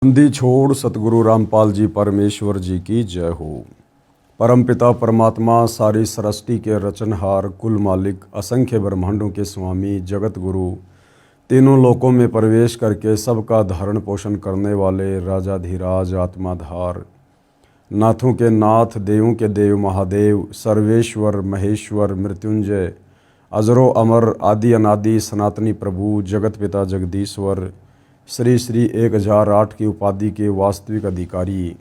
बंदी छोड़ सतगुरु रामपाल जी परमेश्वर जी की जय हो। परमपिता परमात्मा सारी सृष्टि के रचनहार, कुल मालिक, असंख्य ब्रह्मांडों के स्वामी, जगत गुरु, तीनों लोकों में प्रवेश करके सबका धारण पोषण करने वाले राजाधिराज, आत्माधार, नाथों के नाथ, देवों के देव महादेव, सर्वेश्वर महेश्वर मृत्युंजय, अजरो अमर, आदि अनादि सनातनी प्रभु, जगत पिता जगदीश्वर, श्री श्री 1008 की उपाधि के वास्तविक अधिकारी,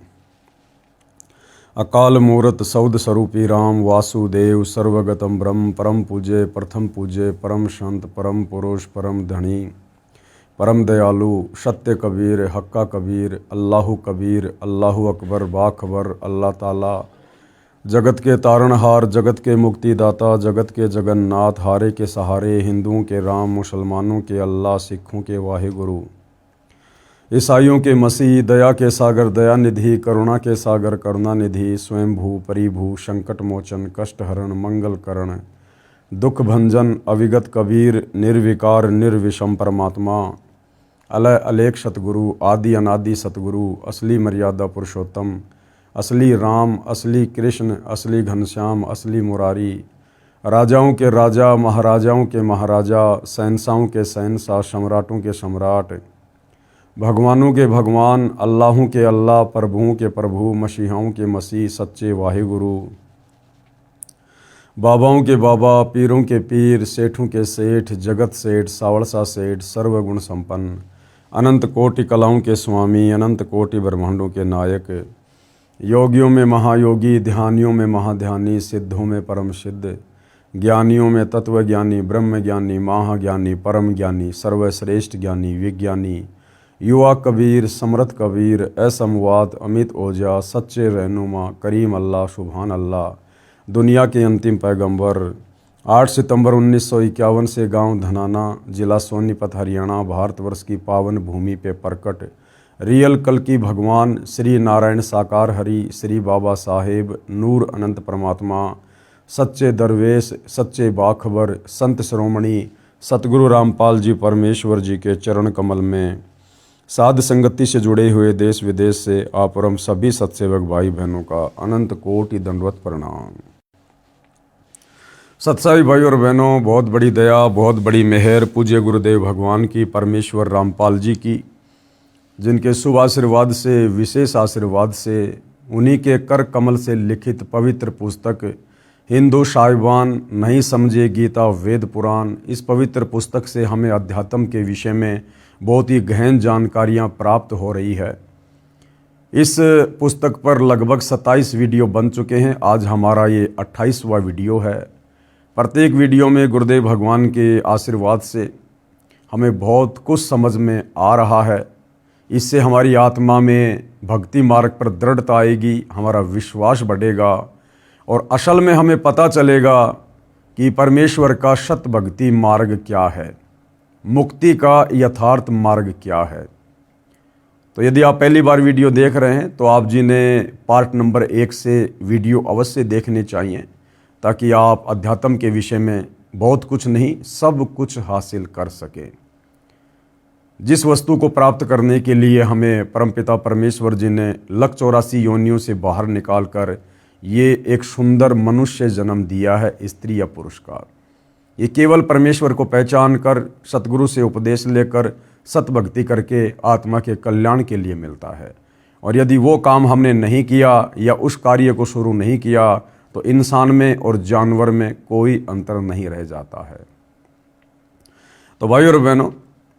अकाल मूर्त सौद स्वरूपी राम वासुदेव, सर्वगतम ब्रह्म, परम पूज्य, प्रथम पूज्य, परम संत, परम पुरुष, परम धनी, परम दयालु, सत्य कबीर, हक्का कबीर, अल्लाहु कबीर, अल्लाहु अकबर, बाखबर, अल्लाह ताला, जगत के तारणहार, जगत के मुक्तिदाता, जगत के जगन्नाथ, हारे के सहारे, हिंदुओं के राम, मुसलमानों के अल्लाह, सिखों के वाहिगुरु, ईसाइयों के मसीह, दया के सागर दया निधि, करुणा के सागर करुणा निधि, स्वयंभू परिभू, संकट मोचन, कष्ट हरण, मंगल करण, दुख भंजन, अविगत कबीर, निर्विकार निर्विषम परमात्मा, अलय अलेख सतगुरु, आदि अनादि सतगुरु, असली मर्यादा पुरुषोत्तम, असली राम, असली कृष्ण, असली घनश्याम, असली मुरारी, राजाओं के राजा, महाराजाओं के महाराजा, शहंशाहों के शहंशाह, सम्राटों के सम्राट, भगवानों के भगवान, अल्लाहों के अल्लाह, प्रभुओं के प्रभु, मसीहाओं के मसीह, सच्चे वाहिगुरु, बाबाओं के बाबा, पीरों के पीर, सेठों के सेठ, जगत सेठ, सावड़सा सेठ, सर्वगुण संपन्न, अनंत कोटि कलाओं के स्वामी, अनंत कोटि ब्रह्मांडों के नायक, योगियों में महायोगी, ध्यानियों में महाध्यानी, सिद्धों में परम सिद्ध, ज्ञानियों में तत्वज्ञानी, ब्रह्म ज्ञानी, महाज्ञानी, परम ज्ञानी, सर्वश्रेष्ठ ज्ञानी, विज्ञानी, युवा कबीर, समर्थ कबीर, असमवाद, अमित ओझा, सच्चे रहनुमा, करीम अल्लाह, सुभान अल्लाह, दुनिया के अंतिम पैगंबर, 8 सितंबर 1951 से गांव धनाना, जिला सोनीपत, हरियाणा, भारतवर्ष की पावन भूमि पे प्रकट रियल कल की भगवान श्री नारायण साकार हरि, श्री बाबा साहेब, नूर अनंत परमात्मा, सच्चे दरवेश, सच्चे बाखबर, संत श्रोमणी सतगुरु रामपाल जी परमेश्वर जी के चरण कमल में साध संगति से जुड़े हुए देश विदेश से आप और हम सभी सत्सेवक भाई बहनों का अनंत कोटि दंडवत प्रणाम। सत्साई भाई और बहनों, बहुत बड़ी दया, बहुत बड़ी मेहर पूज्य गुरुदेव भगवान की, परमेश्वर रामपाल जी की, जिनके शुभ आशीर्वाद से, विशेष आशीर्वाद से, उन्हीं के कर कमल से लिखित पवित्र पुस्तक हिंदू साहिबान नहीं समझे गीता वेद पुराण, इस पवित्र पुस्तक से हमें अध्यात्म के विषय में बहुत ही गहन जानकारियां प्राप्त हो रही है। इस पुस्तक पर लगभग 27 वीडियो बन चुके हैं। आज हमारा ये 28वां वीडियो है। प्रत्येक वीडियो में गुरुदेव भगवान के आशीर्वाद से हमें बहुत कुछ समझ में आ रहा है। इससे हमारी आत्मा में भक्ति मार्ग पर दृढ़ता आएगी, हमारा विश्वास बढ़ेगा और असल में हमें पता चलेगा कि परमेश्वर का शत भक्ति मार्ग क्या है, मुक्ति का यथार्थ मार्ग क्या है। तो यदि आप पहली बार वीडियो देख रहे हैं तो आप जी ने पार्ट नंबर 1 से वीडियो अवश्य देखने चाहिए, ताकि आप अध्यात्म के विषय में बहुत कुछ नहीं सब कुछ हासिल कर सकें। जिस वस्तु को प्राप्त करने के लिए हमें परमपिता परमेश्वर जी ने 184 योनियों से बाहर निकालकर ये एक सुंदर मनुष्य जन्म दिया है, स्त्री या पुरुष का, ये केवल परमेश्वर को पहचान कर, सतगुरु से उपदेश लेकर, सतभक्ति करके आत्मा के कल्याण के लिए मिलता है। और यदि वो काम हमने नहीं किया या उस कार्य को शुरू नहीं किया तो इंसान में और जानवर में कोई अंतर नहीं रह जाता है। तो भाई और बहनों,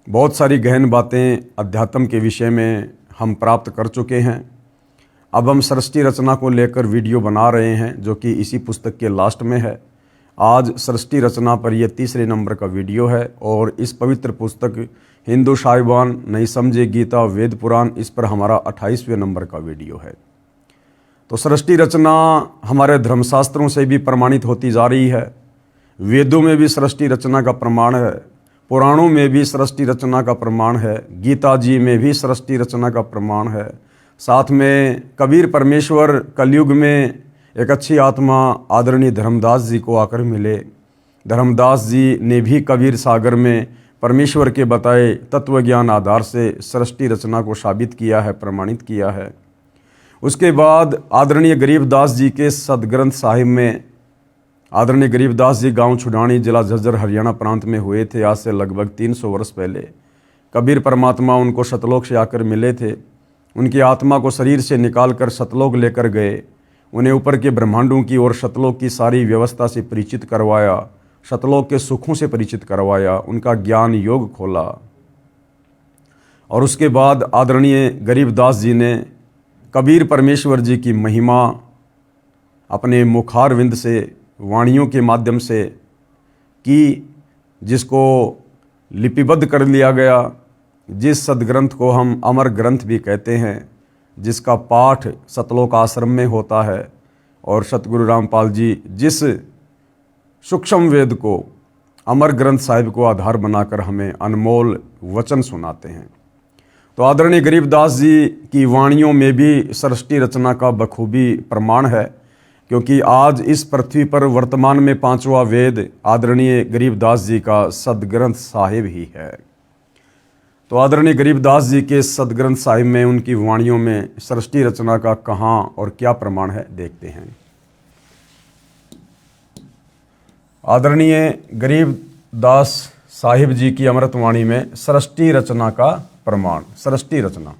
बहुत सारी गहन बातें अध्यात्म के विषय में हम प्राप्त कर चुके हैं। अब हम सृष्टि रचना को लेकर वीडियो बना रहे हैं, जो कि इसी पुस्तक के लास्ट में है। आज सृष्टि रचना पर यह 3रे नंबर का वीडियो है और इस पवित्र पुस्तक हिंदू साहिबान नहीं समझे गीता वेद पुराण, इस पर हमारा 28वें नंबर का वीडियो है। तो सृष्टि रचना हमारे धर्मशास्त्रों से भी प्रमाणित होती जा रही है। वेदों में भी सृष्टि रचना का प्रमाण है, पुराणों में भी सृष्टि रचना का प्रमाण है, गीता जी में भी सृष्टि रचना का प्रमाण है। साथ में कबीर परमेश्वर कलयुग में एक अच्छी आत्मा आदरणीय धर्मदास जी को आकर मिले। धर्मदास जी ने भी कबीर सागर में परमेश्वर के बताए तत्व ज्ञान आधार से सृष्टि रचना को साबित किया है, प्रमाणित किया है। उसके बाद आदरणीय गरीबदास जी के सदग्रंथ साहिब में, आदरणीय गरीबदास जी गांव छुडानी, जिला झज्जर, हरियाणा प्रांत में हुए थे आज से लगभग 300 वर्ष पहले। कबीर परमात्मा उनको सतलोक से आकर मिले थे। उनकी आत्मा को शरीर से निकालकर सतलोक लेकर गए। उन्हें ऊपर के ब्रह्मांडों की और सतलोक की सारी व्यवस्था से परिचित करवाया, सतलोक के सुखों से परिचित करवाया, उनका ज्ञान योग खोला। और उसके बाद आदरणीय गरीबदास जी ने कबीर परमेश्वर जी की महिमा अपने मुखारविंद से, वाणियों के माध्यम से की, जिसको लिपिबद्ध कर लिया गया, जिस सदग्रंथ को हम अमर ग्रंथ भी कहते हैं, जिसका पाठ सतलोक आश्रम में होता है। और सतगुरु रामपाल जी जिस सूक्ष्म वेद को, अमर ग्रंथ साहिब को आधार बनाकर हमें अनमोल वचन सुनाते हैं। तो आदरणीय गरीबदास जी की वाणियों में भी सृष्टि रचना का बखूबी प्रमाण है, क्योंकि आज इस पृथ्वी पर वर्तमान में 5वां वेद आदरणीय गरीबदास जी का सदग्रंथ साहिब ही है। तो आदरणीय गरीबदास जी के सदग्रंथ साहिब में, उनकी वाणियों में सृष्टि रचना का कहाँ और क्या प्रमाण है, देखते हैं। आदरणीय गरीबदास साहिब जी की अमृत वाणी में सृष्टि रचना का प्रमाण। सृष्टि रचना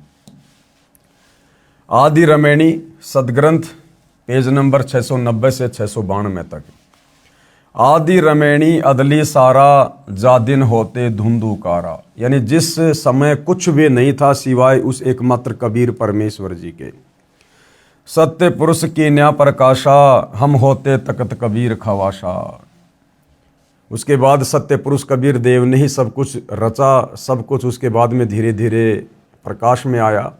आदि रमैणी सदग्रंथ, पेज नंबर 690 से 692 तक। आदि रमैणी अदली सारा जा दिन होते धुंधुकारा, यानी जिस समय कुछ भी नहीं था सिवाय उस एकमात्र कबीर परमेश्वर जी के। सत्य पुरुष की न्या प्रकाशा, हम होते तकत कबीर खवाशा। उसके बाद सत्य पुरुष कबीर देव ने ही सब कुछ रचा, सब कुछ उसके बाद में धीरे धीरे प्रकाश में आया।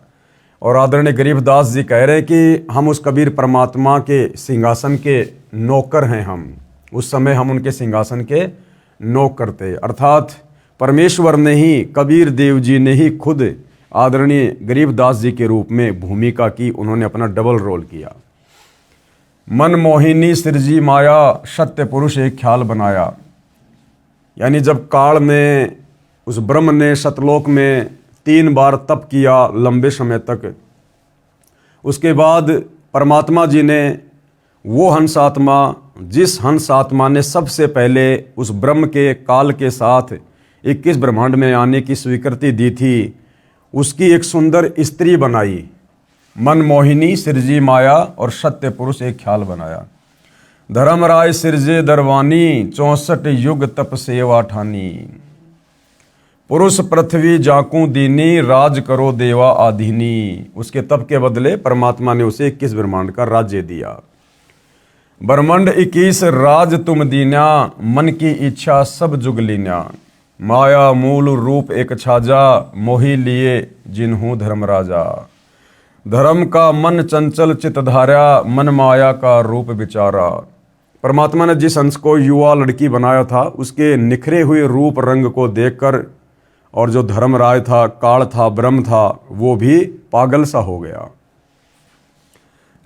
और आदरणीय गरीबदास जी कह रहे हैं कि हम उस कबीर परमात्मा के सिंहासन के नौकर हैं। हम उस समय हम उनके सिंहासन के नौकर थे, अर्थात परमेश्वर ने ही, कबीर देव जी ने ही खुद आदरणीय गरीबदास जी के रूप में भूमिका की। उन्होंने अपना डबल रोल किया। मन मोहिनी सिरजी माया, सत्य पुरुष एक ख्याल बनाया, यानी जब काल में उस ब्रह्म ने सतलोक में 3 बार तप किया लंबे समय तक, उसके बाद परमात्मा जी ने वो हंस आत्मा, जिस हंस आत्मा ने सबसे पहले उस ब्रह्म के काल के साथ 21 ब्रह्मांड में आने की स्वीकृति दी थी, उसकी एक सुंदर स्त्री बनाई। मन मोहिनी सिरजी माया और सत्य पुरुष एक ख्याल बनाया। धर्मराय सिरजे दरवानी, 64 युग तप सेवा ठानी। पुरुष पृथ्वी जाकू दीनी, राज करो देवा आधीनी। उसके तप के बदले परमात्मा ने उसे 21 ब्रह्मांड का राज्य दिया। ब्रह्मांड 21 राज तुम दीन्या, मन की इच्छा सब जुग लीन्या। माया मूल रूप एक छाजा, मोही लिए जिन्हू धर्मराजा। धर्म का मन चंचल चित धारा, मन माया का रूप विचारा। परमात्मा ने जिस हंस को युवा लड़की बनाया था, उसके निखरे हुए रूप रंग को देखकर, और जो धर्मराज था, काल था, ब्रह्म था, वो भी पागल सा हो गया।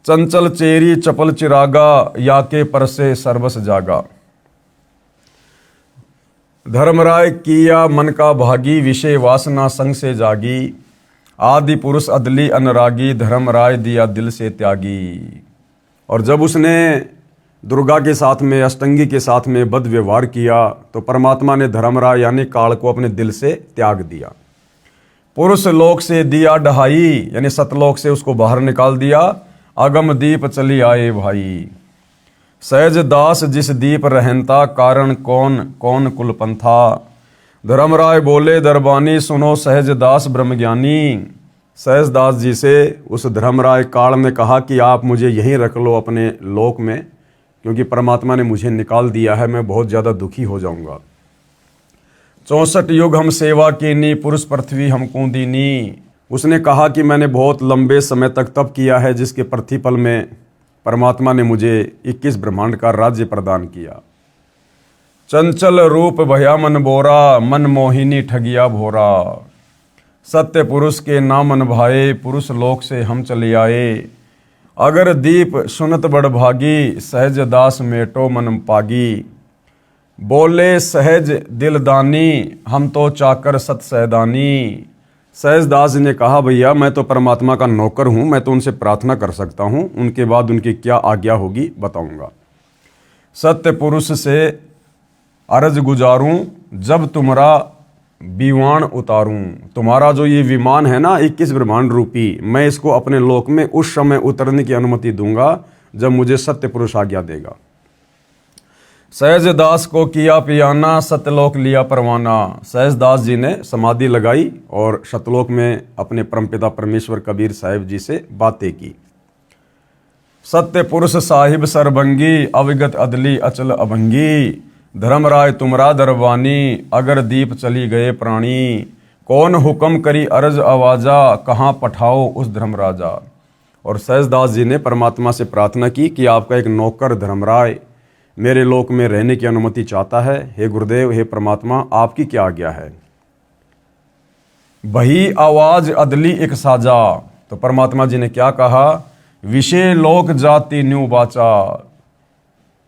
चंचल चेरी चपल चिरागा, या के परसे सर्वस जागा। धर्मराय किया मन का भागी, विषय वासना संग से जागी। आदि पुरुष अदली अनुरागी, धर्मराय दिया दिल से त्यागी। और जब उसने दुर्गा के साथ में, अष्टंगी के साथ में बद व्यवहार किया, तो परमात्मा ने धर्मराय यानी काल को अपने दिल से त्याग दिया। पुरुष लोक से दिया डहाई, यानी सतलोक से उसको बाहर निकाल दिया। अगम दीप चली आए भाई। सहज दास जिस दीप रहनता, कारण कौन कौन कुलपंथा। धर्मराय बोले दरबानी, सुनो सहज दास ब्रह्मज्ञानी। सहज दास जी से उस धर्मराय काल ने कहा कि आप मुझे यहीं रख लो अपने लोक में, क्योंकि परमात्मा ने मुझे निकाल दिया है, मैं बहुत ज़्यादा दुखी हो जाऊंगा। 64 युग हम सेवा कीनी, पुरुष पृथ्वी हमको दीनी। उसने कहा कि मैंने बहुत लंबे समय तक तप किया है, जिसके प्रतिफल में परमात्मा ने मुझे 21 ब्रह्मांड का राज्य प्रदान किया। चंचल रूप भया मन बोरा, मन मोहिनी ठगिया भोरा। सत्य पुरुष के नामन भाए, पुरुष लोक से हम चले आए। अगर दीप सुनत बड़ भागी, सहज दास मेटो मन पागी। बोले सहज दिलदानी हम तो चाकर सत सैदानी। सहजदास जी ने कहा, भैया मैं तो परमात्मा का नौकर हूँ, मैं तो उनसे प्रार्थना कर सकता हूँ, उनके बाद उनकी क्या आज्ञा होगी बताऊँगा। सत्य पुरुष से अर्ज गुजारूं जब तुम्हारा विमान उतारूं। तुम्हारा जो ये विमान है ना 21 ब्रह्मांड रूपी, मैं इसको अपने लोक में उस समय उतरने की अनुमति दूंगा जब मुझे सत्य पुरुष आज्ञा देगा। सहजदास को किया पियाना सत्यलोक लिया परवाना। सहजदास जी ने समाधि लगाई और सतलोक में अपने परमपिता परमेश्वर कबीर साहिब जी से बातें की। सत्य पुरुष साहिब सरभंगी अविगत अदली अचल अभंगी। धर्मराय तुमरा दरबानी अगर दीप चली गए प्राणी। कौन हुक्म करी अरज आवाजा कहाँ पठाओ उस धर्मराजा। और सहजदास जी ने परमात्मा से प्रार्थना की कि आपका एक नौकर धर्मराय मेरे लोक में रहने की अनुमति चाहता है। हे गुरुदेव, हे परमात्मा, आपकी क्या आज्ञा है। वही आवाज अदली एक साजा। तो परमात्मा जी ने क्या कहा, विषय लोक जाति न्यू बाचा,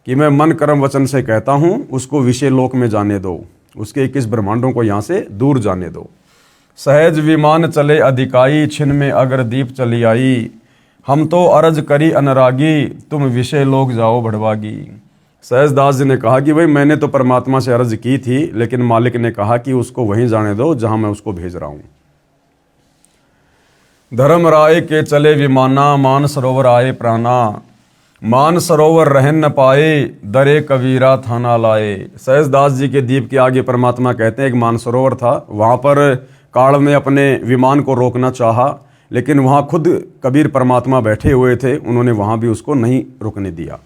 कि मैं मन कर्म वचन से कहता हूं उसको विषय लोक में जाने दो, उसके 21 ब्रह्मांडों को यहां से दूर जाने दो। सहज विमान चले अधिकाई छिन में अगर दीप चली आई। हम तो अरज करी अनुरागी तुम विषय लोक जाओ भड़वागी। सहजदास जी ने कहा कि भाई मैंने तो परमात्मा से अर्ज की थी, लेकिन मालिक ने कहा कि उसको वहीं जाने दो जहां मैं उसको भेज रहा हूं। धर्मराय के चले विमाना मान सरोवर आए प्राणा। मान सरोवर रहन न पाए दरे कबीरा थाना लाए। सहजदास जी के दीप के आगे परमात्मा कहते हैं एक मानसरोवर था, वहां पर काल में अपने विमान को रोकना चाहा, लेकिन वहां खुद कबीर परमात्मा बैठे हुए थे, उन्होंने वहां भी उसको नहीं रुकने दिया।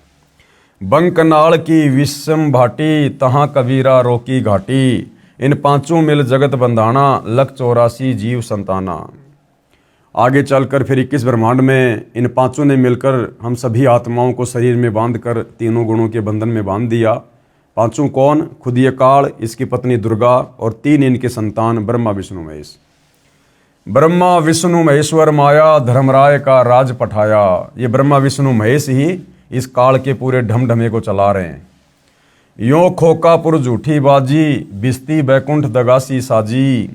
बंकनाल की विषम भाटी तहां कबीरा रोकी घाटी। इन पांचों मिल जगत बंधाना लख 84 जीव संताना। आगे चलकर फिर 21 ब्रह्मांड में इन पांचों ने मिलकर हम सभी आत्माओं को शरीर में बांधकर तीनों गुणों के बंधन में बांध दिया। पांचों कौन, खुद ये काल, इसकी पत्नी दुर्गा और 3 इनके संतान ब्रह्मा विष्णु महेश। ब्रह्मा विष्णु महेश्वर माया धर्मराय का राज पठाया। ये ब्रह्मा विष्णु महेश ही इस काल के पूरे ढमढमे को चला रहे हैं। यो खोकापुर झूठी बाजी बिस्ती बैकुंठ दगासी साजी।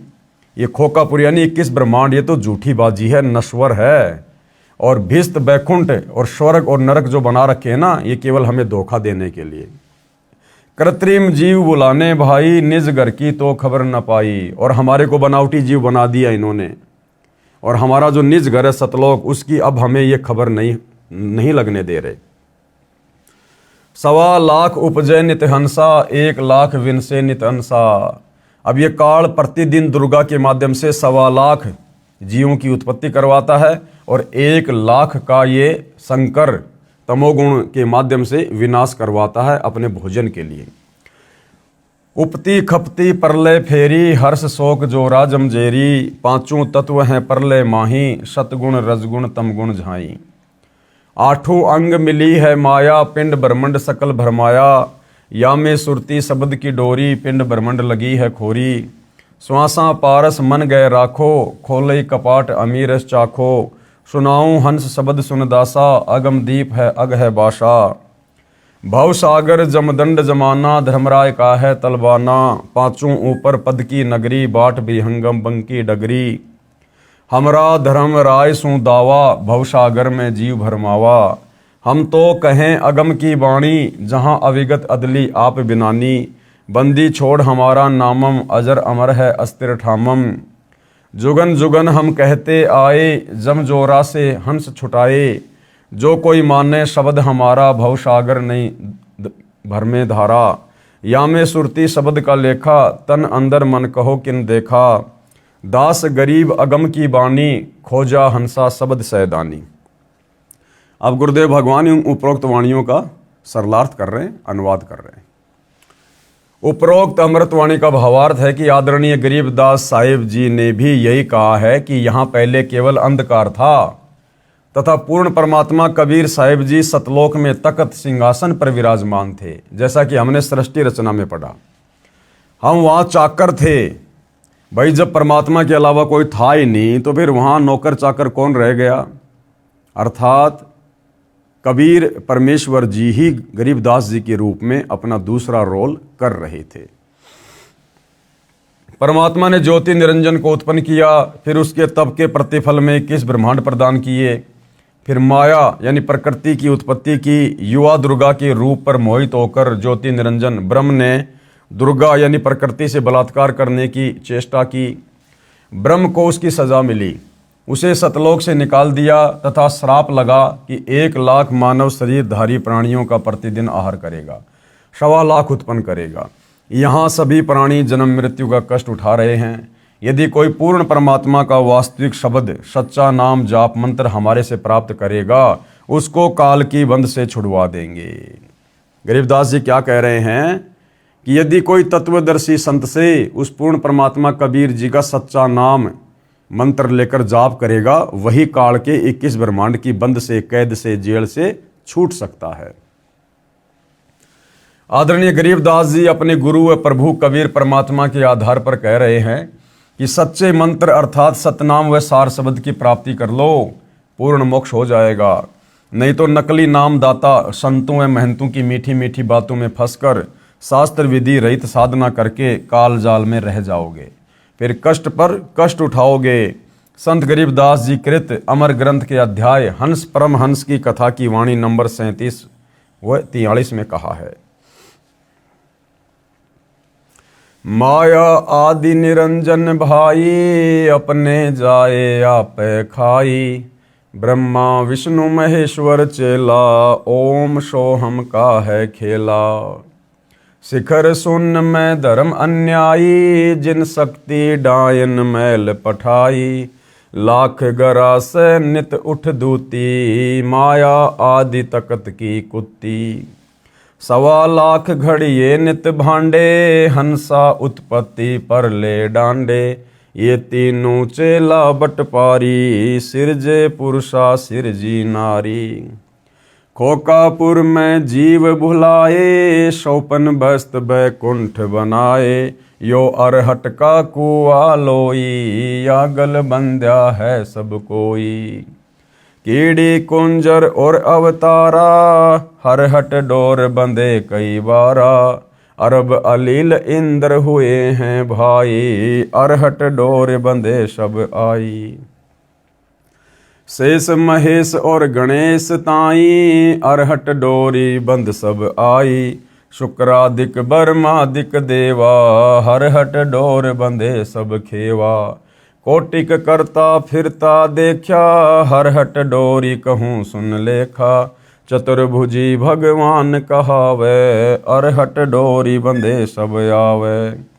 ये खोकापुर यानी 21 ब्रह्मांड, ये तो झूठी बाजी है, नश्वर है। और भिस्त बैकुंठ और स्वर्ग और नरक जो बना रखे हैं ना, ये केवल हमें धोखा देने के लिए। कृत्रिम जीव बुलाने भाई निज घर की तो खबर न पाई। और हमारे को बनावटी जीव बना दिया इन्होंने, और हमारा जो निज घर है सतलोक, उसकी अब हमें ये खबर नहीं लगने दे रहे। 1.25 लाख उपजय नित हंसा 1 लाख विनसे नित अंसा। अब ये काल प्रतिदिन दुर्गा के माध्यम से 1.25 लाख जीवों की उत्पत्ति करवाता है, और 1 लाख का ये शंकर तमोगुण के माध्यम से विनाश करवाता है अपने भोजन के लिए। उपती खपती परलय फेरी हर्ष शोक जोरा जमजेरी। पांचों तत्व हैं परलय माही सतगुण रजगुण तमगुण झाई। 8 अंग मिली है माया पिंड ब्रह्मंड सकल भरमाया। या में सुरती शब्द की डोरी पिंड ब्रह्मंड लगी है खोरी। श्वासा पारस मन गए राखो खोले कपाट अमीरस चाखो। सुनाऊं हंस शब्द सुनदासा अगम दीप है अग है बाशा। भव सागर जमदंड जमाना धर्मराय का है तलबाना। पांचों ऊपर पद की नगरी बाट विहंगम बंकी डगरी। हमरा धर्म राय सु दावा भवसागर में जीव भरमावा। हम तो कहें अगम की वाणी जहां अविगत अदली आप बिनानी। बंदी छोड़ हमारा नामम अजर अमर है अस्तिर ठामम। जुगन जुगन हम कहते आए जम जोरा से हंस छुटाए। जो कोई माने शब्द हमारा भवसागर नहीं भर में धारा। या में सुरती शब्द का लेखा तन अंदर मन कहो किन देखा। दास गरीब अगम की बानी खोजा हंसा शब्द सैदानी। अब गुरुदेव भगवान इन उपरोक्त वाणियों का सरलार्थ कर रहे हैं, अनुवाद कर रहे हैं। उपरोक्त अमृतवाणी का भावार्थ है कि आदरणीय गरीबदास साहिब जी ने भी यही कहा है कि यहाँ पहले केवल अंधकार था तथा पूर्ण परमात्मा कबीर साहिब जी सतलोक में तख्त सिंहासन पर विराजमान थे, जैसा कि हमने सृष्टि रचना में पढ़ा। हम वहाँ चाकर थे भाई, जब परमात्मा के अलावा कोई था ही नहीं तो फिर वहाँ नौकर चाकर कौन रह गया। अर्थात कबीर परमेश्वर जी ही गरीबदास जी के रूप में अपना दूसरा रोल कर रहे थे। परमात्मा ने ज्योति निरंजन को उत्पन्न किया, फिर उसके तप के प्रतिफल में 21 ब्रह्मांड प्रदान किए, फिर माया यानी प्रकृति की उत्पत्ति की। युवा दुर्गा के रूप पर मोहित होकर ज्योति निरंजन ब्रह्म ने दुर्गा यानी प्रकृति से बलात्कार करने की चेष्टा की। ब्रह्म को उसकी सजा मिली, उसे सतलोक से निकाल दिया तथा श्राप लगा कि 1 लाख मानव शरीरधारी प्राणियों का प्रतिदिन आहार करेगा, 1.25 लाख उत्पन्न करेगा। यहाँ सभी प्राणी जन्म मृत्यु का कष्ट उठा रहे हैं। यदि कोई पूर्ण परमात्मा का वास्तविक शब्द सच्चा नाम जाप मंत्र हमारे से प्राप्त करेगा, उसको काल की बंध से छुड़वा देंगे। गरीबदास जी क्या कह रहे हैं कि यदि कोई तत्वदर्शी संत से उस पूर्ण परमात्मा कबीर जी का सच्चा नाम मंत्र लेकर जाप करेगा, वही काल के 21 ब्रह्मांड की बंद से, कैद से, जेल से छूट सकता है। आदरणीय गरीबदास जी अपने गुरु व प्रभु कबीर परमात्मा के आधार पर कह रहे हैं कि सच्चे मंत्र अर्थात सतनाम व सार शब्द की प्राप्ति कर लो, पूर्ण मोक्ष हो जाएगा। नहीं तो नकली नाम दाता संतों व महंतों की मीठी मीठी बातों में फंसकर शास्त्र विधि रहित साधना करके काल जाल में रह जाओगे, फिर कष्ट पर कष्ट उठाओगे। संत गरीबदास जी कृत अमर ग्रंथ के अध्याय हंस परम हंस की कथा की वाणी नंबर 37 व 43 में कहा है, माया आदि निरंजन भाई, अपने जाए आपे खाई। ब्रह्मा विष्णु महेश्वर चेला, ओम सोहम का है खेला। शिखर सुन में धर्म अन्यायी, जिन शक्ति डायन मैल पठाई। लाख गरा से नित उठ दूती, माया आदि तकत की कुत्ती। 1.25 लाख घड़िए नित भांडे, हंसा उत्पत्ति पर ले डांडे। ये तीनों चेला बटपारी, सिरजे पुरुषा सिरजी नारी। खोकापुर में जीव भुलाए, 54 बस्त बैकुंठ बनाए। यो अरहट का कुआ लोई, यागल बंध्या है सब कोई। कीड़ी कुंजर और अवतारा, हरहट डोर बंधे कई बारा। अरब अलील इंद्र हुए हैं भाई, अरहट डोर बंधे सब आई। शेष महेश और गणेश ताई, अरहट डोरी बंद सब आई। शुक्रादिक बर्मादिक देवा, हरहट डोर बंधे सब खेवा। कोटिक करता फिरता देखा, हरहट डोरी कहूँ सुन लेखा। चतुर्भुजी भगवान कहावे, अरहट डोरी बंधे सब आवे।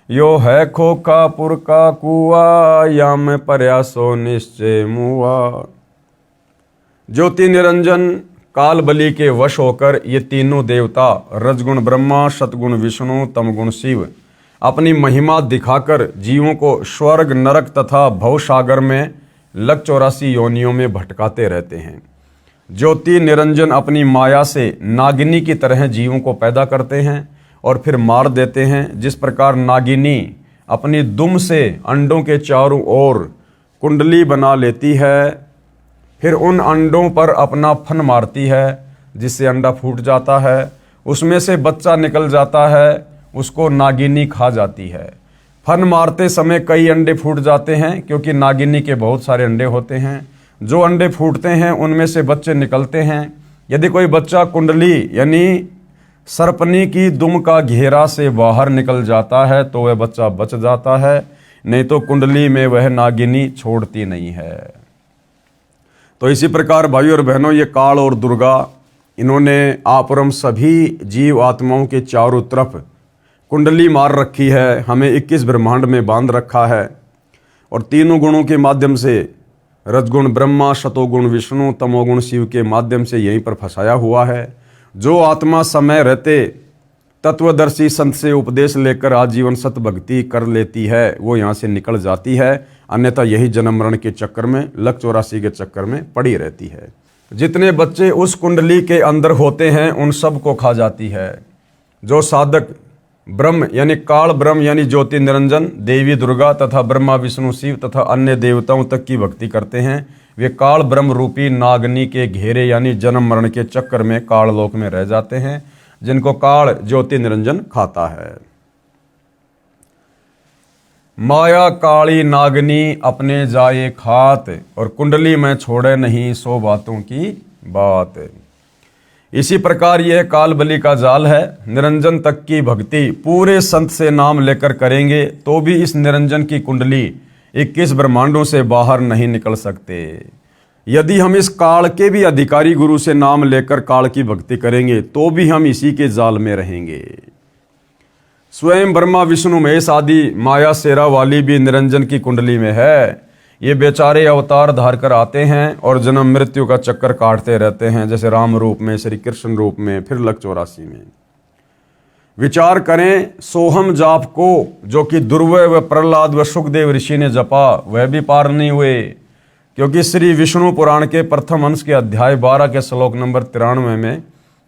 यो है खोखापुर का कुआ, या में प्रयासो निश्चय मुआ। ज्योति निरंजन काल बलि के वश होकर ये तीनों देवता रजगुण ब्रह्मा, सतगुण विष्णु, तमगुण शिव अपनी महिमा दिखाकर जीवों को स्वर्ग नरक तथा भवसागर में लग 84 योनियों में भटकाते रहते हैं। ज्योति निरंजन अपनी माया से नागिनी की तरह जीवों को पैदा करते हैं और फिर मार देते हैं। जिस प्रकार नागिनी अपनी दुम से अंडों के चारों ओर कुंडली बना लेती है, फिर उन अंडों पर अपना फन मारती है जिससे अंडा फूट जाता है, उसमें से बच्चा निकल जाता है, उसको नागिनी खा जाती है। फन मारते समय कई अंडे फूट जाते हैं क्योंकि नागिनी के बहुत सारे अंडे होते हैं। जो अंडे फूटते हैं उनमें से बच्चे निकलते हैं। यदि कोई बच्चा कुंडली यानी सर्पनी की दुम का घेरा से बाहर निकल जाता है तो वह बच्चा बच जाता है, नहीं तो कुंडली में वह नागिनी छोड़ती नहीं है। तो इसी प्रकार भाइयों और बहनों, ये काल और दुर्गा इन्होंने आप और हम सभी जीव आत्माओं के चारों तरफ कुंडली मार रखी है, हमें 21 ब्रह्मांड में बांध रखा है और तीनों गुणों के माध्यम से, रजगुण ब्रह्मा, सतोगुण विष्णु, तमोगुण शिव के माध्यम से यहीं पर फंसाया हुआ है। जो आत्मा समय रहते तत्वदर्शी संत से उपदेश लेकर आजीवन सत भक्ति कर लेती है, वो यहाँ से निकल जाती है, अन्यथा यही जन्म मरण के चक्कर में, लक 84 के चक्कर में पड़ी रहती है। जितने बच्चे उस कुंडली के अंदर होते हैं उन सब को खा जाती है। जो साधक ब्रह्म यानी काल ब्रह्म यानी ज्योति निरंजन, देवी दुर्गा तथा ब्रह्मा विष्णु शिव तथा अन्य देवताओं तक की भक्ति करते हैं, वे काल ब्रह्म रूपी नागनी के घेरे यानी जन्म मरण के चक्कर में काल लोक में रह जाते हैं, जिनको काल ज्योति निरंजन खाता है। माया काली नागनी अपने जाए खात, और कुंडली में छोड़े नहीं सो बातों की बात। इसी प्रकार यह काल बलि का जाल है। निरंजन तक की भक्ति पूरे संत से नाम लेकर करेंगे तो भी इस निरंजन की कुंडली 21 ब्रह्मांडों से बाहर नहीं निकल सकते। यदि हम इस काल के भी अधिकारी गुरु से नाम लेकर काल की भक्ति करेंगे तो भी हम इसी के जाल में रहेंगे। स्वयं ब्रह्मा विष्णु महेश आदि माया शेरा वाली भी निरंजन की कुंडली में है। ये बेचारे अवतार धार कर आते हैं और जन्म मृत्यु का चक्कर काटते रहते हैं, जैसे राम रूप में, श्री कृष्ण रूप में, फिर लक 84 में। विचार करें, सोहम जाप को जो कि दुर्वय व प्रहलाद व सुखदेव ऋषि ने जपा वह भी पार नहीं हुए, क्योंकि श्री विष्णु पुराण के प्रथम अंश के अध्याय 12 के श्लोक नंबर 93 में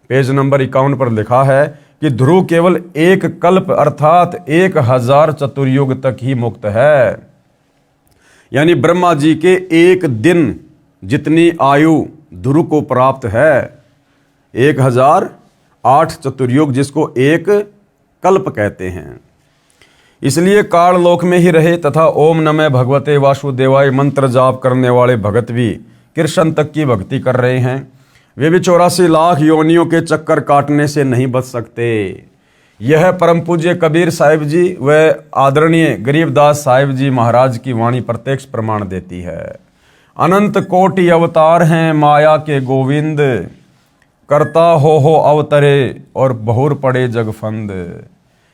पेज नंबर 51 पर लिखा है कि ध्रुव केवल एक कल्प अर्थात 1000 चतुर्युग तक ही मुक्त है। यानी ब्रह्मा जी के एक दिन जितनी आयु ध्रुव को प्राप्त है, 1008 चतुर्युग, जिसको एक कल्प कहते हैं। इसलिए काल लोक में ही रहे तथा ओम नमः भगवते वासुदेवाय मंत्र जाप करने वाले भगत भी कृष्ण तक की भक्ति कर रहे हैं। वे भी 84 लाख योनियों के चक्कर काटने से नहीं बच सकते। यह परम पूज्य कबीर साहिब जी व आदरणीय गरीबदास साहिब जी महाराज की वाणी प्रत्यक्ष प्रमाण देती है। अनंत कोटि अवतार हैं माया के गोविंद, करता हो अवतरे और बहुर पड़े जगफंद।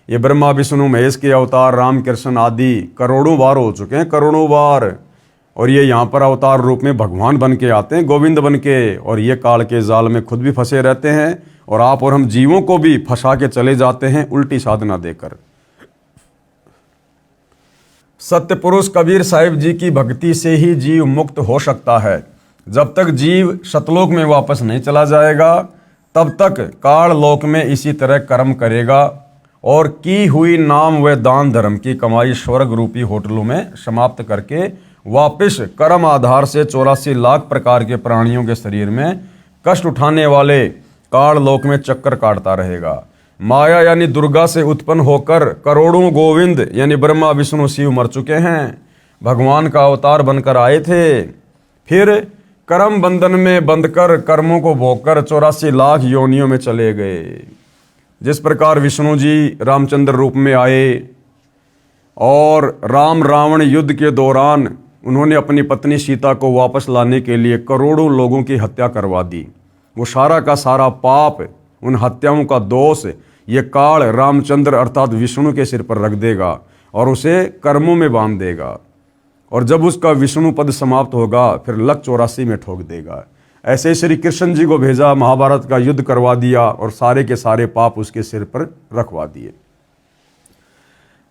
ये ब्रह्मा विष्णु महेश के अवतार राम कृष्ण आदि करोड़ों बार हो चुके हैं, करोड़ों बार, और ये यहाँ पर अवतार रूप में भगवान बन के आते हैं, गोविंद बन के, और ये काल के जाल में खुद भी फंसे रहते हैं और आप और हम जीवों को भी फंसा के चले जाते हैं उल्टी साधना देकर। सत्य पुरुष कबीर साहिब जी की भक्ति से ही जीव मुक्त हो सकता है। जब तक जीव सतलोक में वापस नहीं चला जाएगा तब तक काल लोक में इसी तरह कर्म करेगा और की हुई नाम व दान धर्म की कमाई स्वर्ग रूपी होटलों में समाप्त करके वापस कर्म आधार से 84 लाख प्रकार के प्राणियों के शरीर में कष्ट उठाने वाले काल लोक में चक्कर काटता रहेगा। माया यानी दुर्गा से उत्पन्न होकर करोड़ों गोविंद यानी ब्रह्मा विष्णु शिव मर चुके हैं, भगवान का अवतार बनकर आए थे, फिर कर्म बंधन में बंधकर कर्मों को भोगकर 84 लाख योनियों में चले गए। जिस प्रकार विष्णु जी रामचंद्र रूप में आए और राम रावण युद्ध के दौरान उन्होंने अपनी पत्नी सीता को वापस लाने के लिए करोड़ों लोगों की हत्या करवा दी, वो सारा का सारा पाप, उन हत्याओं का दोष ये काल रामचंद्र अर्थात विष्णु के सिर पर रख देगा और उसे कर्मों में बांध देगा, और जब उसका विष्णु पद समाप्त होगा फिर लक 84 में ठोक देगा। ऐसे श्री कृष्ण जी को भेजा, महाभारत का युद्ध करवा दिया और सारे के सारे पाप उसके सिर पर रखवा दिए।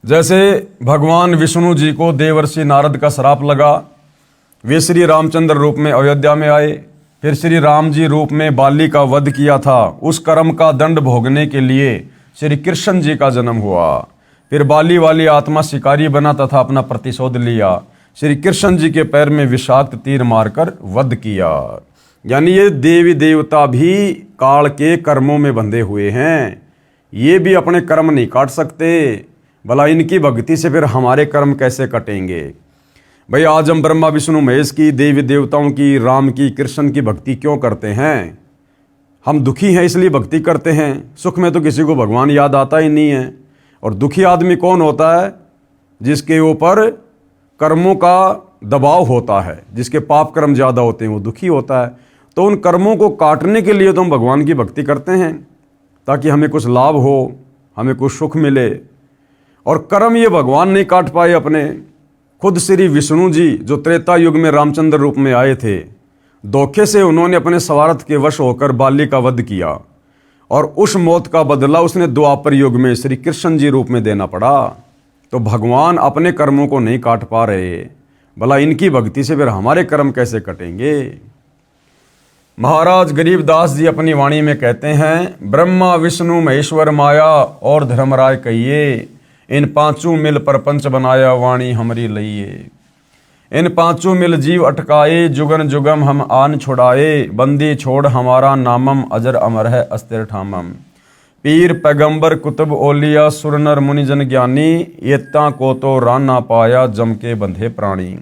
जैसे भगवान विष्णु जी को देवर्षि नारद का श्राप लगा, वे श्री रामचंद्र रूप में अयोध्या में आए, फिर श्री राम जी रूप में बाली का वध किया था, उस कर्म का दंड भोगने के लिए श्री कृष्ण जी का जन्म हुआ। फिर बाली वाली आत्मा शिकारी बना तथा अपना प्रतिशोध लिया, श्री कृष्ण जी के पैर में विषाक्त तीर मारकर वध किया। यानी ये देवी देवता भी काल के कर्मों में बंधे हुए हैं, ये भी अपने कर्म नहीं काट सकते, भला इनकी भक्ति से फिर हमारे कर्म कैसे कटेंगे। भाई आज हम ब्रह्मा विष्णु महेश की, देवी देवताओं की, राम की, कृष्ण की भक्ति क्यों करते हैं? हम दुखी हैं इसलिए भक्ति करते हैं। सुख में तो किसी को भगवान याद आता ही नहीं है। और दुखी आदमी कौन होता है? जिसके ऊपर कर्मों का दबाव होता है, जिसके पाप कर्म ज़्यादा होते हैं, वो दुखी होता है। तो उन कर्मों को काटने के लिए तो हम भगवान की भक्ति करते हैं ताकि हमें कुछ लाभ हो, हमें कुछ सुख मिले। और कर्म ये भगवान नहीं काट पाए अपने, खुद श्री विष्णु जी जो त्रेता युग में रामचंद्र रूप में आए थे, धोखे से उन्होंने अपने स्वार्थ के वश होकर बाली का वध किया और उस मौत का बदला उसने द्वापर युग में श्री कृष्ण जी रूप में देना पड़ा। तो भगवान अपने कर्मों को नहीं काट पा रहे, भला इनकी भक्ति से फिर हमारे कर्म कैसे कटेंगे? महाराज गरीबदास जी अपनी वाणी में कहते हैं, ब्रह्मा विष्णु महेश्वर माया और धर्मराय कहिए, इन पांचों मिल प्रपंच बनाया वाणी हमरी लइए। इन पांचों मिल जीव अटकाए, जुगन जुगम हम आन छुड़ाए, बंदी छोड़ हमारा नामम, अजर अमर है अस्तिर ठामम। पीर पैगंबर कुतुब ओलिया, सुर नर मुनिजन ज्ञानी, येत्ता को तो रान ना पाया, जम के बंधे प्राणी।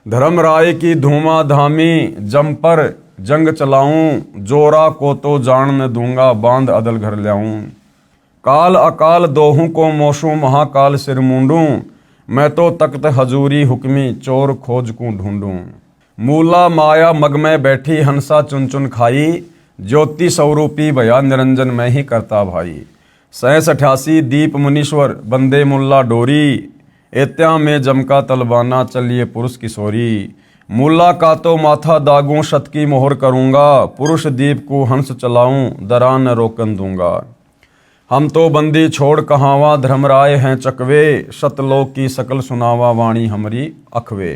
धर्म राय की धूमा धामी, जम पर जंग चलाऊं, जोरा को तो जान न दूंगा, बांध अदल घर लाऊं। काल अकाल दोहू को मोशू, महाकाल सिर मूंडूं, मैं तो तख्त हजूरी हुक्मी, चोर खोज को ढूंढूं। मूला माया मग में बैठी, हंसा चुन चुन खाई, ज्योति स्वरूपी भया, निरंजन मैं ही करता भाई। 87 दीप मुनीश्वर, बंदे मुल्ला डोरी, एत्या में जमका तलबाना, चलिए पुरुष किशोरी। मुल्ला का तो माथा दागूं, शत की मोहर करूंगा, पुरुष दीप को हंस चलाऊं, दरा न रोकन दूंगा। हम तो बंदी छोड़ कहावा, धर्मराय हैं चकवे, शतलोक की सकल सुनावा, वाणी हमारी अखवे।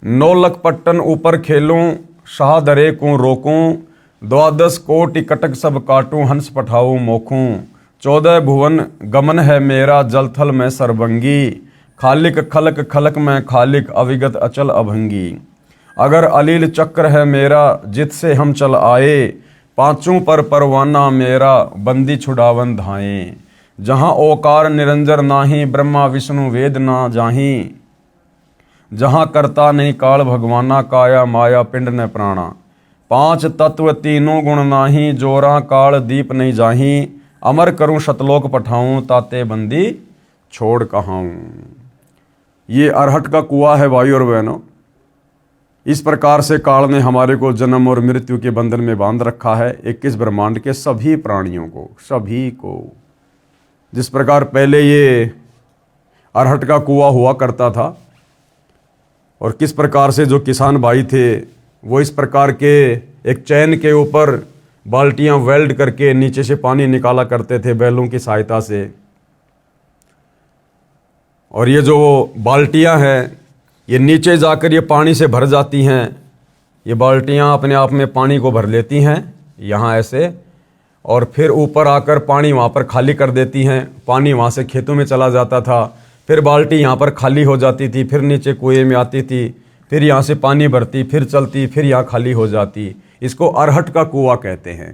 9 लख पट्टन ऊपर खेलूं, शाह दरे को रोकूं, 12 कोटि कटक सब काटूं, हंस पठाऊं मोखूं। 14 भुवन गमन है मेरा, जल थल में सरबंगी, खालिक खलक खलक में खालिक, अविगत अचल अभंगी। अगर अलील चक्र है मेरा, जित से हम चल आए, पांचों पर परवाना मेरा, बंदी छुड़ावन धाए। जहाँ ओकार निरंजर नाही, ब्रह्मा विष्णु वेद ना जाही, जहाँ करता नहीं काल भगवाना, काया माया पिंड न प्राणा। 5 तत्व तीनों गुण नाही, जोरा काल दीप नहीं जाही, अमर करूं शतलोक पठाऊं, ताते बंदी छोड़ कहाऊं। ये अरहट का कुआं है भाई और बहनों। इस प्रकार से काल ने हमारे को जन्म और मृत्यु के बंधन में बांध रखा है, 21 ब्रह्मांड के सभी प्राणियों को, सभी को। जिस प्रकार पहले ये अरहट का कुआं हुआ करता था और किस प्रकार से जो किसान भाई थे वो इस प्रकार के एक चैन के ऊपर बाल्टियां वेल्ड करके नीचे से पानी निकाला करते थे बैलों की सहायता से। और ये जो बाल्टियां हैं ये नीचे जाकर ये पानी से भर जाती हैं। ये बाल्टियां अपने आप में पानी को भर लेती हैं यहाँ ऐसे, और फिर ऊपर आकर पानी वहाँ पर खाली कर देती हैं। पानी वहाँ से खेतों में चला जाता था, फिर बाल्टी यहाँ पर खाली हो जाती थी, फिर नीचे कुएं में आती थी, फिर यहाँ से पानी भरती, फिर चलती, फिर यहाँ खाली हो जाती। इसको अरहट का कुआं कहते हैं।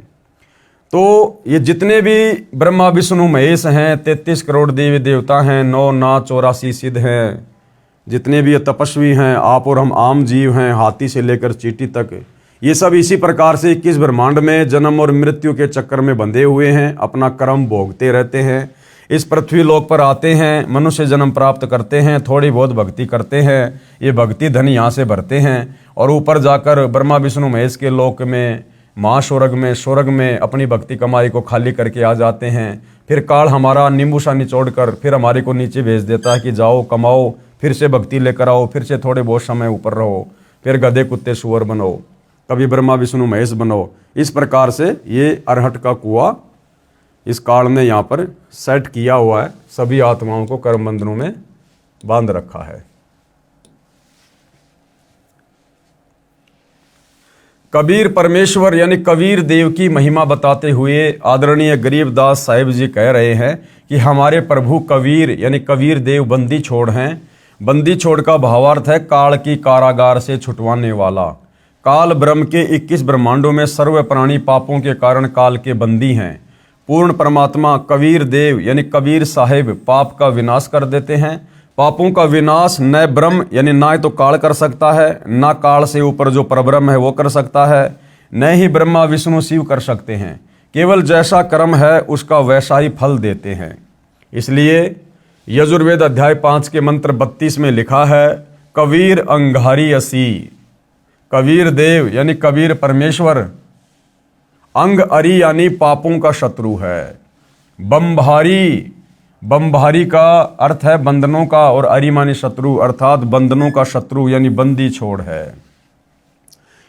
तो ये जितने भी ब्रह्मा विष्णु महेश हैं, 33 करोड़ देवी देवता हैं, 9 नाथ 84 सिद्ध हैं, जितने भी ये तपस्वी हैं, आप और हम आम जीव हैं, हाथी से लेकर चींटी तक, ये सब इसी प्रकार से 21 ब्रह्मांड में जन्म और मृत्यु के चक्कर में बंधे हुए हैं, अपना कर्म भोगते रहते हैं। इस पृथ्वी लोक पर आते हैं, मनुष्य जन्म प्राप्त करते हैं, थोड़ी बहुत भक्ति करते हैं, ये भक्ति धन यहाँ से भरते हैं और ऊपर जाकर ब्रह्मा विष्णु महेश के लोक में, स्वर्ग में अपनी भक्ति कमाई को खाली करके आ जाते हैं। फिर काल हमारा नींबू सा निचोड़ कर फिर हमारे को नीचे भेज देता है कि जाओ कमाओ, फिर से भक्ति लेकर आओ, फिर से थोड़े बहुत समय ऊपर रहो, फिर गधे कुत्ते सुअर बनो, कभी ब्रह्मा विष्णु महेश बनो। इस प्रकार से ये अरहट का कुआं इस काल ने यहाँ पर सेट किया हुआ है, सभी आत्माओं को कर्म बंधनों में बांध रखा है। कबीर परमेश्वर यानी कबीर देव की महिमा बताते हुए आदरणीय गरीबदास साहिब जी कह रहे हैं कि हमारे प्रभु कबीर यानी कबीर देव बंदी छोड़ हैं। बंदी छोड़ का भावार्थ है काल की कारागार से छुटवाने वाला। काल ब्रह्म के 21 ब्रह्मांडों में सर्व प्राणी पापों के कारण काल के बंदी हैं। पूर्ण परमात्मा कबीर देव यानी कबीर साहिब पाप का विनाश कर देते हैं। पापों का विनाश न ब्रह्म यानी ना तो काल कर सकता है, ना काल से ऊपर जो परब्रह्म है वो कर सकता है, न ही ब्रह्मा विष्णु शिव कर सकते हैं। केवल जैसा कर्म है उसका वैसा ही फल देते हैं। इसलिए यजुर्वेद अध्याय 5 के मंत्र 32 में लिखा है, कबीर अंगारी असी। कबीर देव यानी कबीर परमेश्वर अंग अरी यानी पापों का शत्रु है। बमभारी, बमभारी का अर्थ है बंधनों का, और अरी मानी शत्रु अर्थात बंधनों का शत्रु यानी बंदी छोड़ है।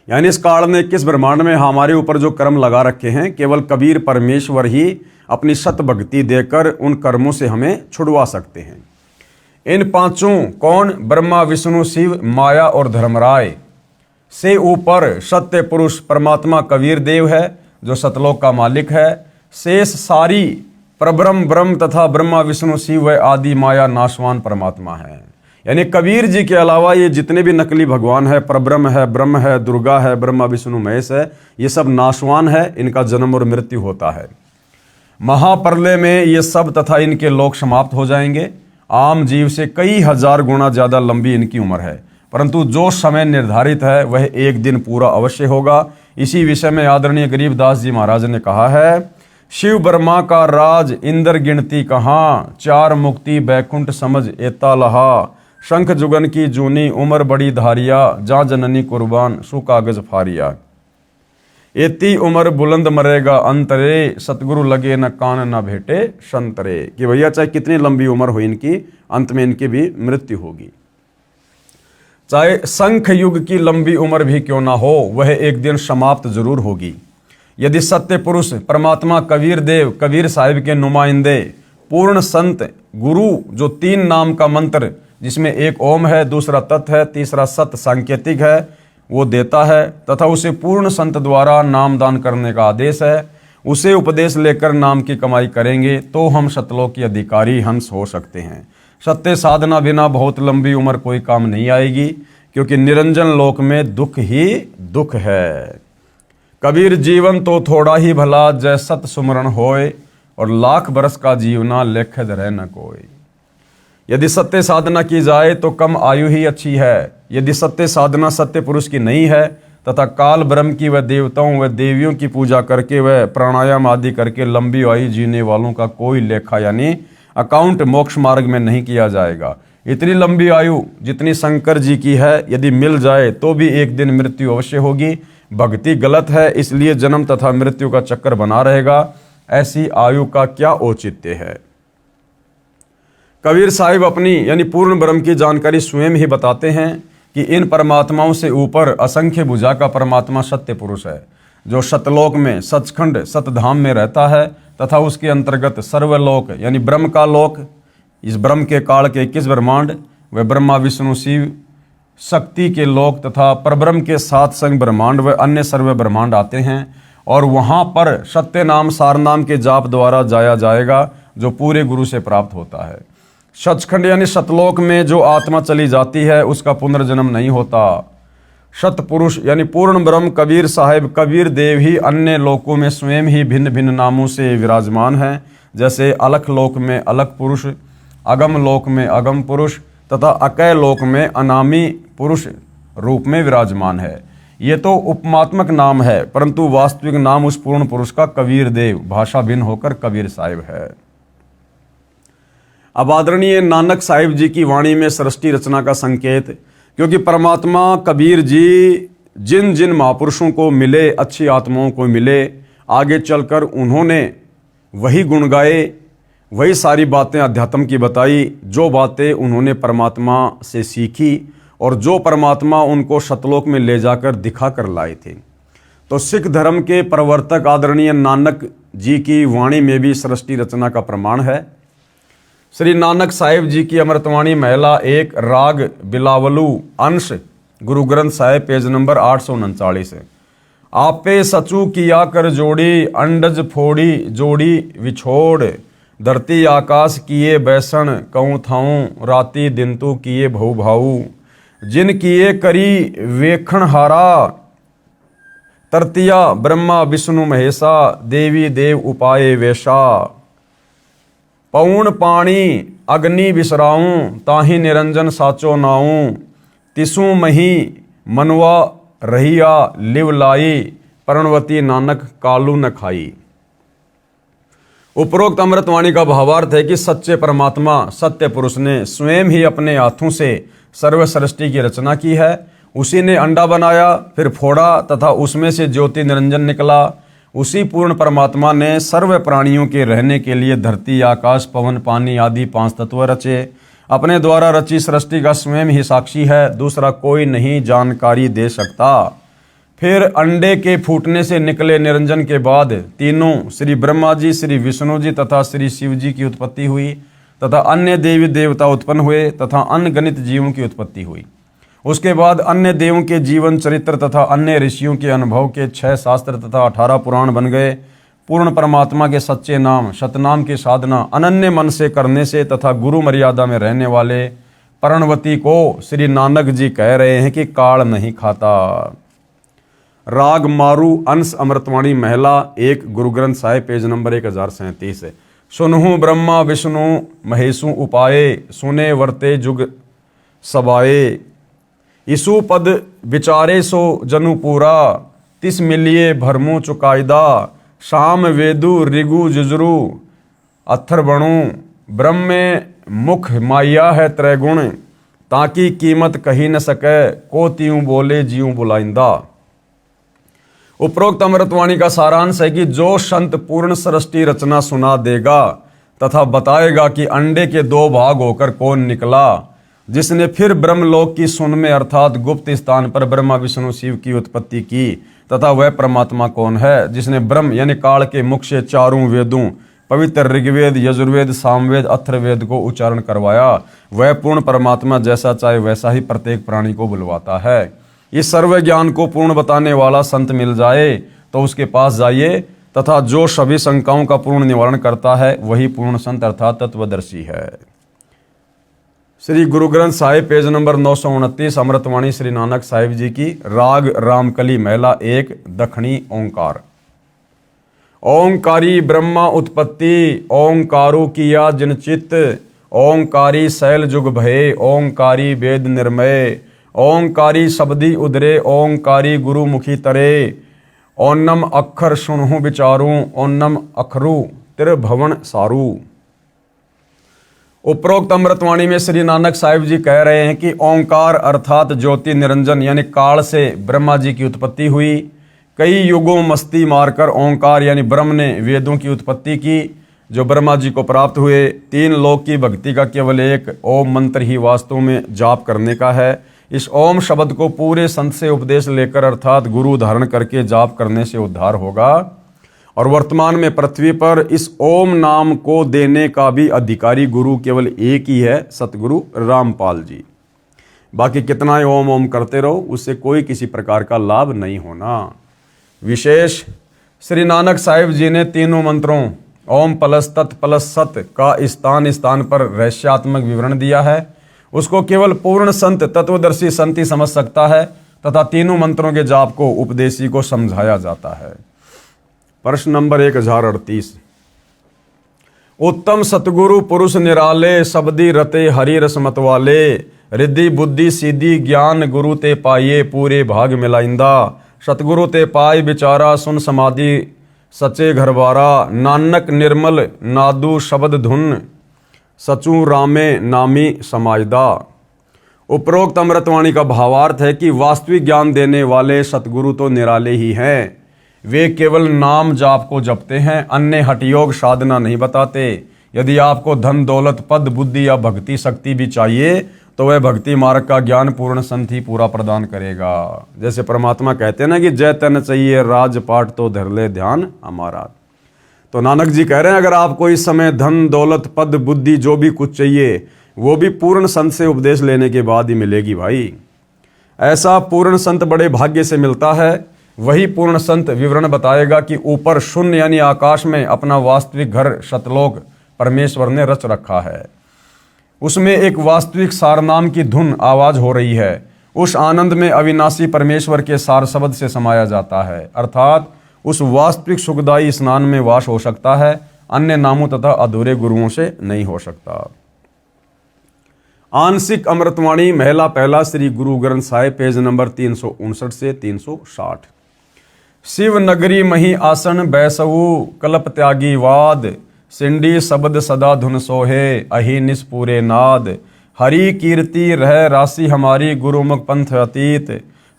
यानी इस काल ने 21 ब्रह्मांड में हमारे ऊपर जो कर्म लगा रखे हैं केवल कबीर परमेश्वर ही अपनी सत भक्ति देकर उन कर्मों से हमें छुड़वा सकते हैं। इन पांचों कौन? ब्रह्मा विष्णु शिव माया और धर्मराय से ऊपर सत्य पुरुष परमात्मा कबीर देव है जो सतलोक का मालिक है। शेष सारी परब्रह्म ब्रह्म तथा ब्रह्मा विष्णु शिव व आदि माया नाशवान परमात्मा है। यानी कबीर जी के अलावा ये जितने भी नकली भगवान है, परब्रह्म है, ब्रह्म है, दुर्गा है, ब्रह्मा विष्णु महेश है, ये सब नाशवान है, इनका जन्म और मृत्यु होता है। महाप्रलय में ये सब तथा इनके लोक समाप्त हो जाएंगे। आम जीव से कई हजार गुना ज्यादा लंबी इनकी उम्र है, परंतु जो समय निर्धारित है वह एक दिन पूरा अवश्य होगा। इसी विषय में आदरणीय गरीबदास जी महाराज ने कहा है, शिव ब्रह्मा का राज इंद्र गिनती कहाँ, चार मुक्ति बैकुंठ समझ एता लहा, शंख जुगन की जूनी उम्र बड़ी धारिया, जा जननी कुर्बान सु कागज फारिया। एती उम्र बुलंद मरेगा अंतरे, सतगुरु लगे न कान न भेटे संतरे। कि भैया चाहे कितनी लंबी उम्र हो इनकी, अंत में इनकी भी मृत्यु होगी। चाहे शंख युग की लंबी उम्र भी क्यों ना हो, वह एक दिन समाप्त जरूर होगी। यदि सत्य पुरुष परमात्मा कबीर देव, कबीर साहिब के नुमाइंदे, पूर्ण संत गुरु, जो 3 नाम का मंत्र जिसमें एक ओम है, दूसरा तत् है, तीसरा सत सांकेतिक है, वो देता है, तथा उसे पूर्ण संत द्वारा नाम दान करने का आदेश है, उसे उपदेश लेकर नाम की कमाई करेंगे तो हम सतलोक के अधिकारी हंस हो सकते हैं। सत्य साधना बिना बहुत लंबी उम्र कोई काम नहीं आएगी, क्योंकि निरंजन लोक में दुख ही दुख है। कबीर जीवन तो थोड़ा ही भला, जय सत सुमरण होए, और लाख बरस का जीवना लेखद रह न कोई। यदि सत्य साधना की जाए तो कम आयु ही अच्छी है। यदि सत्य साधना सत्य पुरुष की नहीं है तथा काल ब्रह्म की व देवताओं व देवियों की पूजा करके व प्राणायाम आदि करके लंबी आयु जीने वालों का कोई लेखा यानी अकाउंट मोक्ष मार्ग में नहीं किया जाएगा। इतनी लंबी आयु जितनी शंकर जी की है, यदि मिल जाए तो भी एक दिन मृत्यु अवश्य होगी। भक्ति गलत है, इसलिए जन्म तथा मृत्यु का चक्कर बना रहेगा। ऐसी आयु का क्या औचित्य है। कबीर साहिब अपनी यानी पूर्ण ब्रह्म की जानकारी स्वयं ही बताते हैं कि इन परमात्माओं से ऊपर असंख्य भुजा का परमात्मा सत्य पुरुष है, जो सतलोक में सचखंड सतधाम में रहता है, तथा उसके अंतर्गत सर्वलोक यानी ब्रह्म का लोक, इस ब्रह्म के काल के 21 ब्रह्मांड व ब्रह्मा विष्णु शिव शक्ति के लोक तथा परब्रह्म के 7 संग ब्रह्मांड व अन्य सर्व ब्रह्मांड आते हैं, और वहाँ पर सत्य नाम सार नाम के जाप द्वारा जाया जाएगा, जो पूरे गुरु से प्राप्त होता है। सचखंड यानी सतलोक में जो आत्मा चली जाती है उसका पुनर्जन्म नहीं होता। सतपुरुष यानी पूर्ण ब्रह्म कबीर साहिब कबीर देव ही अन्य लोकों में स्वयं ही भिन्न भिन्न नामों से विराजमान हैं, जैसे अलख लोक में अलख पुरुष, अगम लोक में अगम पुरुष तथा अकय लोक में अनामी पुरुष रूप में विराजमान है। ये तो उपमात्मक नाम है, परंतु वास्तविक नाम उस पूर्ण पुरुष का कबीर देव, भाषा भिन्न होकर कबीर साहिब है। अब आदरणीय नानक साहिब जी की वाणी में सृष्टि रचना का संकेत, क्योंकि परमात्मा कबीर जी जिन जिन महापुरुषों को मिले, अच्छी आत्माओं को मिले, आगे चलकर उन्होंने वही गुण गाए, वही सारी बातें अध्यात्म की बताई, जो बातें उन्होंने परमात्मा से सीखी और जो परमात्मा उनको सतलोक में ले जाकर दिखा कर लाए थे। तो सिख धर्म के प्रवर्तक आदरणीय नानक जी की वाणी में भी सृष्टि रचना का प्रमाण है। श्री नानक साहिब जी की अमृतवाणी महिला 1 राग बिलावलू अंश गुरु ग्रंथ साहिब पेज नंबर 839 है। आपे सचू किया कर जोड़ी, अंडज फोड़ी जोड़ी विछोड़, धरती आकाश किए बैसन कहूँ थाऊं, राती दिन तू किए भऊ भाऊ, जिन किए करी वेखण हारा, तरतिया ब्रह्मा विष्णु महेशा, देवी देव उपाय वेशा, पौण पाणी अग्नि बिसराऊं, ताहि निरंजन साचो नाऊं, तिसु मही मनवा रहिया लिव लाई, प्रणवती नानक कालू न खाई। उपरोक्त अमृतवाणी का भावार्थ है कि सच्चे परमात्मा सत्य पुरुष ने स्वयं ही अपने हाथों से सर्व सृष्टि की रचना की है। उसी ने अंडा बनाया, फिर फोड़ा तथा उसमें से ज्योति निरंजन निकला। उसी पूर्ण परमात्मा ने सर्व प्राणियों के रहने के लिए धरती आकाश पवन पानी आदि 5 तत्व रचे। अपने द्वारा रची सृष्टि का स्वयं ही साक्षी है, दूसरा कोई नहीं जानकारी दे सकता। फिर अंडे के फूटने से निकले निरंजन के बाद तीनों श्री ब्रह्मा जी, श्री विष्णु जी तथा श्री शिव जी की उत्पत्ति हुई तथा अन्य देवी देवता उत्पन्न हुए तथा अनगणित जीवों की उत्पत्ति हुई। उसके बाद अन्य देवों के जीवन चरित्र तथा अन्य ऋषियों के अनुभव के 6 शास्त्र तथा 18 पुराण बन गए। पूर्ण परमात्मा के सच्चे नाम सतनाम की साधना अनन्य मन से करने से तथा गुरु मर्यादा में रहने वाले पर्णवती को श्री नानक जी कह रहे हैं कि काल नहीं खाता। राग मारू अंश अमृतवाणी महिला 1 गुरु ग्रंथ साहिब पेज नंबर 1037 है। सुनहु ब्रह्मा विष्णु महेशु उपाये, सुने वर्ते जुग सबाए, इसु पद विचारे सो जनु पूरा, तिस मिलिए भरमु चुकायदा, शाम वेदु ऋगु जुजरु अथर्वणु, ब्रह्म में मुख माया है त्रैगुण, ताकि कीमत कही न सके, को त्यूं बोले जीव बुलाइंदा। उपरोक्त अमृतवाणी का सारांश है कि जो संत पूर्ण सृष्टि रचना सुना देगा तथा बताएगा कि अंडे के 2 भाग होकर कौन निकला, जिसने फिर ब्रह्मलोक की सुन में अर्थात गुप्त स्थान पर ब्रह्मा विष्णु शिव की उत्पत्ति की, तथा वह परमात्मा कौन है जिसने ब्रह्म यानी काल के मुख से 4 वेदों पवित्र ऋग्वेद यजुर्वेद सामवेद अथर्ववेद को उच्चारण करवाया, वह पूर्ण परमात्मा जैसा चाहे वैसा ही प्रत्येक प्राणी को बुलवाता है। इस सर्व ज्ञान को पूर्ण बताने वाला संत मिल जाए तो उसके पास जाइए, तथा जो सभी शंकाओं का पूर्ण निवारण करता है वही पूर्ण संत अर्थात तत्वदर्शी है। श्री गुरु ग्रंथ साहिब पेज नंबर 929 अमृतवाणी श्री नानक साहिब जी की। राग रामकली महिला 1 दक्षिणी ओंकार। ओंकारी ब्रह्मा उत्पत्ति, ओंकारो किया जिन चित्त, ओंकारी शैल जुग भये, ओंकारी वेद निर्मय, ओंकारी शब्दी उदरे, ओंकारी गुरु मुखी तरे, ओन्नम अक्षर सुनहु विचारू, ओन्नम अखरु त्रिभुवन सारू। उपरोक्त अमृतवाणी में श्री नानक साहिब जी कह रहे हैं कि ओंकार अर्थात ज्योति निरंजन यानी काल से ब्रह्मा जी की उत्पत्ति हुई। कई युगों मस्ती मारकर ओंकार यानी ब्रह्म ने वेदों की उत्पत्ति की जो ब्रह्मा जी को प्राप्त हुए। 3 लोक की भक्ति का केवल एक ओम मंत्र ही वास्तव में जाप करने का है। इस ओम शब्द को पूरे संत से उपदेश लेकर अर्थात गुरु धारण करके जाप करने से उद्धार होगा। और वर्तमान में पृथ्वी पर इस ओम नाम को देने का भी अधिकारी गुरु केवल एक ही है, सतगुरु रामपाल जी। बाकी कितना ही ओम ओम करते रहो उससे कोई किसी प्रकार का लाभ नहीं होना। विशेष श्री नानक साहिब जी ने तीनों मंत्रों ओम प्लस तत् प्लस सत का स्थान स्थान पर रहस्यात्मक विवरण दिया है। उसको केवल पूर्ण संत तत्वदर्शी संत ही समझ सकता है तथा तीनों मंत्रों के जाप को उपदेशी को समझाया जाता है। प्रश्न नंबर 1038। उत्तम सतगुरु पुरुष निराले, शब्दी रते हरि रस मतवाले, रिद्धि बुद्धि सीधी ज्ञान गुरु ते पाइये, पूरे भाग मिलाइंदा, सतगुरु ते पाई विचारा सुन समाधि सचे घरबारा, नानक निर्मल नादू शब्द धुन, सचू रामे नामी समायदा। उपरोक्त अमृतवाणी का भावार्थ है कि वास्तविक ज्ञान देने वाले सतगुरु तो निराले ही हैं। वे केवल नाम जाप को जपते हैं, अन्य हठयोग साधना नहीं बताते। यदि आपको धन दौलत पद बुद्धि या भक्ति शक्ति भी चाहिए तो वह भक्ति मार्ग का ज्ञान पूर्ण संत ही पूरा प्रदान करेगा। जैसे परमात्मा कहते हैं ना कि जय तन चाहिए राजपाट तो धर ले ध्यान हमारा। तो नानक जी कह रहे हैं अगर आपको इस समय धन दौलत पद बुद्धि जो भी कुछ चाहिए वो भी पूर्ण संत से उपदेश लेने के बाद ही मिलेगी भाई। ऐसा पूर्ण संत बड़े भाग्य से मिलता है। वही पूर्ण संत विवरण बताएगा कि ऊपर शून्य यानी आकाश में अपना वास्तविक घर सतलोक परमेश्वर ने रच रखा है। उसमें एक वास्तविक सारनाम की धुन आवाज हो रही है। उस आनंद में अविनाशी परमेश्वर के सार शब्द से समाया जाता है, अर्थात उस वास्तविक सुखदायी स्नान में वास हो सकता है, अन्य नामों तथा अधूरे गुरुओं से नहीं हो सकता। आंशिक अमृतवाणी महिला पहला श्री गुरु ग्रंथ साहिब पेज नंबर 359 से 360। शिव नगरी मही आसन बैसऊ कल्प त्यागी वाद, सिंडी शब्द सदा धुन सोहे अहि निस्पूरे नाद, हरि कीर्ति रह राशि हमारी गुरुमुख पंथ अतीत,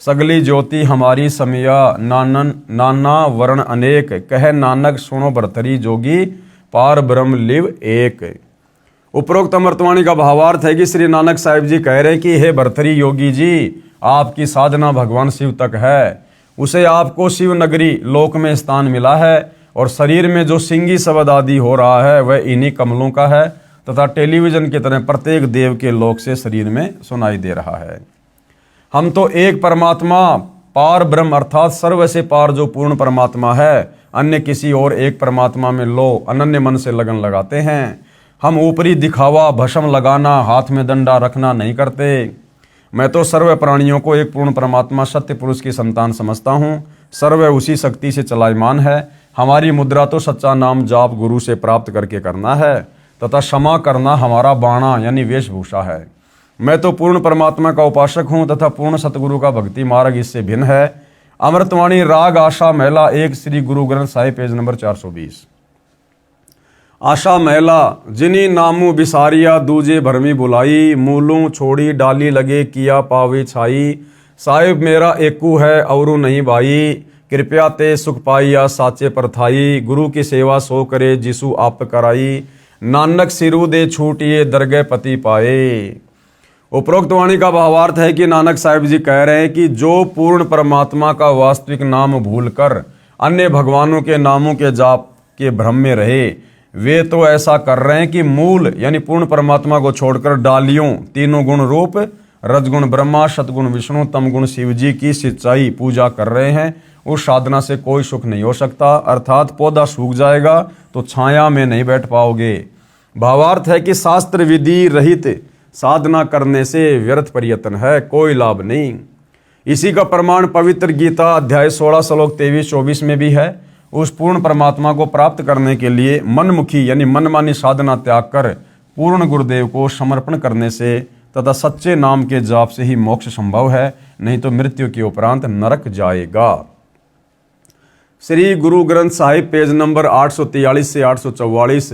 सगली ज्योति हमारी समिया नाना वर्ण अनेक, कह नानक सुनो भरतरी जोगी पार ब्रह्म लिव एक। उपरोक्त अमृतवाणी का भावार्थ है कि श्री नानक साहिब जी कह रहे हैं कि हे भरतरी योगी जी, आपकी साधना भगवान शिव तक है। उसे आपको शिव नगरी लोक में स्थान मिला है और शरीर में जो सिंगी शब्द आदि हो रहा है वह इन्हीं कमलों का है तथा टेलीविजन की तरह प्रत्येक देव के लोक से शरीर में सुनाई दे रहा है। हम तो एक परमात्मा पार ब्रह्म अर्थात सर्व से पार जो पूर्ण परमात्मा है, अन्य किसी और एक परमात्मा में लो अनन्य मन से लगन लगाते हैं। हम ऊपरी दिखावा, भस्म लगाना, हाथ में डंडा रखना नहीं करते। मैं तो सर्व प्राणियों को एक पूर्ण परमात्मा सत्य पुरुष की संतान समझता हूँ। सर्व उसी शक्ति से चलायमान है। हमारी मुद्रा तो सच्चा नाम जाप गुरु से प्राप्त करके करना है तथा क्षमा करना हमारा बाणा यानी वेशभूषा है। मैं तो पूर्ण परमात्मा का उपासक हूँ तथा पूर्ण सतगुरु का भक्ति मार्ग इससे भिन्न है। अमृतवाणी राग आशा महिला 1 श्री गुरु ग्रंथ साहिब पेज नंबर 420। आशा महिला जिनी नामू बिसारिया दूजे भरमी बुलाई, मूलों छोड़ी डाली लगे किया पावे छाई। साहिब मेरा एकू है औरू नहीं भाई, कृपया ते सुख पाइया साचे परथाई। गुरु की सेवा सो करे जिसु आप कराई, नानक सिरू दे छूटिए दरगह पति पाए। उपरोक्त वाणी का भावार्थ है कि नानक साहिब जी कह रहे हैं कि जो पूर्ण परमात्मा का वास्तविक नाम भूलकर अन्य भगवानों के नामों के जाप के भ्रम में रहे, वे तो ऐसा कर रहे हैं कि मूल यानी पूर्ण परमात्मा को छोड़कर डालियों, तीनों गुण रूप, रजगुण ब्रह्मा, सतगुण विष्णु, तमगुण शिव जी की सिंचाई पूजा कर रहे हैं। उस साधना से कोई सुख नहीं हो सकता, अर्थात पौधा सूख जाएगा तो छाया में नहीं बैठ पाओगे। भावार्थ है कि शास्त्र विधि रहित साधना करने से व्यर्थ प्रयत्न है, कोई लाभ नहीं। इसी का प्रमाण पवित्र गीता अध्याय 16 श्लोक 23-24 में भी है। उस पूर्ण परमात्मा को प्राप्त करने के लिए मनमुखी यानी मनमानी साधना त्याग कर पूर्ण गुरुदेव को समर्पण करने से तथा सच्चे नाम के जाप से ही मोक्ष संभव है, नहीं तो मृत्यु के उपरांत नरक जाएगा। श्री गुरु ग्रंथ साहिब पेज नंबर 843 से 844।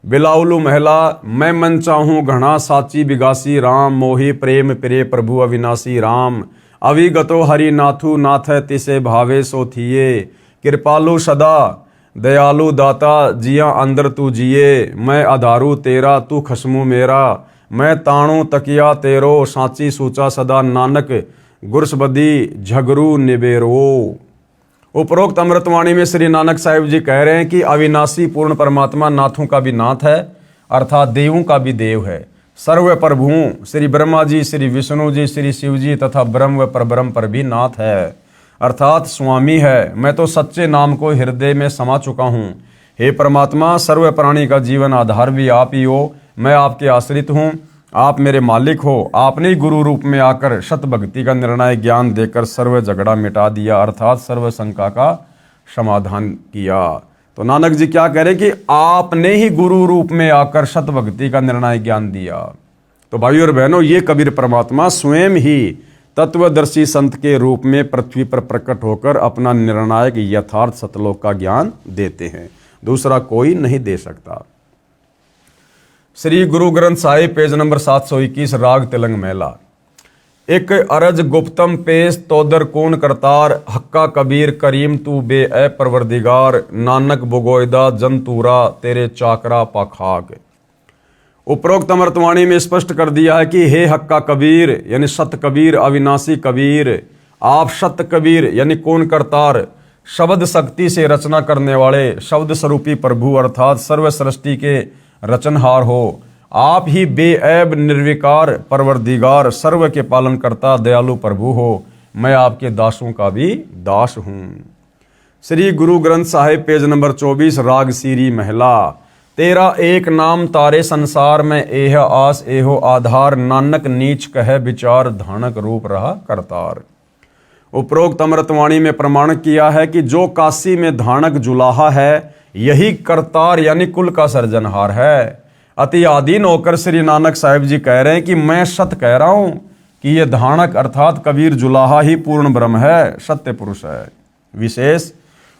बिलाउलू महिला मैं मन चाहूँ घना साची बिगासी राम, मोहि प्रेम प्रिय प्रभु अविनाशी राम। अविगतो हरि नाथु नाथ तिसे भावे सो थिये, कृपालु सदा दयालु दाता जिया अंदर तू जिए। मैं आधारू तेरा तू खसमू मेरा, मैं ताणू तकिया तेरो साची सूचा सदा नानक गुरसबदी झगरू निबेरो। उपरोक्त अमृतवाणी में श्री नानक साहिब जी कह रहे हैं कि अविनाशी पूर्ण परमात्मा नाथों का भी नाथ है, अर्थात देवों का भी देव है। सर्व प्रभुओं श्री ब्रह्मा जी, श्री विष्णु जी, श्री शिव जी तथा ब्रह्म व परब्रह्म पर भी नाथ है, अर्थात स्वामी है। मैं तो सच्चे नाम को हृदय में समा चुका हूँ। हे परमात्मा, सर्व प्राणी का जीवन आधार भी आप ही हो। मैं आपके आश्रित हूँ, आप मेरे मालिक हो। आपने गुरु रूप में आकर शत भक्ति का निर्णय ज्ञान देकर सर्व झगड़ा मिटा दिया, अर्थात सर्व शंका का समाधान किया। तो नानक जी क्या कह रहे हैं कि आपने ही गुरु रूप में आकर शत भक्ति का निर्णय ज्ञान दिया। तो भाइयों और बहनों, ये कबीर परमात्मा स्वयं ही तत्वदर्शी संत के रूप में पृथ्वी पर प्रकट होकर अपना निर्णायक यथार्थ सतलोक का ज्ञान देते हैं, दूसरा कोई नहीं दे सकता। श्री गुरु ग्रंथ साहिब पेज नंबर 721 राग तिलंग मेला। एक अरज गुप्तम पेश तोदर कौन करतार, हक्का कबीर करीम तू बे ए परवरदिगार। नानक बुगोयदा जंतूरा तेरे चाकरा पाखाक। उपरोक्त अमृतवाणी में स्पष्ट कर दिया है कि हे हक्का कबीर यानी सत कबीर, अविनाशी कबीर, आप सत कबीर यानी कौन करतार, शब्द शक्ति से रचना करने वाले शब्द स्वरूपी प्रभु अर्थात सर्व सृष्टि के रचनहार हो। आप ही बेऐब निर्विकार परवरदिगार, सर्व के पालन करता दयालु प्रभु हो। मैं आपके दासों का भी दास हूँ। श्री गुरु ग्रंथ साहिब पेज नंबर 24 राग सीरी महिला। तेरा एक नाम तारे संसार में एह आस एहो आधार। नानक नीच कह विचार धानक रूप रहा करतार। उपरोक्त अमृतवाणी में प्रमाण किया है कि जो काशी में धानक जुलाहा है यही करतार यानी कुल का सर्जनहार है। अति आधीन होकर श्री नानक साहिब जी कह रहे हैं कि मैं सत कह रहा हूं कि यह धानक अर्थात कबीर जुलाहा ही पूर्ण ब्रह्म है, सत्य पुरुष है। विशेष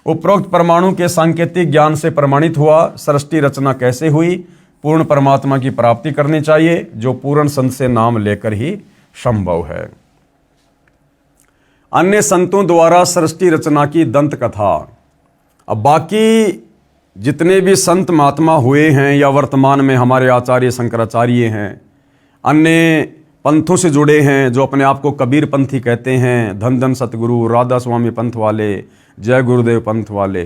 उपरोक्त परमाणु के सांकेतिक ज्ञान से प्रमाणित हुआ सृष्टि रचना कैसे हुई। पूर्ण परमात्मा की प्राप्ति करनी चाहिए जो पूर्ण संत से नाम लेकर ही संभव है। अन्य संतों द्वारा सृष्टि रचना की दंत कथा। अब बाकी जितने भी संत महात्मा हुए हैं या वर्तमान में हमारे आचार्य शंकराचार्य हैं, अन्य पंथों से जुड़े हैं जो अपने आप को कबीर पंथी कहते हैं, धन धन सतगुरु, राधा स्वामी पंथ वाले, जय गुरुदेव पंथ वाले,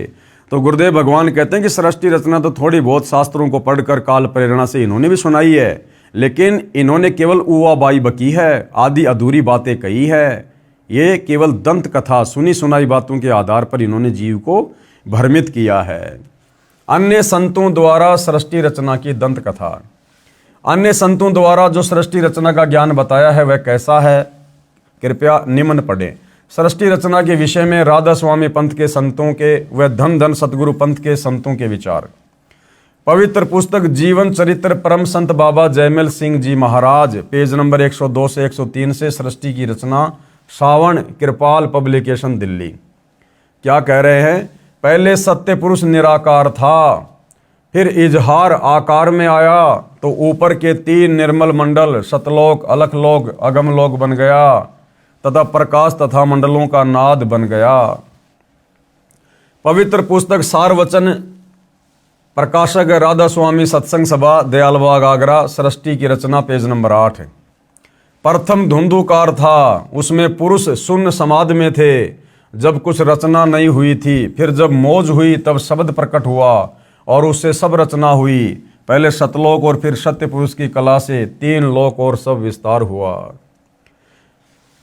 तो गुरुदेव भगवान कहते हैं कि सृष्टि रचना तो थोड़ी बहुत शास्त्रों को पढ़कर काल प्रेरणा से इन्होंने भी सुनाई है, लेकिन इन्होंने केवल उवा बाई बकी है, आधी अधूरी बातें कही है। ये केवल दंत कथा सुनी सुनाई बातों के आधार पर इन्होंने जीव को भ्रमित किया है। अन्य संतों द्वारा सृष्टि रचना की दंत कथा। अन्य संतों द्वारा जो सृष्टि रचना का ज्ञान बताया है वह कैसा है, कृपया निम्न पढ़ें। सृष्टि रचना के विषय में राधा स्वामी पंथ के संतों के व धन धन सतगुरु पंथ के संतों के विचार। पवित्र पुस्तक जीवन चरित्र परम संत बाबा जयमल सिंह जी महाराज, पेज नंबर 102 से 103 से सृष्टि की रचना, सावण कृपाल पब्लिकेशन दिल्ली। क्या कह रहे हैं? पहले सत्य पुरुष निराकार था, फिर इजहार आकार में आया तो ऊपर के 3 निर्मल मंडल सतलोक अलखलोक अगमलोक बन गया तथा प्रकाश तथा मंडलों का नाद बन गया। पवित्र पुस्तक सारवचन, प्रकाशक राधा स्वामी सत्संग सभा दयालबाग आगरा, सृष्टि की रचना, पेज नंबर 8। प्रथम धुंधुकार था, उसमें पुरुष शून्य समाधि में थे जब कुछ रचना नहीं हुई थी, फिर जब मौज हुई तब शब्द प्रकट हुआ और उससे सब रचना हुई। पहले सतलोक और फिर सत्य पुरुष की कला से 3 लोक और सब विस्तार हुआ।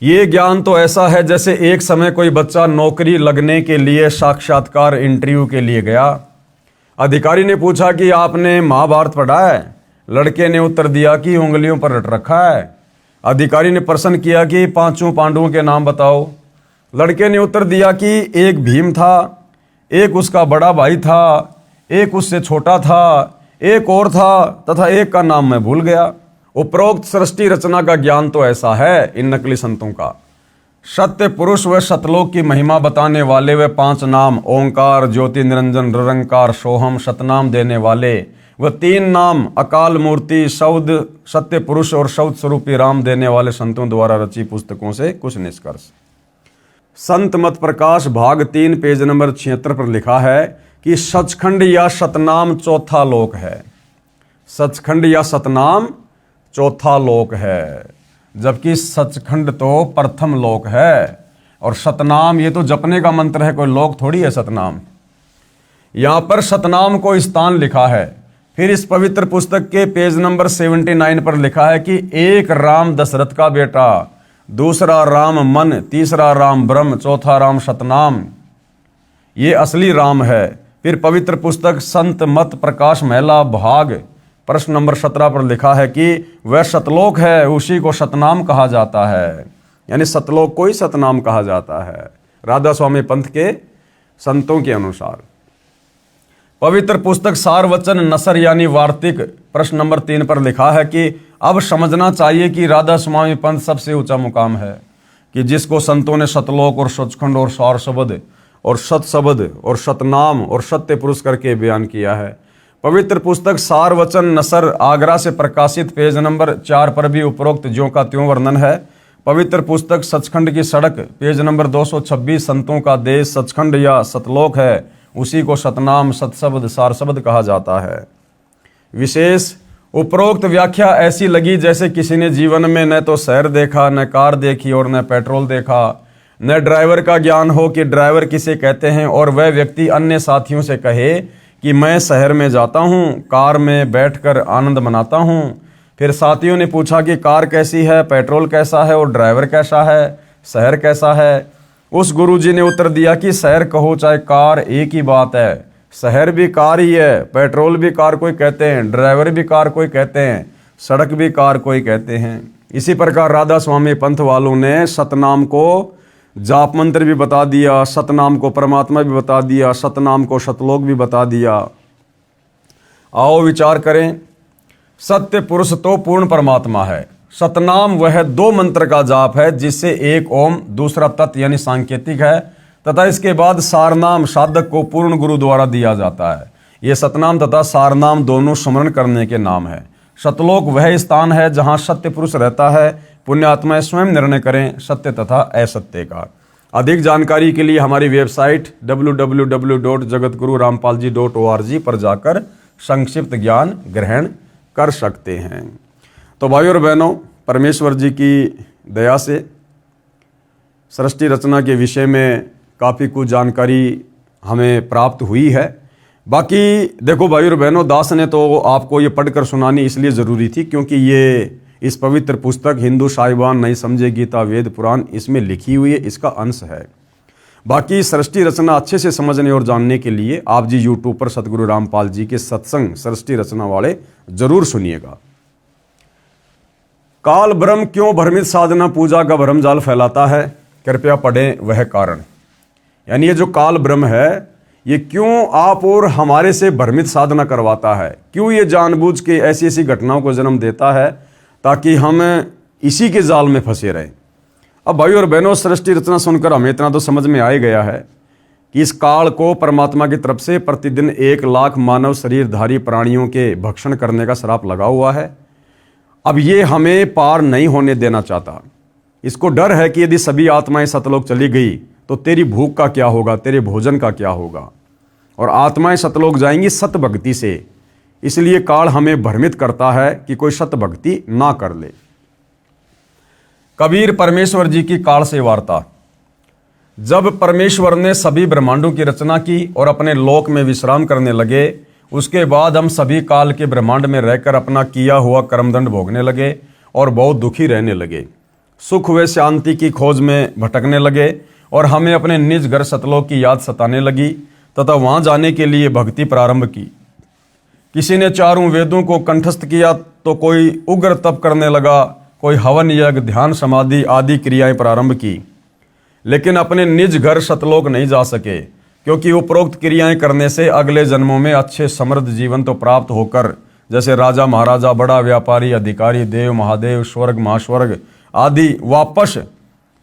ये ज्ञान तो ऐसा है जैसे एक समय कोई बच्चा नौकरी लगने के लिए साक्षात्कार इंटरव्यू के लिए गया। अधिकारी ने पूछा कि आपने महाभारत पढ़ा है? लड़के ने उत्तर दिया कि उंगलियों पर रट रखा है। अधिकारी ने प्रश्न किया कि 5 पांडवों के नाम बताओ। लड़के ने उत्तर दिया कि एक भीम था, एक उसका बड़ा भाई था, एक उससे छोटा था, एक और था तथा एक का नाम मैं भूल गया। उपरोक्त सृष्टि रचना का ज्ञान तो ऐसा है इन नकली संतों का। सत्य पुरुष व सतलोक की महिमा बताने वाले वे 5 नाम ओंकार ज्योति निरंजन निरंकार सोहम सतनाम देने वाले व 3 नाम अकाल मूर्ति शौद सत्य पुरुष और शौद स्वरूपी राम देने वाले संतों द्वारा रची पुस्तकों से कुछ निष्कर्ष। संत मत प्रकाश भाग 3 पेज नंबर 76 पर लिखा है कि सचखंड या सतनाम चौथा लोक है। सचखंड या सतनाम चौथा लोक है, जबकि सचखंड तो प्रथम लोक है और सतनाम ये तो जपने का मंत्र है, कोई लोक थोड़ी है सतनाम। यहां पर सतनाम को स्थान लिखा है। फिर इस पवित्र पुस्तक के पेज नंबर 79 पर लिखा है कि एक राम दशरथ का बेटा, दूसरा राम मन, तीसरा राम ब्रह्म, चौथा राम सतनाम, ये असली राम है। फिर पवित्र पुस्तक संत मत प्रकाश महिला भाग प्रश्न नंबर 17 पर लिखा है कि वह सतलोक है, उसी को सतनाम कहा जाता है, यानी सतलोक को ही सतनाम कहा जाता है राधा स्वामी पंथ के संतों के अनुसार। पवित्र पुस्तक सारवचन नसर यानी वार्तिक प्रश्न नंबर 3 पर लिखा है कि अब समझना चाहिए कि राधा स्वामी पंथ सबसे ऊंचा मुकाम है कि जिसको संतों ने सतलोक और सचखंड और सार शब्द और सत शब्द और सतनाम और सत्य पुरुष करके बयान किया है। पवित्र पुस्तक सारवचन नसर आगरा से प्रकाशित पेज नंबर 4 पर भी उपरोक्त ज्यों का त्यों वर्णन है। पवित्र पुस्तक सचखंड की सड़क पेज नंबर 226 संतों का देश सचखंड या सतलोक है, उसी को सतनाम सतशब्द सार शब्द कहा जाता है। विशेष उपरोक्त व्याख्या ऐसी लगी जैसे किसी ने जीवन में न तो शहर देखा, न कार देखी और न पेट्रोल देखा, न ड्राइवर का ज्ञान हो कि ड्राइवर किसे कहते हैं, और वह व्यक्ति अन्य साथियों से कहे कि मैं शहर में जाता हूँ, कार में बैठकर आनंद मनाता हूँ। फिर साथियों ने पूछा कि कार कैसी है, पेट्रोल कैसा है और ड्राइवर कैसा है, शहर कैसा है। उस गुरुजी ने उत्तर दिया कि शहर कहो चाहे कार एक ही बात है, शहर भी कार ही है, पेट्रोल भी कार कोई कहते हैं, ड्राइवर भी कार कोई कहते हैं, सड़क भी कार कोई कहते हैं। इसी प्रकार राधा स्वामी पंथ वालों ने सतनाम को जाप मंत्र भी बता दिया, सतनाम को परमात्मा भी बता दिया, सतनाम को सतलोक भी बता दिया। आओ विचार करें, सत्य पुरुष तो पूर्ण परमात्मा है, सतनाम वह 2 मंत्र का जाप है जिससे एक ओम दूसरा तत् यानी सांकेतिक है तथा इसके बाद सारनाम साधक को पूर्ण गुरु द्वारा दिया जाता है। ये सतनाम तथा सारनाम दोनों स्मरण करने के नाम है। सतलोक वह स्थान है जहाँ सत्य पुरुष रहता है। पुण्यात्माएं स्वयं निर्णय करें सत्य तथा असत्य का। अधिक जानकारी के लिए हमारी वेबसाइट www.jagatgururampalji.org पर जाकर संक्षिप्त ज्ञान ग्रहण कर सकते हैं। तो भाइयों और बहनों, परमेश्वर जी की दया से सृष्टि रचना के विषय में काफ़ी कुछ जानकारी हमें प्राप्त हुई है। बाकी देखो भाइयों और बहनों, दास ने तो आपको ये पढ़कर सुनानी इसलिए ज़रूरी थी क्योंकि ये इस पवित्र पुस्तक हिंदू साहिबान नहीं समझे गीता वेद पुराण इसमें लिखी हुई है, इसका अंश है। बाकी सृष्टि रचना अच्छे से समझने और जानने के लिए आप जी यूट्यूब पर सतगुरु रामपाल जी के सत्संग सृष्टि रचना वाले जरूर सुनिएगा। काल ब्रह्म क्यों भ्रमित साधना पूजा का भ्रमजाल फैलाता है, कृपया पढ़ें वह कारण। यानी ये जो काल ब्रह्म है ये क्यों आप और हमारे से भ्रमित साधना करवाता है, क्यों ये जानबूझ के ऐसी ऐसी घटनाओं को जन्म देता है ताकि हम इसी के जाल में फंसे रहें। अब भाई और बहनों, सृष्टि रचना सुनकर हमें इतना तो समझ में आ ही गया है कि इस काल को परमात्मा की तरफ से प्रतिदिन 1 लाख मानव शरीरधारी प्राणियों के भक्षण करने का श्राप लगा हुआ है। अब ये हमें पार नहीं होने देना चाहता। इसको डर है कि यदि सभी आत्माएं सतलोक चली गई तो तेरी भूख का क्या होगा, तेरे भोजन का क्या होगा। और आत्माएं सतलोक जाएंगी सत भक्ति से, इसलिए काल हमें भ्रमित करता है कि कोई सत भक्ति ना कर ले। कबीर परमेश्वर जी की काल से वार्ता। जब परमेश्वर ने सभी ब्रह्मांडों की रचना की और अपने लोक में विश्राम करने लगे, उसके बाद हम सभी काल के ब्रह्मांड में रहकर अपना किया हुआ कर्मदंड भोगने लगे और बहुत दुखी रहने लगे। सुख व शांति की खोज में भटकने लगे और हमें अपने निज घर सतलोक की याद सताने लगी तथा वहां जाने के लिए भक्ति प्रारंभ की। किसी ने 4 वेदों को कंठस्थ किया तो कोई उग्र तप करने लगा, कोई हवन यज्ञ ध्यान समाधि आदि क्रियाएं प्रारंभ की, लेकिन अपने निज घर सतलोक नहीं जा सके, क्योंकि उपरोक्त क्रियाएं करने से अगले जन्मों में अच्छे समृद्ध जीवन तो प्राप्त होकर जैसे राजा महाराजा, बड़ा व्यापारी, अधिकारी, देव महादेव, स्वर्ग महास्वर्ग आदि वापस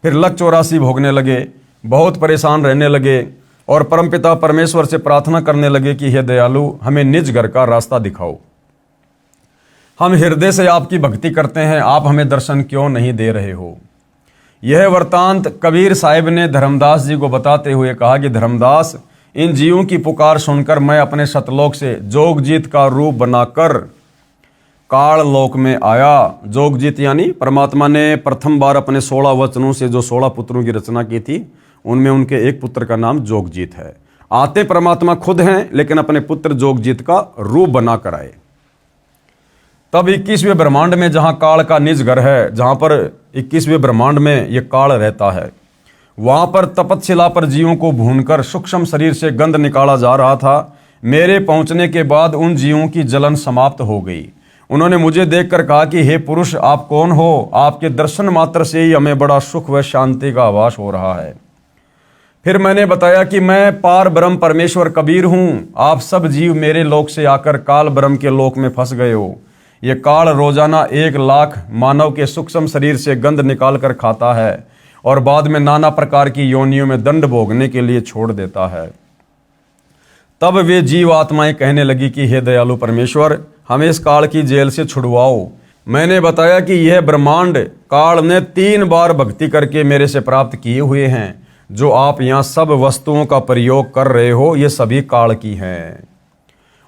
फिर लक 84 भोगने लगे, बहुत परेशान रहने लगे और परमपिता परमेश्वर से प्रार्थना करने लगे कि हे दयालु, हमें निज घर का रास्ता दिखाओ। हम हृदय से आपकी भक्ति करते हैं, आप हमें दर्शन क्यों नहीं दे रहे हो। यह वृत्तांत कबीर साहिब ने धर्मदास जी को बताते हुए कहा कि धर्मदास, इन जीवों की पुकार सुनकर मैं अपने सतलोक से जोगजीत का रूप बनाकर काल लोक में आया। जोगजीत यानी परमात्मा ने प्रथम बार अपने 16 वचनों से जो 16 पुत्रों की रचना की थी, उनमें उनके एक पुत्र का नाम जोगजीत है। आते परमात्मा खुद हैं, लेकिन अपने पुत्र जोगजीत का रूप बनाकर आए। तब 21वें ब्रह्मांड में जहां काल का निज घर है, जहां पर 21वें ब्रह्मांड में ये काल रहता है, वहां पर तपतशिला पर जीवों को भूनकर सूक्ष्म शरीर से गंध निकाला जा रहा था। मेरे पहुंचने के बाद उन जीवों की जलन समाप्त हो गई। उन्होंने मुझे देखकर कहा कि हे पुरुष, आप कौन हो? आपके दर्शन मात्र से ही हमें बड़ा सुख व शांति का आभास हो रहा है। फिर मैंने बताया कि मैं पार ब्रह्म परमेश्वर कबीर हूं। आप सब जीव मेरे लोक से आकर काल ब्रह्म के लोक में फंस गए हो। ये काल रोजाना 1 लाख मानव के सूक्ष्म शरीर से गंध निकाल कर खाता है और बाद में नाना प्रकार की योनियों में दंड भोगने के लिए छोड़ देता है। तब वे जीव आत्माएं कहने लगी कि हे दयालु परमेश्वर, हमें इस काल की जेल से छुड़वाओ। मैंने बताया कि यह ब्रह्मांड काल ने 3 बार भक्ति करके मेरे से प्राप्त किए हुए हैं। जो आप यहाँ सब वस्तुओं का प्रयोग कर रहे हो, ये सभी काल की हैं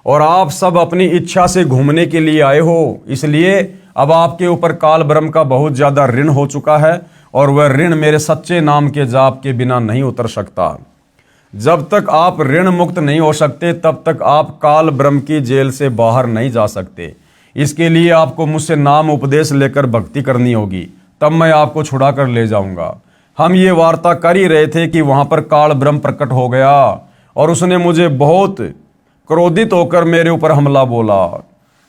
और आप सब अपनी इच्छा से घूमने के लिए आए हो। इसलिए अब आपके ऊपर काल ब्रह्म का बहुत ज्यादा ऋण हो चुका है और वह ऋण मेरे सच्चे नाम के जाप के बिना नहीं उतर सकता। जब तक आप ऋण मुक्त नहीं हो सकते, तब तक आप काल ब्रह्म की जेल से बाहर नहीं जा सकते। इसके लिए आपको मुझसे नाम उपदेश लेकर भक्ति करनी होगी, तब मैं आपको छुड़ा कर ले जाऊंगा। हम ये वार्ता कर ही रहे थे कि वहां पर काल ब्रह्म प्रकट हो गया और उसने मुझे बहुत क्रोधित होकर मेरे ऊपर हमला बोला।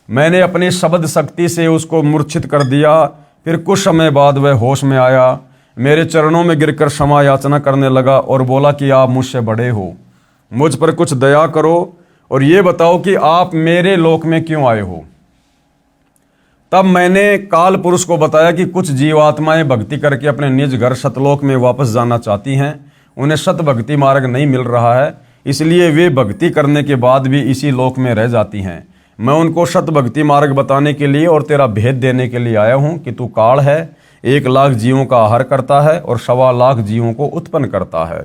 मैंने अपनी शब्द शक्ति से उसको मूर्छित कर दिया। फिर कुछ समय बाद वह होश में आया, मेरे चरणों में गिरकर क्षमा याचना करने लगा और बोला कि आप मुझसे बड़े हो, मुझ पर कुछ दया करो और ये बताओ कि आप मेरे लोक में क्यों आए हो। तब मैंने काल पुरुष को बताया कि कुछ जीवात्माएं भक्ति करके अपने निज घर सतलोक में वापस जाना चाहती हैं। उन्हें सत भक्ति मार्ग नहीं मिल रहा है, इसलिए वे भक्ति करने के बाद भी इसी लोक में रह जाती हैं। मैं उनको सत भक्ति मार्ग बताने के लिए और तेरा भेद देने के लिए आया हूं कि तू काल है, 1 लाख जीवों का आहार करता है और 1.25 लाख जीवों को उत्पन्न करता है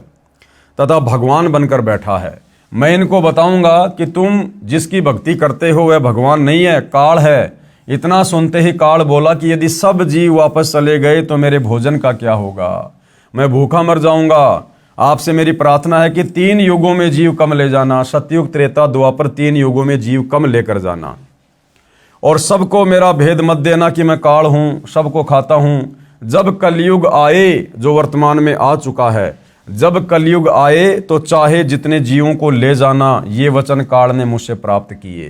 तथा भगवान बनकर बैठा है। मैं इनको बताऊंगा कि तुम जिसकी भक्ति करते हो वह भगवान नहीं है, काल है। इतना सुनते ही काल बोला कि यदि सब जीव वापस चले गए तो मेरे भोजन का क्या होगा, मैं भूखा मर जाऊंगा। आपसे मेरी प्रार्थना है कि 3 युगों में जीव कम ले जाना, सतयुग त्रेता द्वापर 3 युगों में जीव कम लेकर जाना और सबको मेरा भेद मत देना कि मैं काल हूं, सबको खाता हूं। जब कलयुग आए, जो वर्तमान में आ चुका है, जब कलयुग आए तो चाहे जितने जीवों को ले जाना, ये वचन काल ने मुझसे प्राप्त किए।